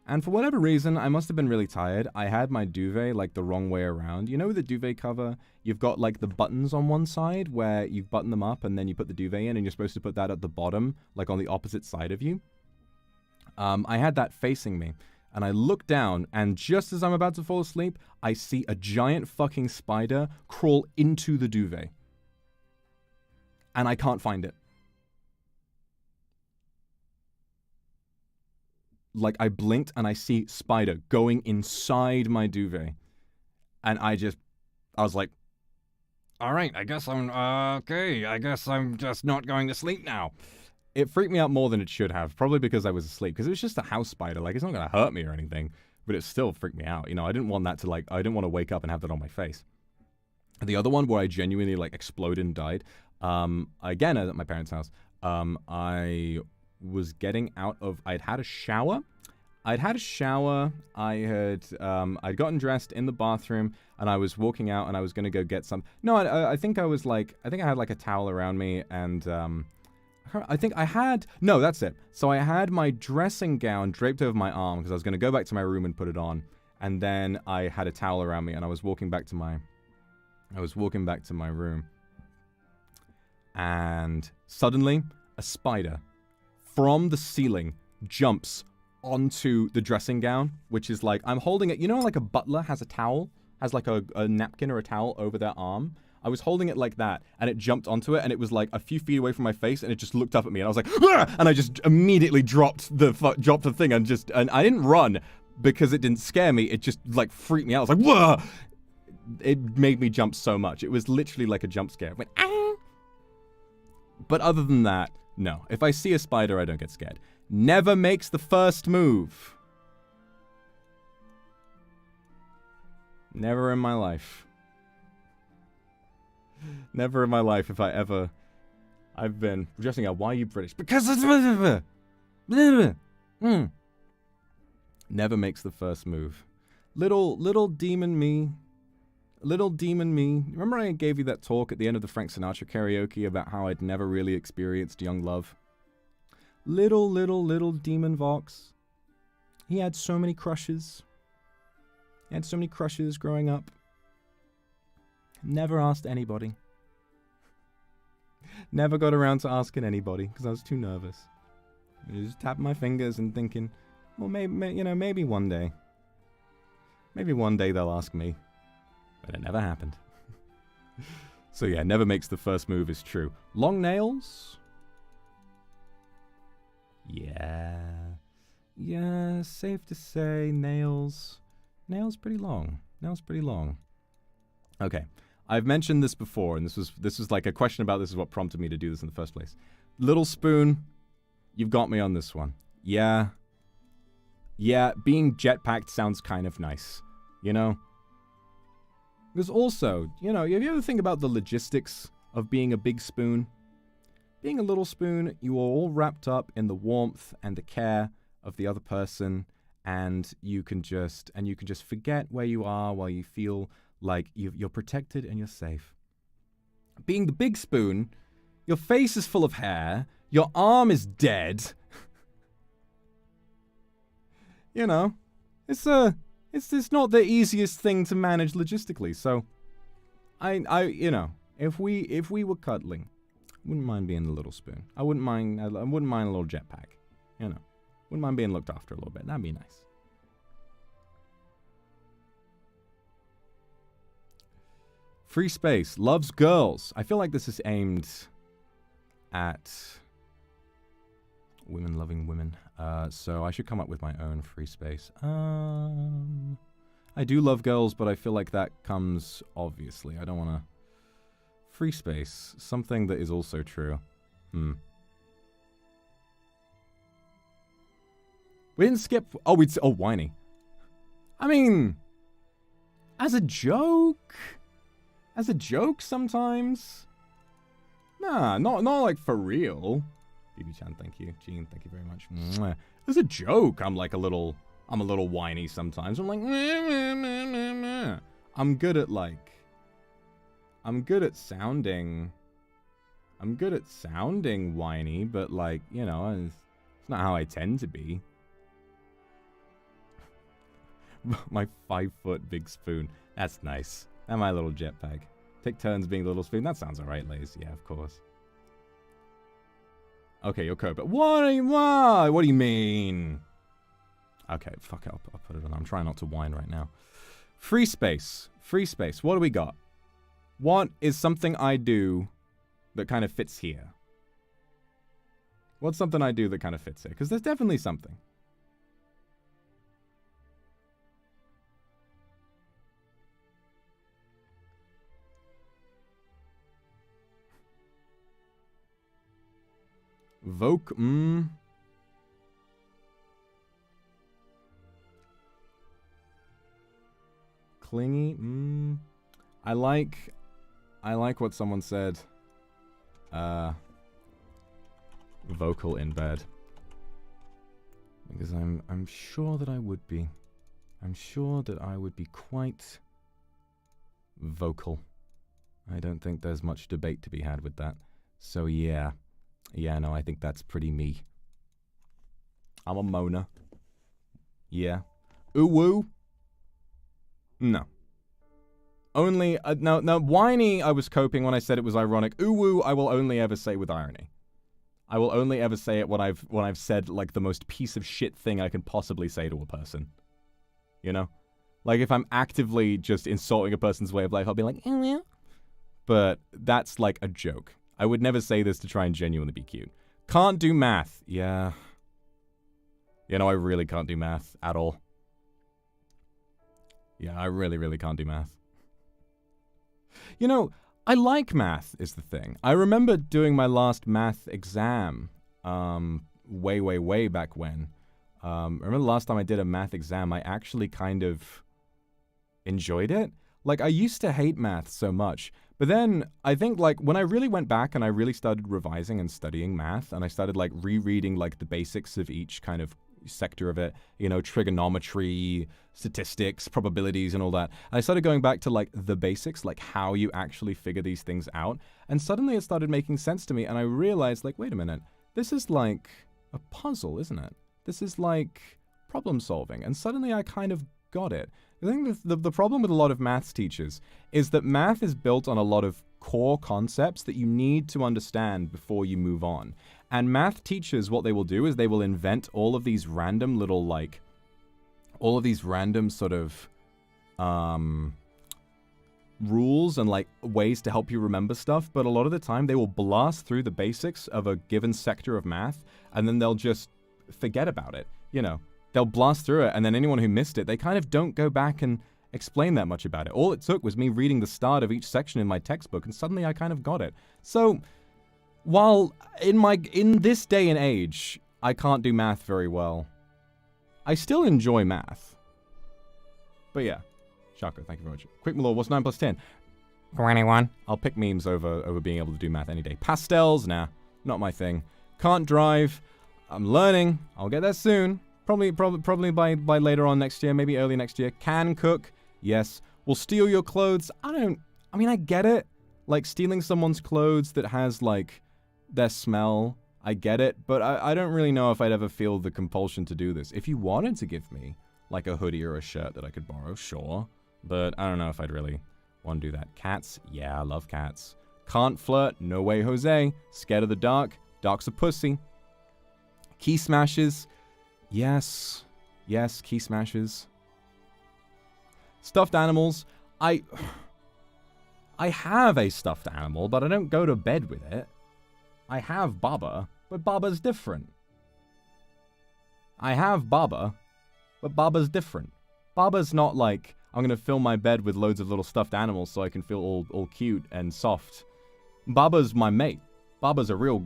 And for whatever reason, I must have been really tired. I had my duvet, like, the wrong way around. You know the duvet cover? You've got, like, the buttons on one side where you button them up and then you put the duvet in and you're supposed to put that at the bottom, like, on the opposite side of you. I had that facing me. And I look down, and just as I'm about to fall asleep, I see a giant fucking spider crawl into the duvet. And I can't find it. Like, I blinked and I see spider going inside my duvet. And I was like, all right, I guess I'm, okay, I guess I'm just not going to sleep now. It freaked me out more than it should have, probably because I was asleep, because it was just a house spider. Like, it's not going to hurt me or anything, but it still freaked me out. You know, I didn't want that to, like, I didn't want to wake up and have that on my face. The other one where I genuinely, like, exploded and died, again, at my parents' house, I was getting out of, I'd had a shower, I'd gotten dressed in the bathroom, and I was walking out, and I was going to go get some, no, I think I had, like, a towel around me, and, no, that's it. So I had my dressing gown draped over my arm, because I was going to go back to my room and put it on, and then I had a towel around me, and I was walking back to my room, and suddenly, a spider from the ceiling jumps onto the dressing gown, which is like, I'm holding it, you know, like a butler has a towel, has like a napkin or a towel over their arm. I was holding it like that, and it jumped onto it, and it was like a few feet away from my face, and it just looked up at me, and I was like, "Argh!" And I just immediately dropped the thing, and I didn't run because it didn't scare me. It just like freaked me out. I was like, "Whoa!" It made me jump so much. It was literally like a jump scare. It went, "Ah!" But other than that, no. If I see a spider, I don't get scared. Never makes the first move. Never in my life. Never in my life have I ever... I've been suggesting, why are you British? Because it's... Never makes the first move. Little demon me. Little demon me. Remember I gave you that talk at the end of the Frank Sinatra karaoke about how I'd never really experienced young love? Little demon Vox. He had so many crushes. He had so many crushes growing up. Never asked anybody. Never got around to asking anybody because I was too nervous. I just tapping my fingers and thinking, well, maybe one day. Maybe one day they'll ask me. But it never happened. So yeah, never makes the first move is true. Long nails? Yeah, safe to say nails. Nails pretty long. Okay. I've mentioned this before, and this was like a question about this is what prompted me to do this in the first place. Little Spoon, you've got me on this one. Yeah, being jetpacked sounds kind of nice, you know? Because also, you know, have you ever think about the logistics of being a big spoon? Being a little spoon, you are all wrapped up in the warmth and the care of the other person, and you can just forget where you are while you feel like you're protected and you're safe. Being the big spoon, your face is full of hair, your arm is dead. You know, it's not the easiest thing to manage logistically. So, you know, if we were cuddling, wouldn't mind being the little spoon. I wouldn't mind a little jetpack. You know, wouldn't mind being looked after a little bit. That'd be nice. Free space. Loves girls. I feel like this is aimed at women loving women. So I should come up with my own free space. I do love girls, but I feel like that comes obviously. I don't want to... Free space. Something that is also true. We didn't skip... Oh, whiny. I mean... As a joke... As a joke sometimes. Nah, not like for real. BB-chan, thank you. Gene, thank you very much. Mwah. As a joke, I'm a little whiny sometimes. I'm like, meh, meh, meh, meh. I'm good at sounding whiny, but like, you know, it's not how I tend to be. My 5-foot big spoon. That's nice. And my little jetpack. Take turns being the little spoon. That sounds alright, Laze. Yeah, of course. Okay, you're Cobra. What do you mean? Okay, fuck it. I'll put it on. I'm trying not to whine right now. Free space. Free space. What do we got? What is something I do that kind of fits here? What's something I do that kind of fits here? Because there's definitely something. Clingy, I like what someone said. Vocal in bed. Because I'm sure that I would be. I'm sure that I would be quite vocal. I don't think there's much debate to be had with that. So yeah. Yeah, no, I think that's pretty me. I'm a moaner. Yeah. Ooh woo? No. Only, no, whiny I was coping when I said it was ironic. Ooh woo I will only ever say with irony. I will only ever say it when I've said, like, the most piece of shit thing I can possibly say to a person. You know? Like, if I'm actively just insulting a person's way of life, I'll be like, oh, yeah. But that's, like, a joke. I would never say this to try and genuinely be cute. Can't do math. Yeah. You know, I really can't do math at all. Yeah, I really, really can't do math. You know, I like math, is the thing. I remember doing my last math exam, way back when. Remember the last time I did a math exam, I actually kind of enjoyed it. Like, I used to hate math so much. But then, I think, like, when I really went back and I really started revising and studying math, and I started, like, rereading, like, the basics of each kind of sector of it, you know, trigonometry, statistics, probabilities, and all that. And I started going back to, like, the basics, like, how you actually figure these things out. And suddenly it started making sense to me, and I realized, like, wait a minute, this is, like, a puzzle, isn't it? This is, like, problem solving. And suddenly I kind of got it. I think the problem with a lot of maths teachers is that math is built on a lot of core concepts that you need to understand before you move on. And math teachers, what they will do is they will invent all of these random little, like, all of these random sort of rules and, like, ways to help you remember stuff. But a lot of the time they will blast through the basics of a given sector of math and then they'll just forget about it, you know. They'll blast through it, and then anyone who missed it, they kind of don't go back and explain that much about it. All it took was me reading the start of each section in my textbook, and suddenly I kind of got it. So, while in this day and age, I can't do math very well, I still enjoy math. But yeah, Shako, thank you very much. Quick, my lord, what's 9 plus 10? 21. I'll pick memes over being able to do math any day. Pastels, nah, not my thing. Can't drive. I'm learning. I'll get there soon. Probably by later on next year, maybe early next year. Can cook, yes. Will steal your clothes. I mean, I get it. Like, stealing someone's clothes that has, like, their smell. I get it. But I don't really know if I'd ever feel the compulsion to do this. If you wanted to give me, like, a hoodie or a shirt that I could borrow, sure. But I don't know if I'd really want to do that. Cats? Yeah, I love cats. Can't flirt? No way, Jose. Scared of the dark? Dark's a pussy. Key smashes? Yes. Yes, key smashes. Stuffed animals. I have a stuffed animal, but I don't go to bed with it. I have Baba, but Baba's different. I have Baba, but Baba's different. Baba's not like, I'm going to fill my bed with loads of little stuffed animals so I can feel all cute and soft. Baba's my mate. Baba's a real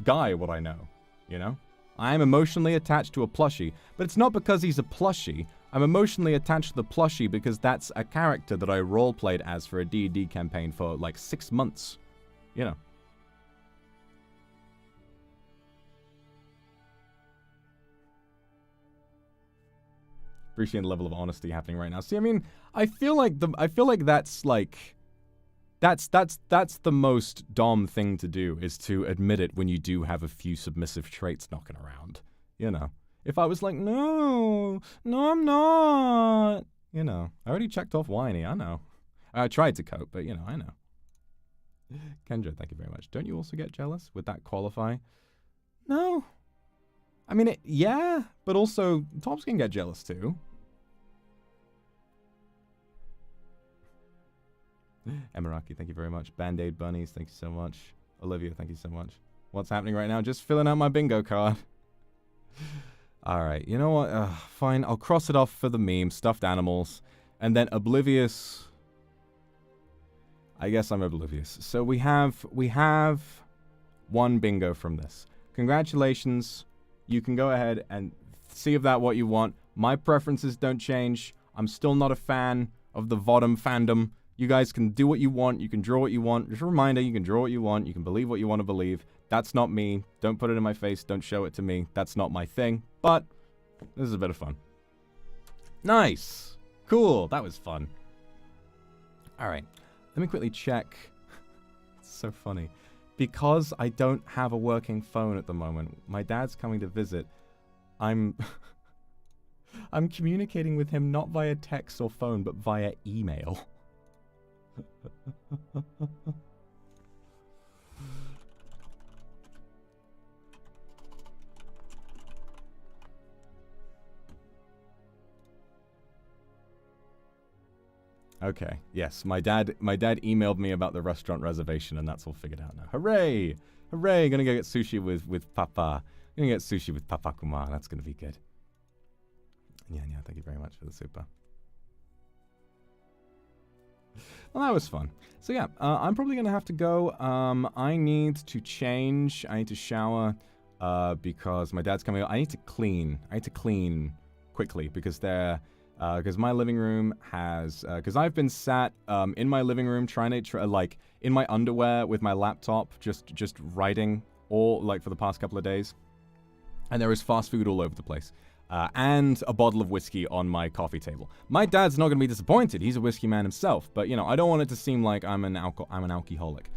guy, what I know, you know? I am emotionally attached to a plushie, but it's not because he's a plushie. I'm emotionally attached to the plushie because that's a character that I roleplayed as for a D&D campaign for like 6 months. You know. Appreciating the level of honesty happening right now. See, I mean, I feel like that's like that's the most Dom thing to do, is to admit it when you do have a few submissive traits knocking around. You know. If I was like, no, I'm not. You know, I already checked off whiny, I know. I tried to cope, but, you know, I know. Kendra, thank you very much. Don't you also get jealous? Would that qualify? No. I mean, yeah, but also, Tops can get jealous too. Emiraki, thank you very much. Band-Aid Bunnies, thank you so much. Olivia, thank you so much. What's happening right now? Just filling out my bingo card. Alright, you know what? Fine, I'll cross it off for the meme. Stuffed animals. And then oblivious. I guess I'm oblivious. So we have one bingo from this. Congratulations. You can go ahead and see if that what you want. My preferences don't change. I'm still not a fan of the Vodom fandom. You guys can do what you want. You can draw what you want. Just a reminder, you can draw what you want. You can believe what you want to believe. That's not me. Don't put it in my face. Don't show it to me. That's not my thing. But this is a bit of fun. Nice. Cool. That was fun. All right. Let me quickly check. It's so funny. Because I don't have a working phone at the moment, my dad's coming to visit. I'm communicating with him not via text or phone, but via email. Okay, yes, my dad emailed me about the restaurant reservation, and that's all figured out now. Hooray! Hooray! Gonna go get sushi with Papa. Gonna get sushi with Papa Kuma. That's gonna be good. Yeah, thank you very much for the super. Well, that was fun. So yeah, I'm probably gonna have to go. I need to change. I need to shower because my dad's coming out. I need to clean. I need to clean quickly because because my living room has because I've been sat in my living room trying to like in my underwear with my laptop just writing all like for the past couple of days, and there is fast food all over the place. And a bottle of whiskey on my coffee table. My dad's not going to be disappointed. He's a whiskey man himself. But, you know, I don't want it to seem like I'm an alcoholic.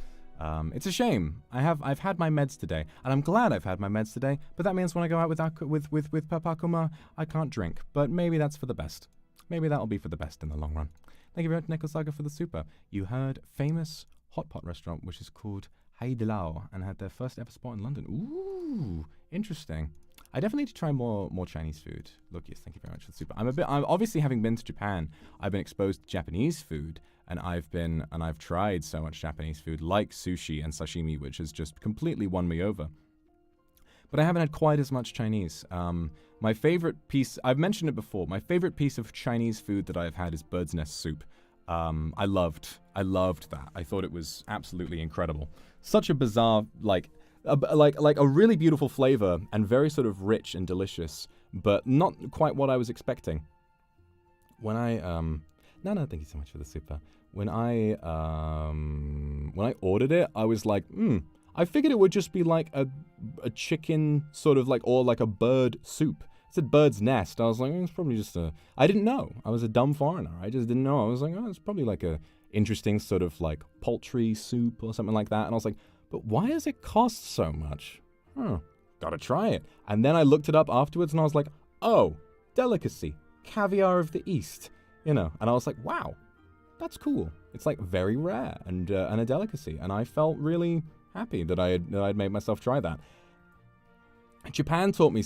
It's a shame. I've had my meds today. And I'm glad I've had my meds today. But that means when I go out with Papa Kuma, I can't drink. But maybe that's for the best. Maybe that'll be for the best in the long run. Thank you very much, Nicholas Saga, for the super. You heard famous hot pot restaurant, which is called Haidilao, and had their first ever spot in London. Ooh, interesting. I definitely need to try more Chinese food. Look, yes, thank you very much for the super. I'm obviously having been to Japan, I've been exposed to Japanese food, and I've tried so much Japanese food like sushi and sashimi, which has just completely won me over. But I haven't had quite as much Chinese. My favorite piece, I've mentioned it before, my favorite piece of Chinese food that I've had is bird's nest soup. I loved that. I thought it was absolutely incredible. Such a bizarre, like a really beautiful flavor and very sort of rich and delicious, but not quite what I was expecting. When I no, thank you so much for the super. When I ordered it, I was like, I figured it would just be like a chicken sort of like, or like a bird soup. It said bird's nest. I was like, it's probably just I didn't know. I was a dumb foreigner. I just didn't know. I was like, oh, it's probably like a interesting sort of like poultry soup or something like that. And I was like, but why does it cost so much? Gotta try it. And then I looked it up afterwards and I was like, oh, delicacy, caviar of the East, you know. And I was like, wow, that's cool. It's like very rare and a delicacy. And I felt really happy that I'd made myself try that. Japan taught me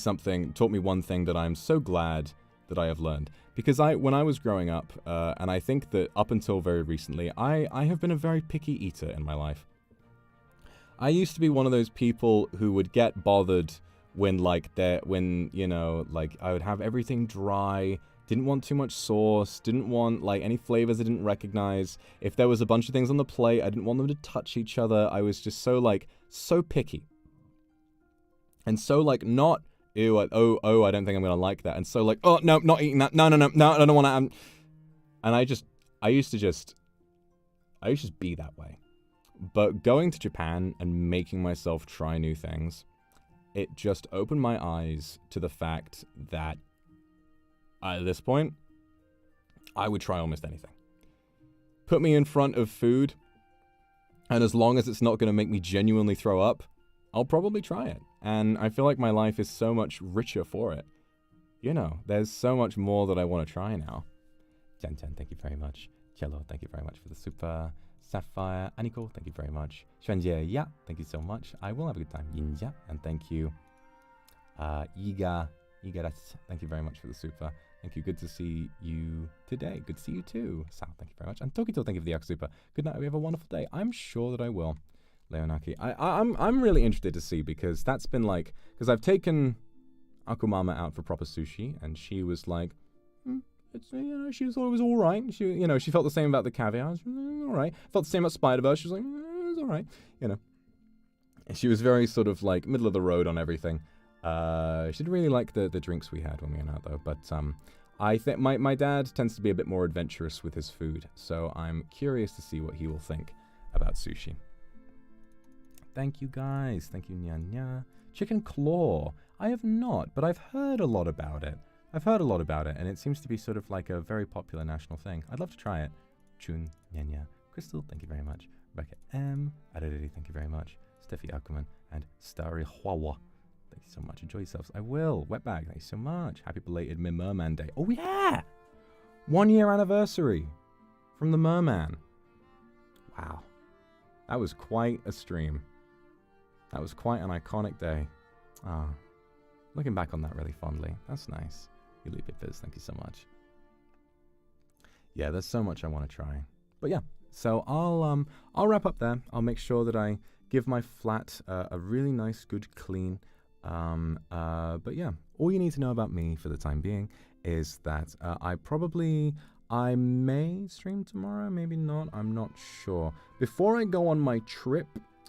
one thing that I'm so glad that I have learned. Because when I was growing up, and I think that up until very recently, I have been a very picky eater in my life. I used to be one of those people who would get bothered when you know, like I would have everything dry, didn't want too much sauce, didn't want like any flavors I didn't recognize. If there was a bunch of things on the plate, I didn't want them to touch each other. I was just so picky. And so like not, ew, I don't think I'm gonna like that. And so like, oh no, not eating that. No, I don't want to. And I used to just be that way. But going to Japan and making myself try new things, it just opened my eyes to the fact that at this point, I would try almost anything. Put me in front of food, and as long as it's not going to make me genuinely throw up, I'll probably try it. And I feel like my life is so much richer for it. you know, there's so much more that I want to try now. Jen, thank you very much. Cello, thank you very much for the super. Sapphire, Aniko, thank you very much. Xuanjie, yeah, thank you so much. I will have a good time. Yinjia, and thank you. Iga, thank you very much for the super. Thank you. Good to see you today. Good to see you too. Sal, thank you very much. And Tokito, thank you for the super. Good night. We have a wonderful day. I'm sure that I will. Leonaki, I'm really interested to see, because that's been like, because I've taken Akumama out for proper sushi, and she was like, it's, you know, she thought it was all right. She, you know, she felt the same about the caviar. She was, all right. Felt the same about Spider-Verse. She was like, it's all right. You know, and she was very sort of like middle of the road on everything. She didn't really like the drinks we had when we went out though. But I think my dad tends to be a bit more adventurous with his food, so I'm curious to see what he will think about sushi. Thank you guys. Thank you, Nya. Chicken claw. I have not, but I've heard a lot about it. And it seems to be sort of like a very popular national thing. I'd love to try it. Chun, Nya. Crystal, thank you very much. Rebecca M. Adedidi, thank you very much. Steffi Akuman and Starry Huawa. Thank you so much. Enjoy yourselves. I will. Wetbag, thank you so much. Happy belated Merman Day. Oh, yeah! 1 year anniversary from the Merman. Wow. That was quite a stream. That was quite an iconic day. Ah, looking back on that really fondly. That's nice. You leave it, Fizz. Thank you so much. Yeah, there's so much I want to try. But yeah, so I'll wrap up there. I'll make sure that I give my flat a really nice, good clean. But yeah, all you need to know about me for the time being is that I may stream tomorrow, maybe not. I'm not sure. Before I go on my trip,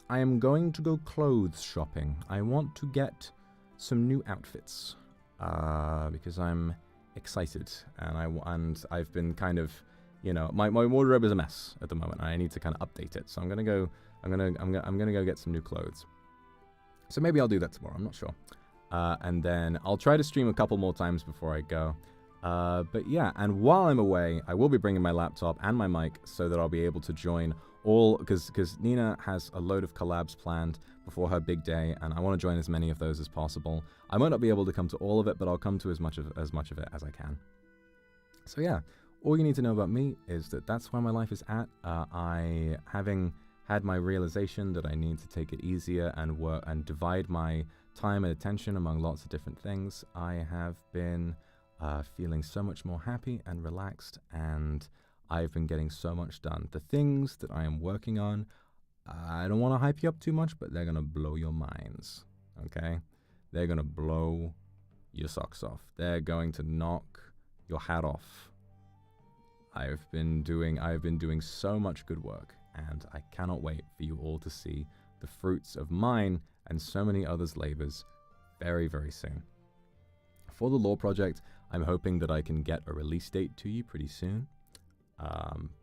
I am going to go clothes shopping. I want to get some new outfits. Because I'm excited, and I've been kind of, you know, my wardrobe is a mess at the moment. I need to kind of update it, so I'm gonna go get some new clothes. So maybe I'll do that tomorrow. I'm not sure. And then I'll try to stream a couple more times before I go. But yeah, and while I'm away, I will be bringing my laptop and my mic so that I'll be able to join all, because Nina has a load of collabs planned before her big day, and I want to join as many of those as possible. I might not be able to come to all of it, but I'll come to as much of it as I can. So yeah, all you need to know about me is that that's where my life is at. Having had my realization that I need to take it easier and work and divide my time and attention among lots of different things, I have been feeling so much more happy and relaxed, and I've been getting so much done. The things that I am working on, I don't want to hype you up too much, but they're going to blow your minds, okay? They're going to blow your socks off. They're going to knock your hat off. I've been doing so much good work, and I cannot wait for you all to see the fruits of mine and so many others' labors very, very soon. For the Law Project, I'm hoping that I can get a release date to you pretty soon.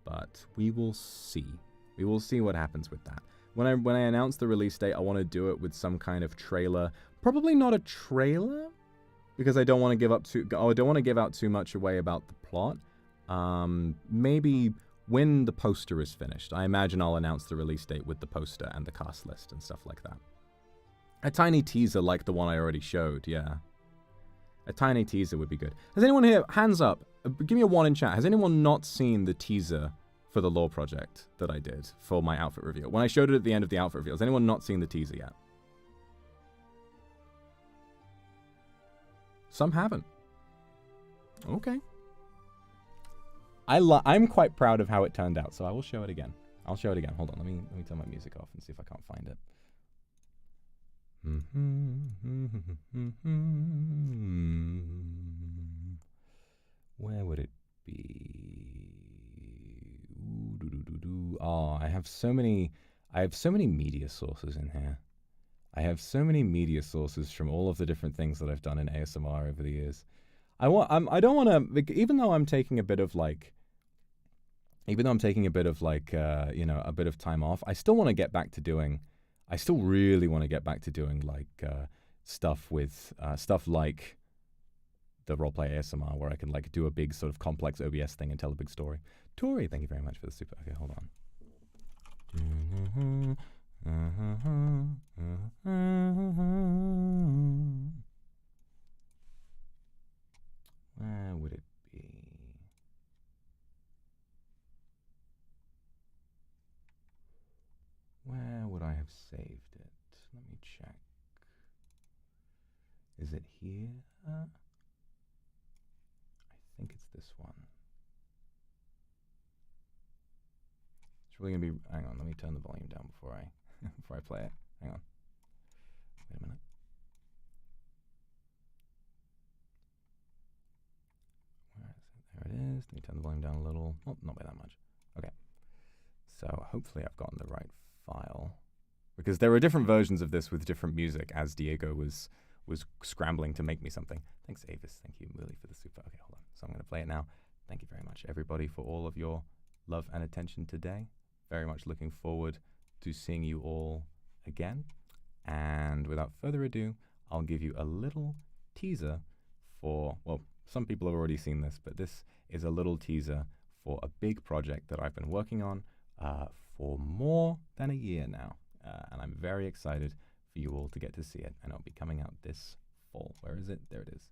But we will see. We will see what happens with that. When I announce the release date, I want to do it with some kind of trailer. Probably not a trailer, because I don't want to give out too much away about the plot. Maybe when the poster is finished. I imagine I'll announce the release date with the poster and the cast list and stuff like that. A tiny teaser like the one I already showed, yeah. A tiny teaser would be good. Has anyone here, hands up, give me a 1 in chat. Has anyone not seen the teaser for the Law Project that I did for my outfit reveal? When I showed it at the end of the outfit reveal, has anyone not seen the teaser yet? Some haven't. Okay. I'm quite proud of how it turned out, so I will show it again. I'll show it again. Hold on, let me turn my music off and see if I can't find it. Where would it be? Oh, I have so many media sources in here. I have so many media sources from all of the different things that I've done in ASMR over the years. I don't want to, even though I'm taking a bit of like, you know, a bit of time off, I still want to get back to doing. I still really want to get back to doing like stuff like the roleplay ASMR, where I can like do a big sort of complex OBS thing and tell a big story. Tori, thank you very much for the super. Okay, hold on. Where would it be? Where would I have saved it? Let me check. Is it here? I think it's this one. It's really gonna be. Hang on, let me turn the volume down before I before I play it. Hang on. Wait a minute. Where is it? There it is. Let me turn the volume down a little. Oh, not by that much. Okay. So hopefully I've gotten the right file, because there are different versions of this with different music, as Diego was scrambling to make me something. Thanks, Avis. Thank you, Lily, for the super. Okay, hold on. So I'm going to play it now. Thank you very much, everybody, for all of your love and attention today. Very much looking forward to seeing you all again. And without further ado, I'll give you a little teaser for, well, some people have already seen this, but this is a little teaser for a big project that I've been working on for more than a year now. And I'm very excited for you all to get to see it. And it'll be coming out this fall. Where is it? There it is.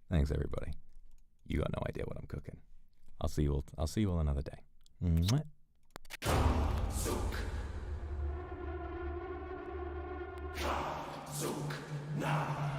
Thanks, everybody. You got no idea what I'm cooking. I'll see you all another day. Mwah. Zook. Now.